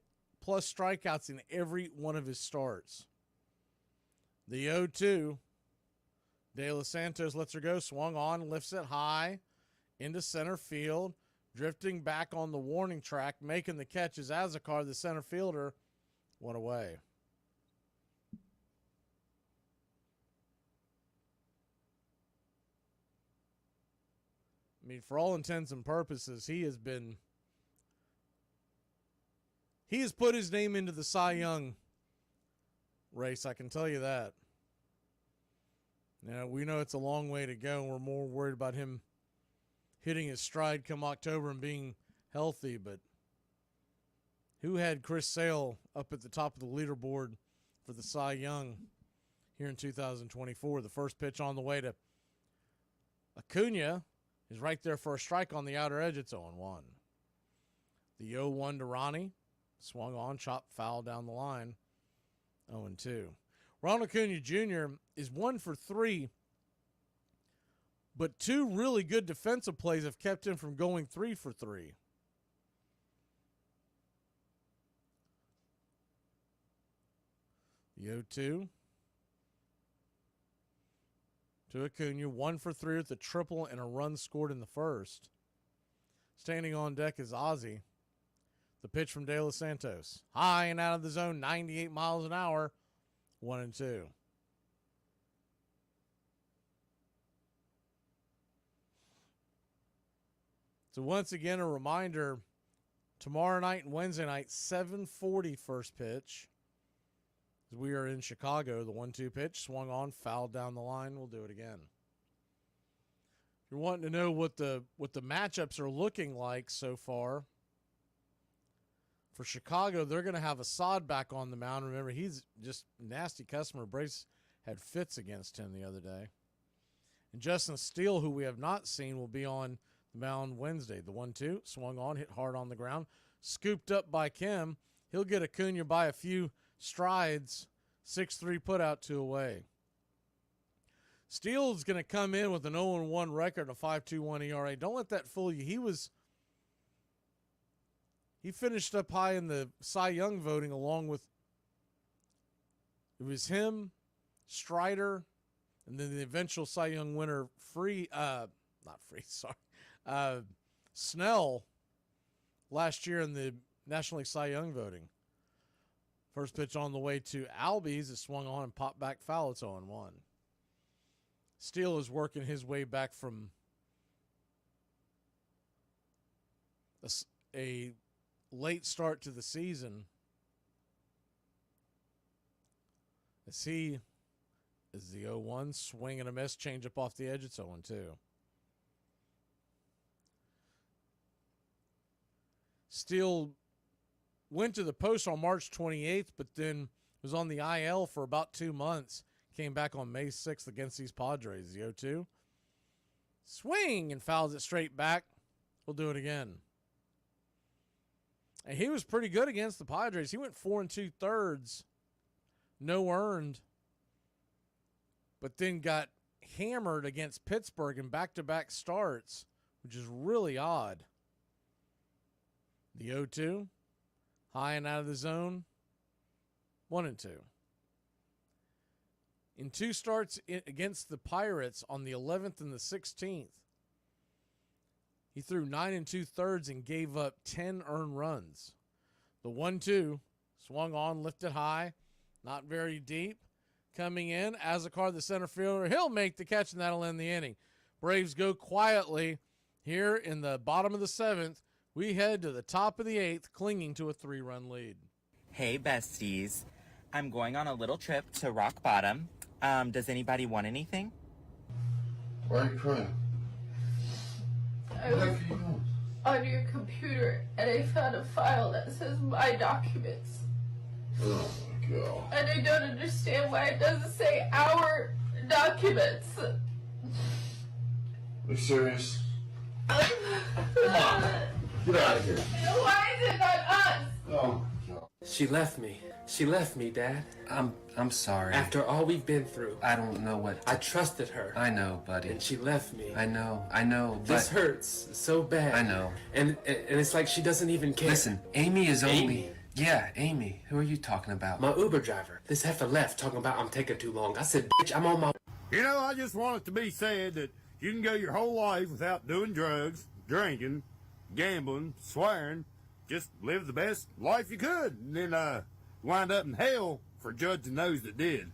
strikeouts in every one of his starts. The 0-2, De Los Santos lets her go, swung on, lifts it high into center field, drifting back on the warning track, making the catches. Azakar, the center fielder, went away. I mean, for all intents and purposes, he has put his name into the Cy Young race, I can tell you that. Now, we know it's a long way to go, and we're more worried about him hitting his stride come October and being healthy, but who had Chris Sale up at the top of the leaderboard for the Cy Young here in 2024? The first pitch on the way to Acuna is right there for a strike on the outer edge. It's 0-1. The 0-1 to Ronnie. Swung on, chopped foul down the line. 0-2. Ronald Acuna Jr. is 1 for 3, but 2 really good defensive plays have kept him from going 3 for 3. The 0-2 to Acuna, 1 for 3 with a triple and a run scored in the first. Standing on deck is Ozzie. The pitch from De Los Santos. High and out of the zone, 98 miles an hour, 1-2. So once again, a reminder, tomorrow night and Wednesday night, 7:40 first pitch. We are in Chicago. The 1-2 pitch, swung on, fouled down the line. We'll do it again. If you're wanting to know what the matchups are looking like so far, for Chicago, they're going to have Assad back on the mound. Remember, he's just a nasty customer. Brace had fits against him the other day. And Justin Steele, who we have not seen, will be on the mound Wednesday. The 1-2, swung on, hit hard on the ground, scooped up by Kim. He'll get Acuna by a few strides, 6-3 put out, 2 away. Steele's going to come in with an 0-1 record, a 5.21 ERA. Don't let that fool you. He finished up high in the Cy Young voting along with, it was him, Strider, and then the eventual Cy Young winner, Snell, last year in the National League Cy Young voting. First pitch on the way to Albies is swung on and popped back foul. It's 0-1. Steele is working his way back from a late start to the season. As he is the 0-1, swing and a miss, change up off the edge. It's 0-2. Steele went to the post on March 28th, but then was on the IL for about 2 months. Came back on May 6th against these Padres. The 0-2. Swing and fouls it straight back. We'll do it again. And he was pretty good against the Padres. He went 4 2/3, no earned, but then got hammered against Pittsburgh in back-to-back starts, which is really odd. The 0-2, high and out of the zone, 1-2. In 2 starts against the Pirates on the 11th and the 16th, he threw 9 2/3 and gave up 10 earned runs. The 1-2 swung on, lifted high, not very deep. Coming in, Azakar, the center fielder, he'll make the catch, and that'll end the inning. Braves go quietly here in the bottom of the 7th. We head to the top of the 8th, clinging to a 3-run lead. Hey, besties. I'm going on a little trip to Rock Bottom. Does anybody want anything? Why are you crying? I was on your computer and I found a file that says My Documents. Oh my god. And I don't understand why it doesn't say Our Documents. Are you serious? Come on. Get out of here. Why is it not us? Oh my god. She left me. She left me, Dad. I'm sorry. After all we've been through. I don't know what... I trusted her. I know, buddy. And she left me. I know, but... This hurts so bad. I know. And it's like she doesn't even care. Listen, Amy is only... Amy? Yeah, Amy. Who are you talking about? My Uber driver. This heifer left talking about I'm taking too long. I said, bitch, I'm on my... You know, I just want it to be said that you can go your whole life without doing drugs, drinking, gambling, swearing, just live the best life you could, and then wind up in hell for judging those that did.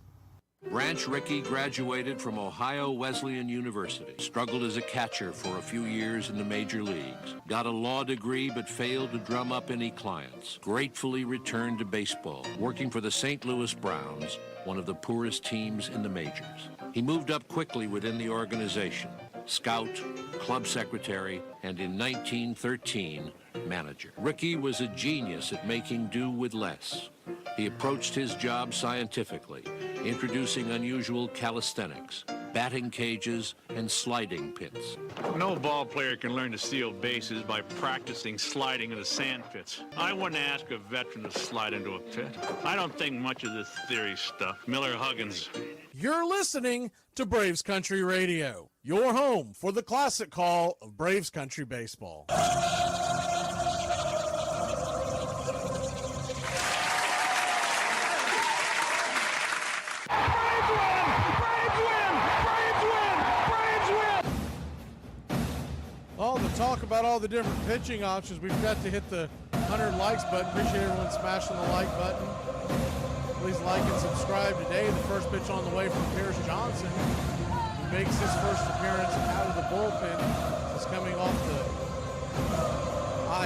Branch Rickey graduated from Ohio Wesleyan University, struggled as a catcher for a few years in the major leagues, got a law degree but failed to drum up any clients, gratefully returned to baseball, working for the St. Louis Browns, one of the poorest teams in the majors. He moved up quickly within the organization, scout, club secretary, and in 1913, manager. Rickey was a genius at making do with less. He approached his job scientifically, introducing unusual calisthenics, batting cages, and sliding pits. No ball player can learn to steal bases by practicing sliding into sand pits. I wouldn't ask a veteran to slide into a pit. I don't think much of this theory stuff. Miller Huggins. You're listening to Braves Country Radio, your home for the classic call of Braves Country Baseball. All the talk about all the different pitching options, we've got to hit the 100 likes button. Appreciate everyone smashing the like button. Please like and subscribe today. The first pitch on the way from Pierce Johnson, who makes his first appearance out of the bullpen. He's coming off the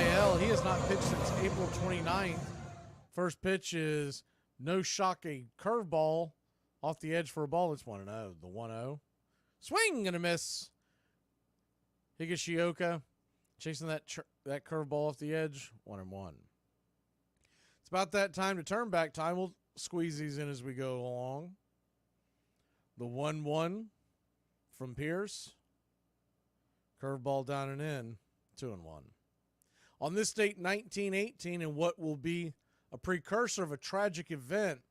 IL. He has not pitched since April 29th. First pitch is no shock, a curveball off the edge for a ball. It's 1-0. The 1-0. Swing and a miss. Higashioka chasing that curveball off the edge. 1-1. It's about that time to turn back time. We'll squeeze these in as we go along. The 1-1 from Pierce. Curveball down and in. 2-1. On this date, 1918, and what will be a precursor of a tragic event,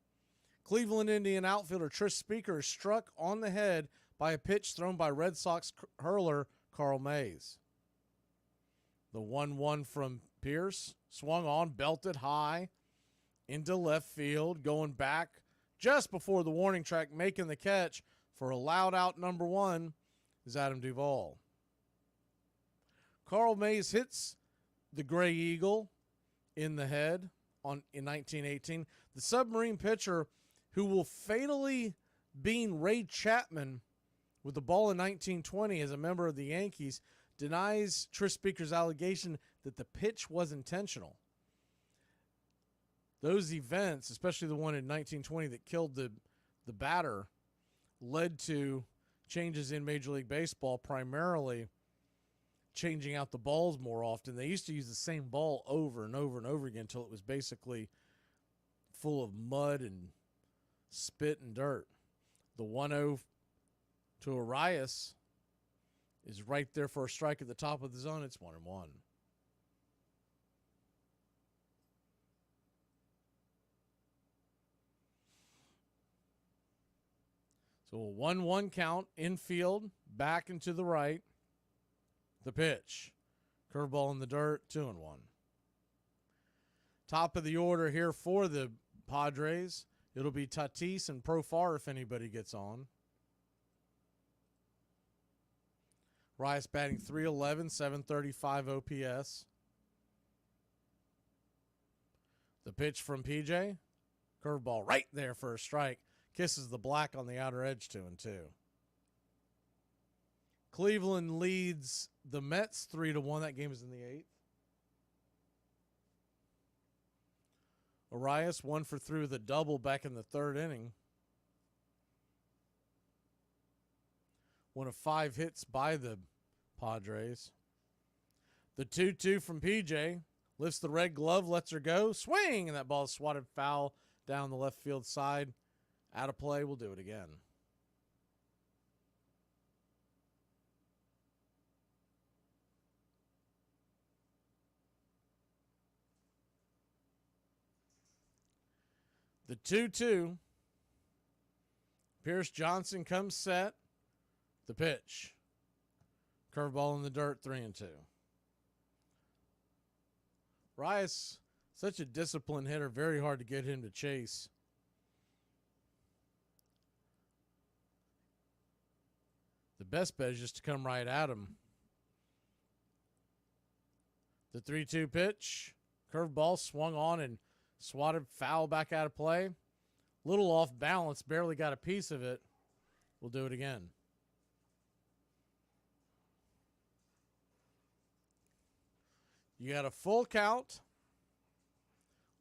Cleveland Indian outfielder Tris Speaker is struck on the head by a pitch thrown by Red Sox hurler Carl Mays. The 1-1 from Pierce, swung on, belted high into left field, going back just before the warning track, making the catch for a loud out number 1 is Adam Duvall. Carl Mays hits the Gray Eagle in the head in 1918. The submarine pitcher who will fatally bean Ray Chapman with the ball in 1920 as a member of the Yankees denies Tris Speaker's allegation that the pitch was intentional. Those events, especially the one in 1920 that killed the batter, led to changes in Major League Baseball, primarily changing out the balls more often. They used to use the same ball over and over and over again until it was basically full of mud and spit and dirt. The 1-0 to Arias is right there for a strike at the top of the zone. It's 1-1. So a 1-1 count, infield, back and to the right. The pitch. Curveball in the dirt, 2-1. Top of the order here for the Padres. It'll be Tatis and Profar if anybody gets on. Rice batting .311, .735 OPS. The pitch from PJ. Curveball right there for a strike. Kisses the black on the outer edge, 2-2. Cleveland leads the Mets 3-1. That game is in the 8th. Arias 1 for 3 with a double back in the 3rd inning. 1 of 5 hits by the Padres. The 2-2 from PJ. Lifts the red glove, lets her go. Swing! And that ball is swatted foul down the left field side. Out of play, we'll do it again. The 2-2. Pierce Johnson comes set. The pitch. Curveball in the dirt, 3-2. Rice, such a disciplined hitter, very hard to get him to chase. The best bet is just to come right at him. The 3-2 pitch. Curveball swung on and swatted foul back out of play. Little off balance, barely got a piece of it. We'll do it again. You got a full count.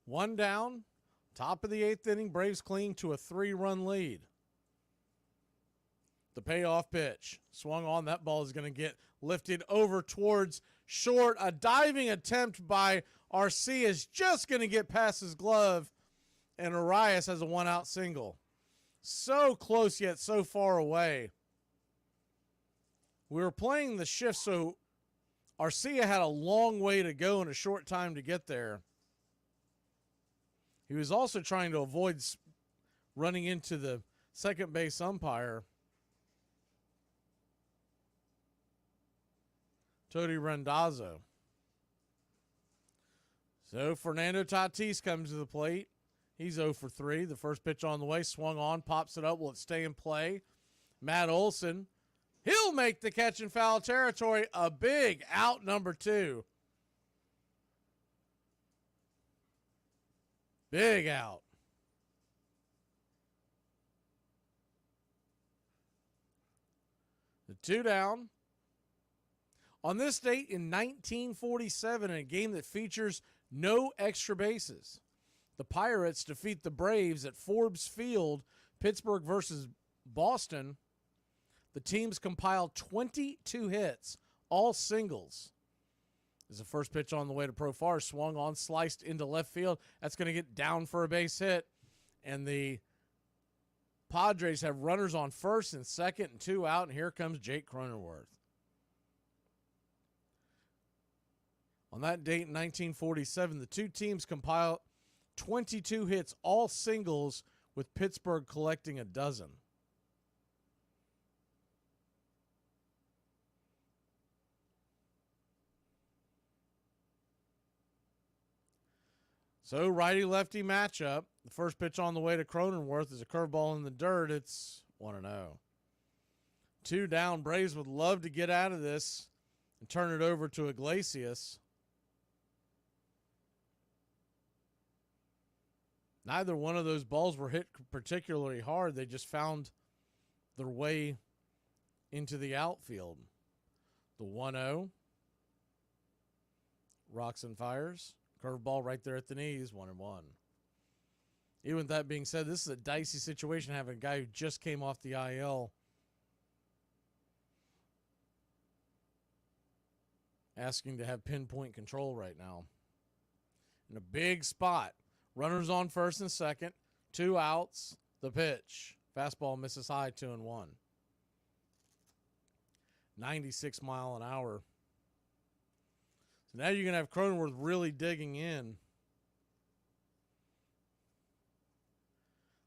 1 down. Top of the 8th inning. Braves cling to a 3-run lead. The payoff pitch. Swung on. That ball is going to get lifted over towards short. A diving attempt by RC is just going to get past his glove. And Arias has a 1-out single. So close yet so far away. We were playing the shift, so Arcia had a long way to go and a short time to get there. He was also trying to avoid running into the second base umpire, Tony Randazzo. So Fernando Tatis comes to the plate. He's 0 for 3. The first pitch on the way, swung on, pops it up. Will it stay in play? Matt Olson. He'll make the catch in foul territory. A big out, number 2. Big out. The 2 down. On this date in 1947, in a game that features no extra bases, the Pirates defeat the Braves at Forbes Field, Pittsburgh versus Boston. The teams compiled 22 hits, all singles. There's the first pitch on the way to Profar, swung on, sliced into left field. That's going to get down for a base hit. And the Padres have runners on first and second and 2 out, and here comes Jake Cronenworth. On that date in 1947, the two teams compiled 22 hits, all singles, with Pittsburgh collecting a dozen. So righty-lefty matchup. The first pitch on the way to Cronenworth is a curveball in the dirt. It's 1-0. 2 down. Braves would love to get out of this and turn it over to Iglesias. Neither one of those balls were hit particularly hard. They just found their way into the outfield. The 1-0. Rocks and fires. Curveball right there at the knees. 1-1. Even with that being said, this is a dicey situation having a guy who just came off the IL asking to have pinpoint control right now. In a big spot. Runners on first and second. 2 outs. The pitch. Fastball misses high, 2-1. 96 mile an hour. So now you're going to have Cronenworth really digging in.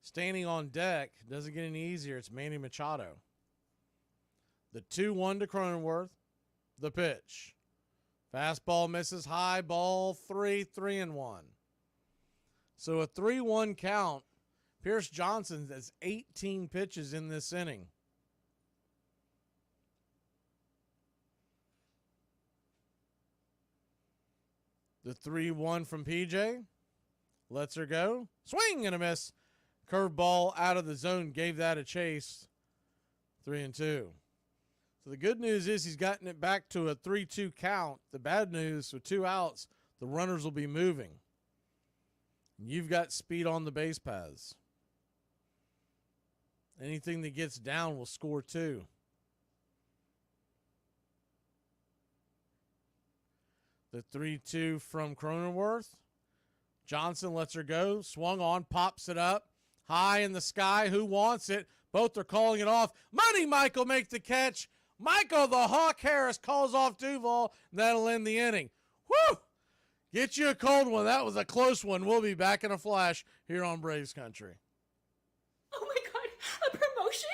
Standing on deck doesn't get any easier. It's Manny Machado. The 2-1 to Cronenworth. The pitch. Fastball misses high, ball 3-1. So a 3-1 count. Pierce Johnson has 18 pitches in this inning. The 3-1 from PJ. Lets her go. Swing and a miss. Curveball out of the zone. Gave that a chase. 3-2. So the good news is he's gotten it back to a 3-2 count. The bad news, with 2 outs, the runners will be moving. You've got speed on the base paths. Anything that gets down will score 2. The 3-2 from Cronenworth. Johnson lets her go. Swung on, pops it up. High in the sky. Who wants it? Both are calling it off. Money Michael make the catch. Michael the Hawk Harris calls off Duval. That'll end the inning. Woo! Get you a cold one. That was a close one. We'll be back in a flash here on Braves Country. Oh my God, a promotion?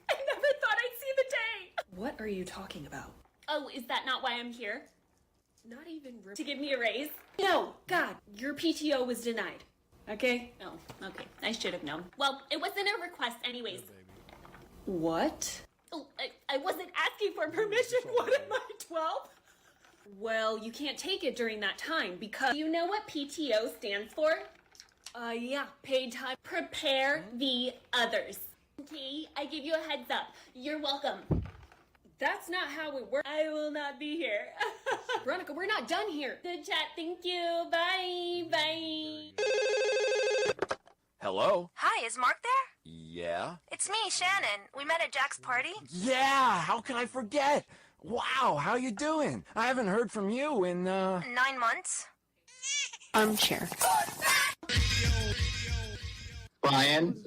I never thought I'd see the day. What are you talking about? Oh, is that not why I'm here? Not even To give me a raise? No, God, your PTO was denied. Okay? Oh, okay. I should have known. Well, it wasn't a request anyways. What? Oh, I wasn't asking for permission. What am I, 12? Well, you can't take it during that time because... You know what PTO stands for? Yeah, paid time. Prepare the others. Okay, I give you a heads up. You're welcome. That's not how it works. I will not be here. Veronica, we're not done here. Good chat. Thank you. Bye. Bye. Hello? Hi, is Mark there? Yeah? It's me, Shannon. We met at Jack's party. Yeah! How can I forget? Wow, how you doing? I haven't heard from you in, 9 months. Armchair. Brian,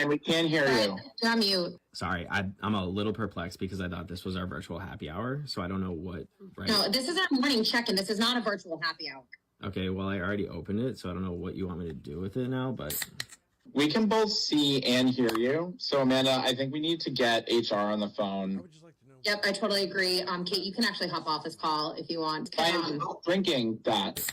we can't hear you. You're on mute. Sorry, I'm a little perplexed because I thought this was our virtual happy hour, so I don't know what. Right? No, this is our morning check-in. This is not a virtual happy hour. Okay, well, I already opened it, so I don't know what you want me to do with it now, but... We can both see and hear you. So, Amanda, I think we need to get HR on the phone. Yep, I totally agree. Kate, you can actually hop off this call if you want. I'm drinking that.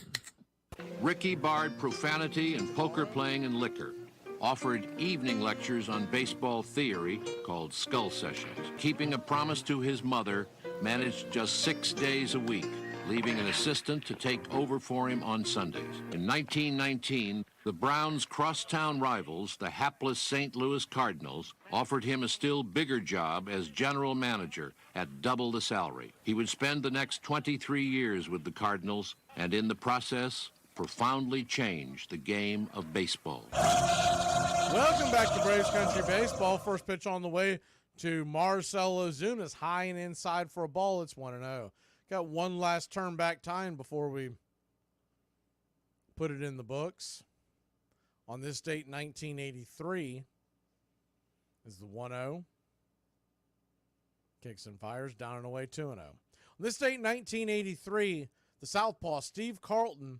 Ricky barred profanity and poker playing and liquor. Offered evening lectures on baseball theory called Skull Sessions. Keeping a promise to his mother, managed just 6 days a week, leaving an assistant to take over for him on Sundays. In 1919, the Browns' crosstown rivals, the hapless St. Louis Cardinals, offered him a still bigger job as general manager at double the salary. He would spend the next 23 years with the Cardinals and in the process profoundly change the game of baseball. Welcome back to Braves Country Baseball. First pitch on the way to Marcell Ozuna's high and inside for a ball. It's 1-0. Got one last turn back time before we put it in the books. On this date, 1983, is the 1-0. Kicks and fires, down and away, 2-0. On this date, 1983, the southpaw Steve Carlton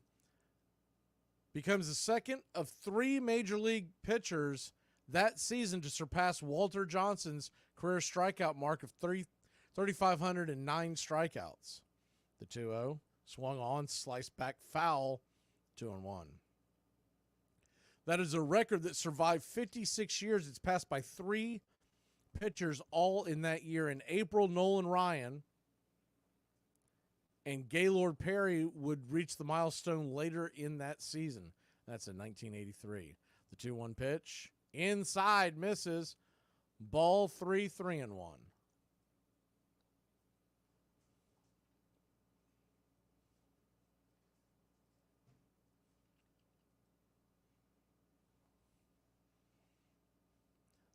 becomes the second of 3 major league pitchers that season to surpass Walter Johnson's career strikeout mark of 3,509 strikeouts. The 2-0 swung on, sliced back foul, 2-1. That is a record that survived 56 years. It's passed by 3 pitchers all in that year. In April, Nolan Ryan and Gaylord Perry would reach the milestone later in that season. That's in 1983. The 2-1 pitch. Inside, misses. Ball 3, 3-1.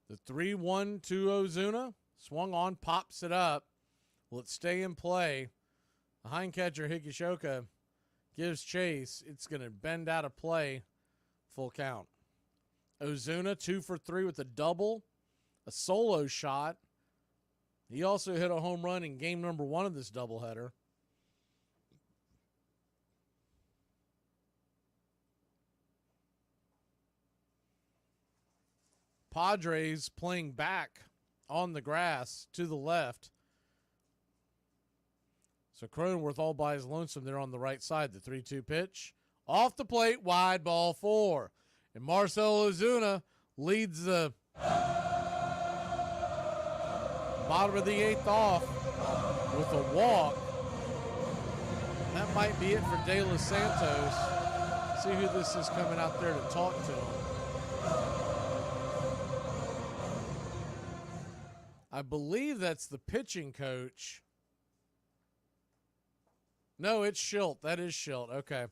The 3-1 to Ozuna. Swung on, pops it up. Will it stay in play? The hind catcher, Hikishoka, gives chase. It's going to bend out of play. Full count. Ozuna 2 for 3 with a double, a solo shot. He also hit a home run in game number 1 of this doubleheader. Padres playing back on the grass to the left. So Cronenworth all by his lonesome there on the right side. The 3-2 pitch. Off the plate, wide, ball 4. And Marcell Ozuna leads the bottom of the 8th off with a walk. That might be it for De Los Santos. See who this is coming out there to talk to him. I believe that's the pitching coach. No, it's Schilt. That is Schilt. Okay.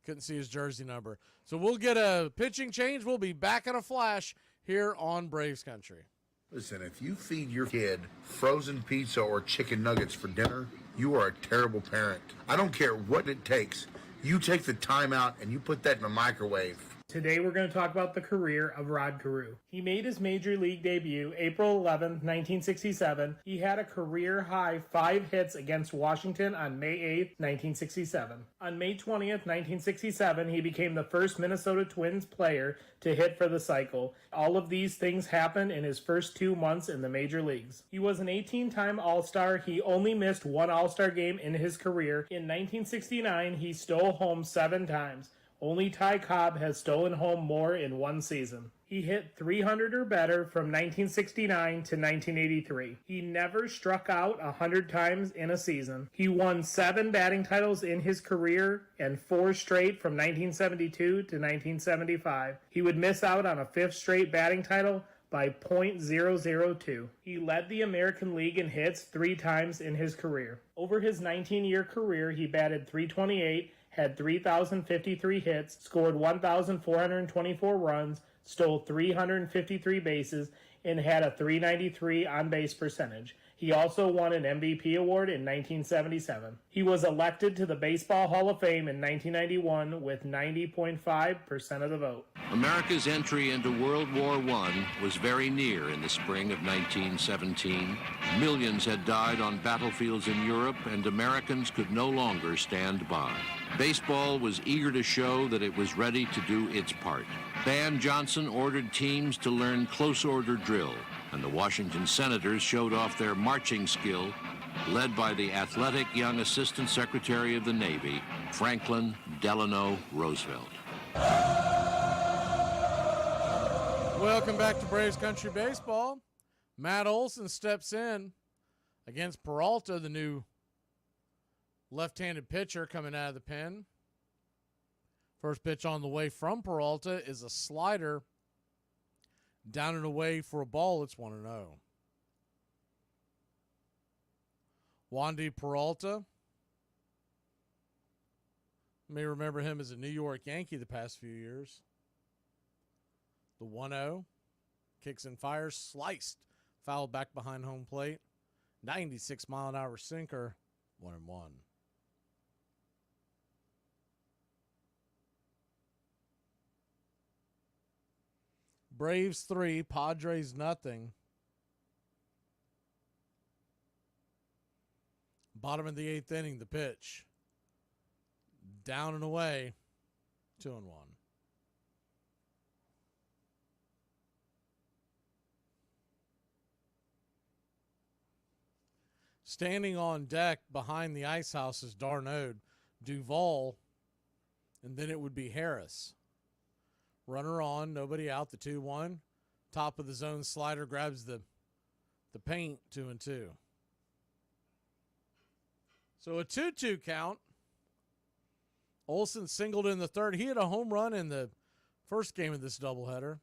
Couldn't see his jersey number. So we'll get a pitching change. We'll be back in a flash here on Braves Country. Listen, if you feed your kid frozen pizza or chicken nuggets for dinner, you are a terrible parent. I don't care what it takes. You take the time out and you put that in the microwave. Today we're going to talk about the career of Rod Carew. He made his major league debut April 11, 1967. He had a career-high 5 hits against Washington on May 8, 1967. On May 20, 1967, he became the first Minnesota Twins player to hit for the cycle. All of these things happened in his first 2 months in the major leagues. He was an 18-time All-Star. He only missed 1 All-Star game in his career. In 1969, he stole home 7 times. Only Ty Cobb has stolen home more in 1 season. He hit 300 or better from 1969 to 1983. He never struck out 100 times in a season. He won 7 batting titles in his career and 4 straight from 1972 to 1975. He would miss out on a 5th straight batting title by .002. He led the American League in hits 3 times in his career. Over his 19-year career, he batted .328, had 3,053 hits, scored 1,424 runs, stole 353 bases, and had a .393 on-base percentage. He also won an MVP award in 1977. He was elected to the Baseball Hall of Fame in 1991 with 90.5% of the vote. America's entry into World War I was very near in the spring of 1917. Millions had died on battlefields in Europe, and Americans could no longer stand by. Baseball was eager to show that it was ready to do its part. Ban Johnson ordered teams to learn close order drill, and the Washington Senators showed off their marching skill, led by the athletic young Assistant Secretary of the Navy, Franklin Delano Roosevelt. Welcome back to Braves Country Baseball. Matt Olson steps in against Peralta, the new left-handed pitcher coming out of the pen. First pitch on the way from Peralta is a slider. Down and away for a ball. It's 1-0. Wandy Peralta. You may remember him as a New York Yankee the past few years. The 1-0. Kicks and fires. Sliced. Fouled back behind home plate. 96-mile-an-hour sinker. 1-1. Braves 3, Padres nothing. Bottom of the 8th inning, the pitch. Down and away, 2-1. Standing on deck behind the ice house is Darnode, Duvall, and then it would be Harris. Runner on, nobody out, the 2-1. Top of the zone slider grabs the paint, 2-2. So a 2-2 count. Olson singled in the third. He had a home run in the First game of this doubleheader.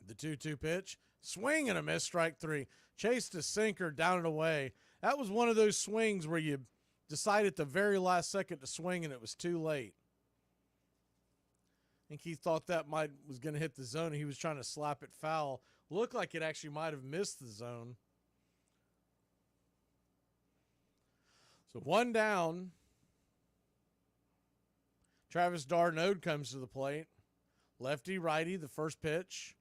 The 2-2 pitch. Swing and a miss, strike 3. Chased a sinker down and away. That was one of those swings where you decide at the very last second to swing and it was too late. I think he thought that was going to hit the zone and he was trying to slap it foul. Looked like it actually might have missed the zone. So 1 down. Travis d'Arnaud comes to the plate. Lefty, righty, the first pitch.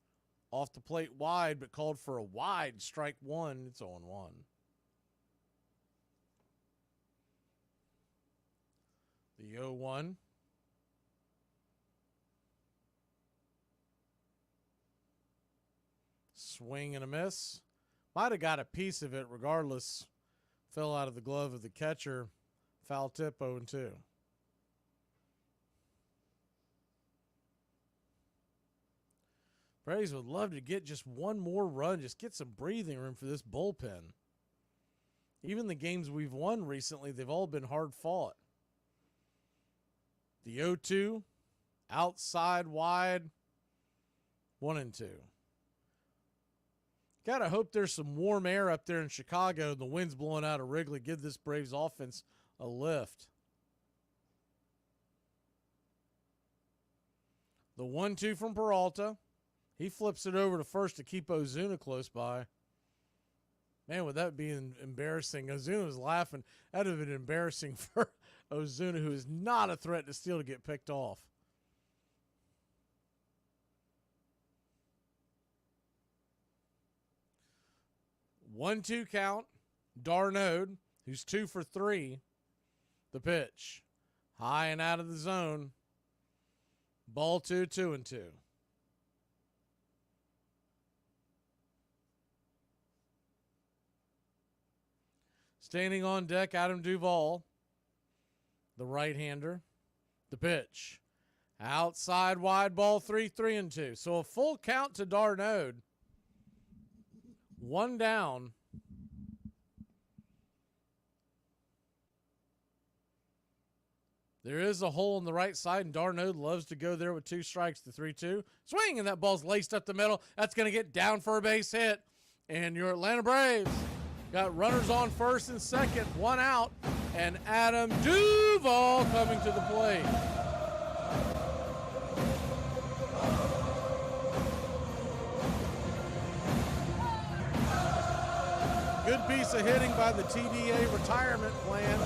Off the plate wide, but called for a wide, strike 1. It's 0-1. The 0-1. Swing and a miss. Might have got a piece of it regardless. Fell out of the glove of the catcher. Foul tip, 0-2. Braves would love to get just one more run, just get some breathing room for this bullpen. Even the games we've won recently, they've all been hard fought. The 0-2, outside wide, 1-2. Gotta hope there's some warm air up there in Chicago and the wind's blowing out of Wrigley. Give this Braves offense a lift. The 1-2 from Peralta. He flips it over to first to keep Ozuna close by. Man, would that be embarrassing? Ozuna was laughing. That would have been embarrassing for Ozuna, who is not a threat to steal, to get picked off. One, 2 count. d'Arnaud, who's 2 for 3. The pitch. High and out of the zone. Ball 2, 2-2. Standing on deck, Adam Duvall, the right-hander. The pitch. Outside wide ball, 3, 3-2. So a full count to d'Arnaud. 1 down. There is a hole on the right side, and d'Arnaud loves to go there with 2 strikes. The 3-2. Swing, and that ball's laced up the middle. That's going to get down for a base hit. And your Atlanta Braves got runners on first and second, 1 out, and Adam Duvall coming to the plate. Good piece of hitting by the TDA retirement plan.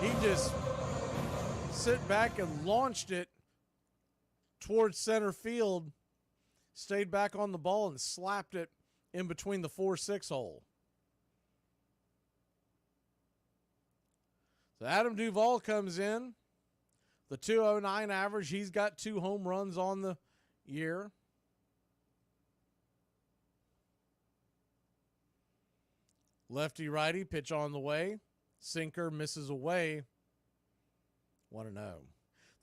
He just sit back and launched it towards center field, stayed back on the ball and slapped it in between the 4-6 hole. So Adam Duvall comes in. The 209 average. He's got 2 home runs on the year. Lefty righty, pitch on the way. Sinker misses away. 1-0.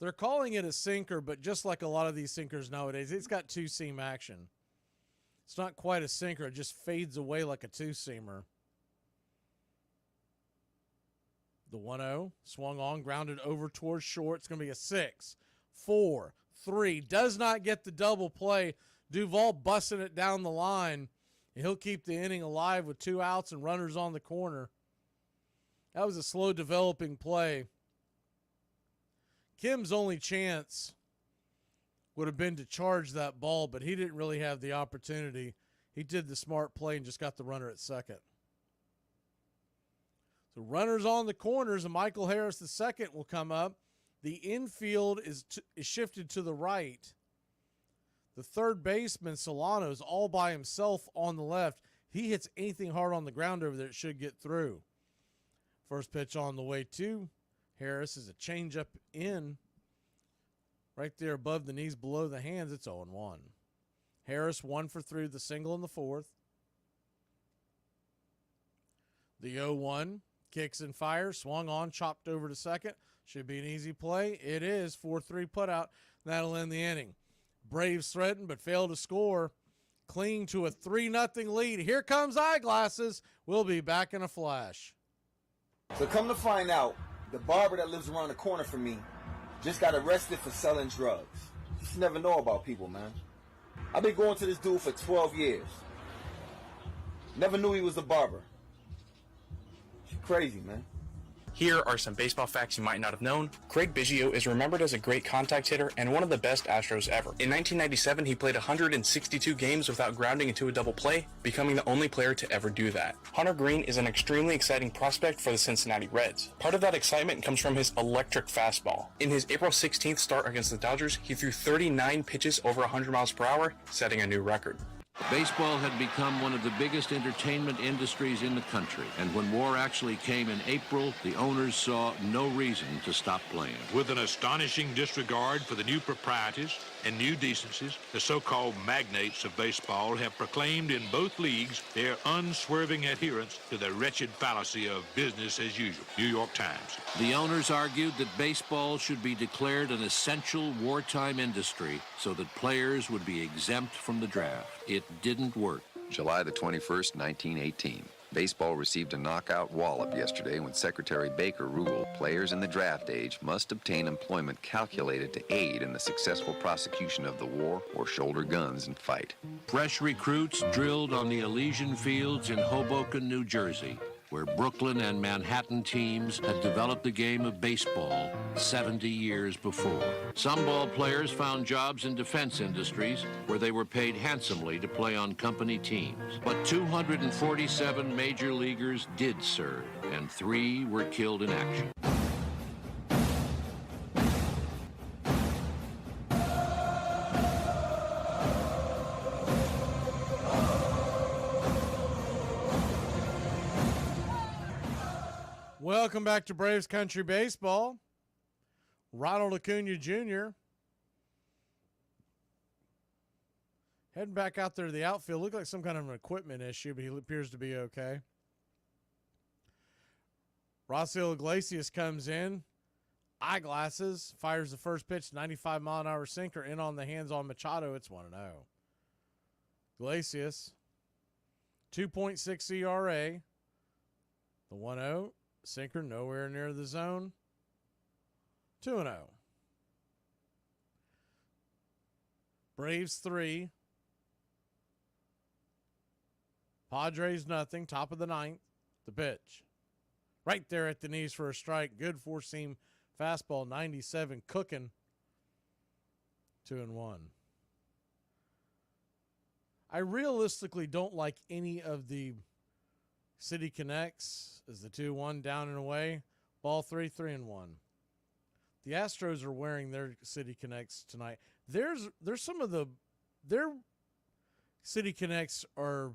They're calling it a sinker, but just like a lot of these sinkers nowadays, it's got 2-seam action. It's not quite a sinker. It just fades away like a 2-seamer. The 1-0, swung on, grounded over towards short. It's going to be a 6, 4, 3. Does not get the double play. Duvall busting it down the line. And he'll keep the inning alive with 2 outs and runners on the corner. That was a slow developing play. Kim's only chance would have been to charge that ball, but he didn't really have the opportunity. He did the smart play and just got the runner at second. So runners on the corners, and Michael Harris II will come up. The infield is shifted to the right. The third baseman, Solano, is all by himself on the left. He hits anything hard on the ground over there, it should get through. First pitch on the way to Harris is a changeup in. Right there above the knees, below the hands, it's 0-1. Harris 1 for 3, the single in the 4th. The 0-1. Kicks and fires, swung on, chopped over to second. Should be an easy play. It is. 4-3 putout. That'll end the inning. Braves threaten but fail to score. Cling to a 3-0 lead. Here comes Eyeglasses. We'll be back in a flash. So come to find out, the barber that lives around the corner from me just got arrested for selling drugs. Just never know about people, man. I've been going to this dude for 12 years. Never knew he was a barber. She's crazy, man. Here are some baseball facts you might not have known. Craig Biggio is remembered as a great contact hitter and one of the best Astros ever. In 1997, he played 162 games without grounding into a double play, becoming the only player to ever do that. Hunter Greene is an extremely exciting prospect for the Cincinnati Reds. Part of that excitement comes from his electric fastball. In his April 16th start against the Dodgers, he threw 39 pitches over 100 miles per hour, setting a new record. Baseball had become one of the biggest entertainment industries in the country, and when war actually came in April, the owners saw no reason to stop playing. With an astonishing disregard for the new proprieties and new decencies, the so-called magnates of baseball have proclaimed in both leagues their unswerving adherence to the wretched fallacy of business as usual. New York Times. The owners argued that baseball should be declared an essential wartime industry so that players would be exempt from the draft. It didn't work. July the 21st, 1918. Baseball received a knockout wallop yesterday when Secretary Baker ruled players in the draft age must obtain employment calculated to aid in the successful prosecution of the war or shoulder guns and fight. Fresh recruits drilled on the Elysian Fields in Hoboken, New Jersey, where Brooklyn and Manhattan teams had developed the game of baseball 70 years before. Some ball players found jobs in defense industries where they were paid handsomely to play on company teams. But 247 major leaguers did serve, and 3 were killed in action. Welcome back to Braves Country Baseball. Ronald Acuna Jr. heading back out there to the outfield. Looked like some kind of an equipment issue, but he appears to be okay. Raisel Iglesias comes in, eyeglasses, fires the first pitch, 95-mile-an-hour sinker, in on the hands on Machado. It's 1-0. Iglesias, 2.6 ERA. The 1-0. Sinker nowhere near the zone. 2-0. Braves 3. Padres nothing. Top of the 9th. The pitch. Right there at the knees for a strike. Good four-seam fastball. 97 cooking. 2-1. I realistically don't like any of the City Connects as the 2-1 down and away. Ball 3, 3-1. The Astros are wearing their City Connects tonight. There's some of their City Connects are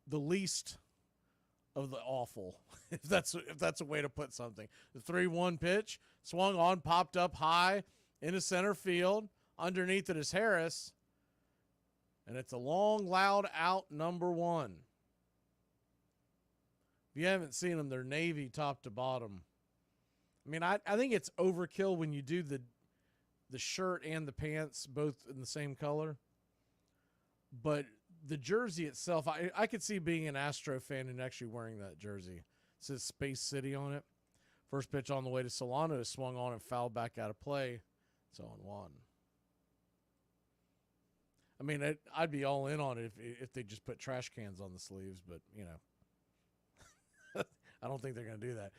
the least of the awful, if that's a way to put something. The 3-1 pitch swung on, popped up high into center field. Underneath it is Harris, and it's a long, loud out, number 1. If you haven't seen them, they're navy top to bottom. I mean, I think it's overkill when you do the shirt and the pants both in the same color. But the jersey itself, I could see being an Astro fan and actually wearing that jersey. It says Space City on it. First pitch on the way to Solano is swung on and fouled back out of play. It's 0-1. I mean, I'd be all in on it if they just put trash cans on the sleeves, but, you know. I don't think they're going to do that.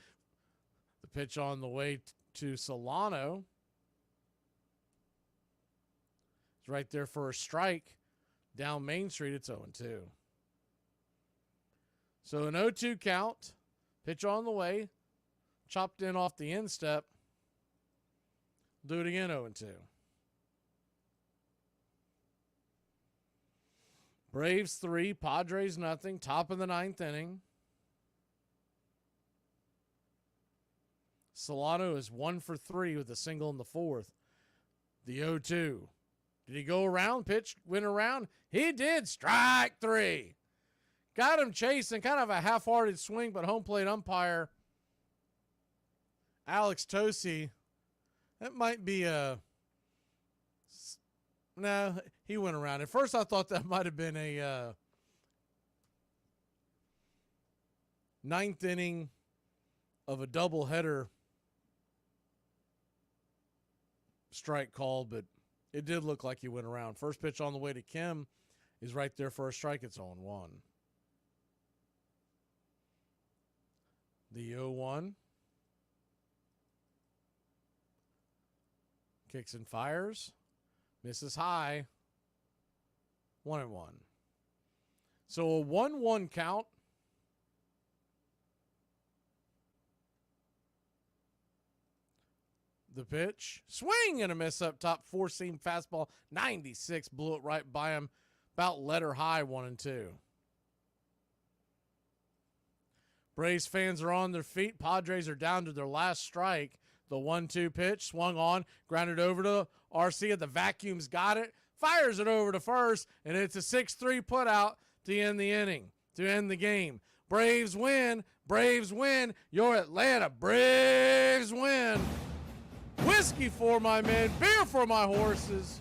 The pitch on the way to Solano is right there for a strike. Down Main Street, it's 0-2. So an 0-2 count. Pitch on the way. Chopped in off the instep. Do it again, 0-2. Braves 3, Padres nothing. Top of the 9th inning. Solano is 1 for 3 with a single in the 4th. The 0-2. Did he go around? Pitch went around? He did. Strike 3. Got him chasing. Kind of a half-hearted swing, but home plate umpire Alex Tosi. That might be a... No, he went around. At first I thought that might have been a 9th inning of a doubleheader strike call, but It did look like he went around. First pitch on the way to Kim is right there for a strike. It's 0-1. The 0-1. Kicks and fires. Misses high. 1-1. So a 1-1 count. The pitch. Swing and a miss up top. Four-seam fastball. 96. Blew it right by him. About letter high, 1-2. Braves fans are on their feet. Padres are down to their last strike. The 1-2 pitch. Swung on. Grounded over to RC. The vacuum's got it. Fires it over to first. And it's a 6-3 putout to end the inning. To end the game. Braves win. Braves win. Your Atlanta Braves win. Whiskey for my men, beer for my horses.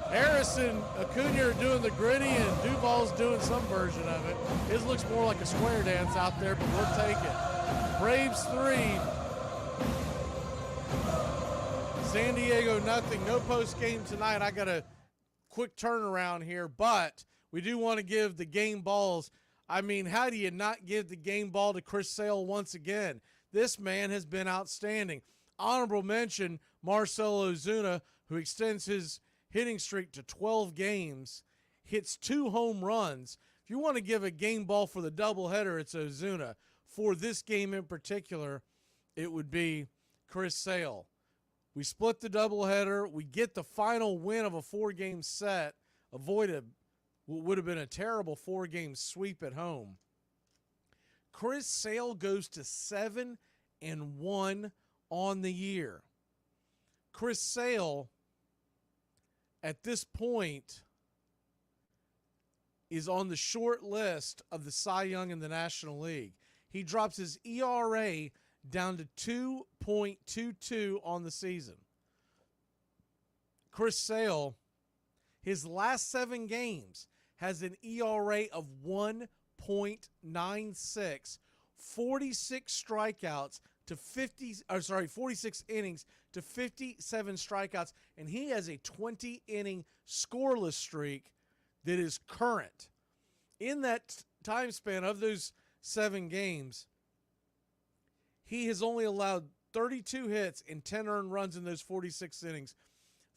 Harrison, Acuna are doing the gritty, and Duvall's doing some version of it. His looks more like a square dance out there, but we'll take it. Braves 3, San Diego nothing. No post game tonight. I got a quick turnaround here, but we do want to give the game balls. I mean, how do you not give the game ball to Chris Sale once again? This man has been outstanding. Honorable mention, Marcell Ozuna, who extends his hitting streak to 12 games, hits 2 home runs. If you want to give a game ball for the doubleheader, it's Ozuna. For this game in particular, it would be Chris Sale. We split the doubleheader. We get the final win of a 4-game set. Avoid what would have been a terrible 4-game sweep at home. Chris Sale goes to 7-1 on the year. Chris Sale, at this point, is on the short list of the Cy Young in the National League. He drops his ERA down to 2.22 on the season. Chris Sale, his last 7 games, has an ERA of 1.96, 46 strikeouts to 46 innings to 57 strikeouts, and he has a 20-inning scoreless streak that is current. In that time span of those 7 games, he has only allowed 32 hits and 10 earned runs in those 46 innings,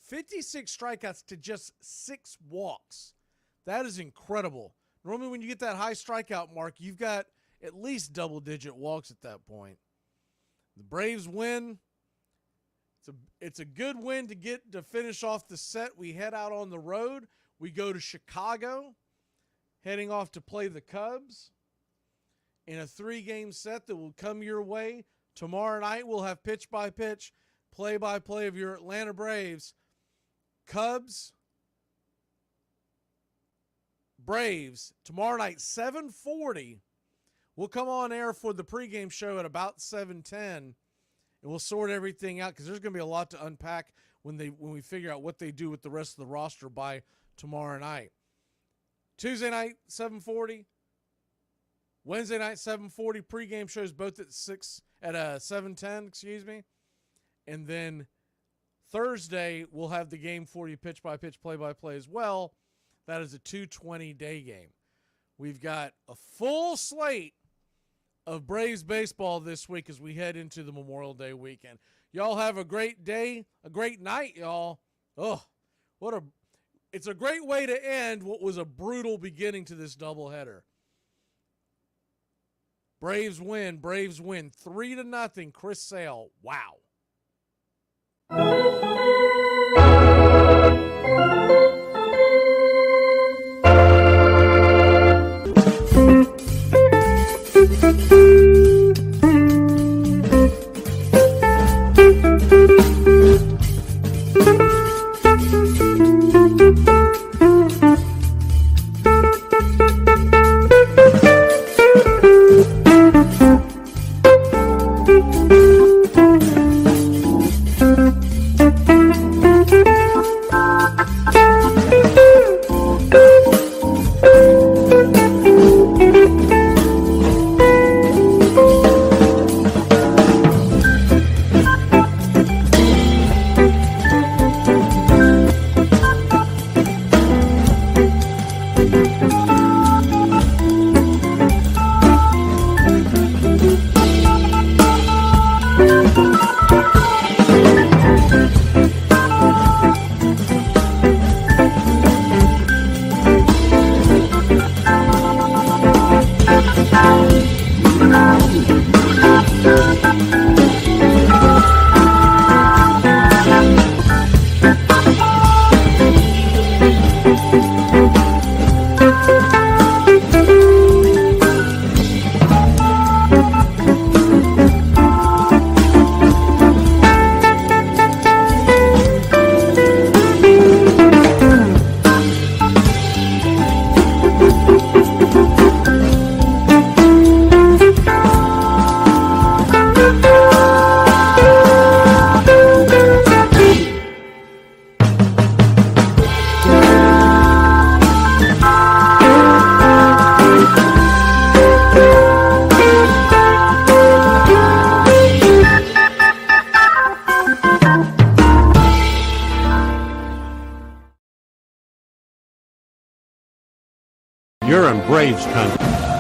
56 strikeouts to just 6 walks. That is incredible. Normally when you get that high strikeout mark, you've got at least double-digit walks at that point. The Braves win. It's a good win to finish off the set. We head out on the road. We go to Chicago, heading off to play the Cubs in a 3-game set that will come your way. Tomorrow night we'll have pitch-by-pitch, play-by-play of your Atlanta Braves. Cubs, Braves, tomorrow night, 7:40. We'll come on air for the pregame show at about 7:10, and we'll sort everything out because there's going to be a lot to unpack when we figure out what they do with the rest of the roster by tomorrow night. Tuesday night, 7:40. Wednesday night, 7:40. Pregame shows both at 7:10. Excuse me, and then Thursday we'll have the game for you, pitch-by-pitch, play-by-play as well. That is a 2:20 day game. We've got a full slate of Braves baseball this week as we head into the Memorial Day weekend. Y'all have a great day, a great night, y'all. Oh, it's a great way to end what was a brutal beginning to this doubleheader. Braves win. 3-0. Chris Sale. Wow. You're in Braves country.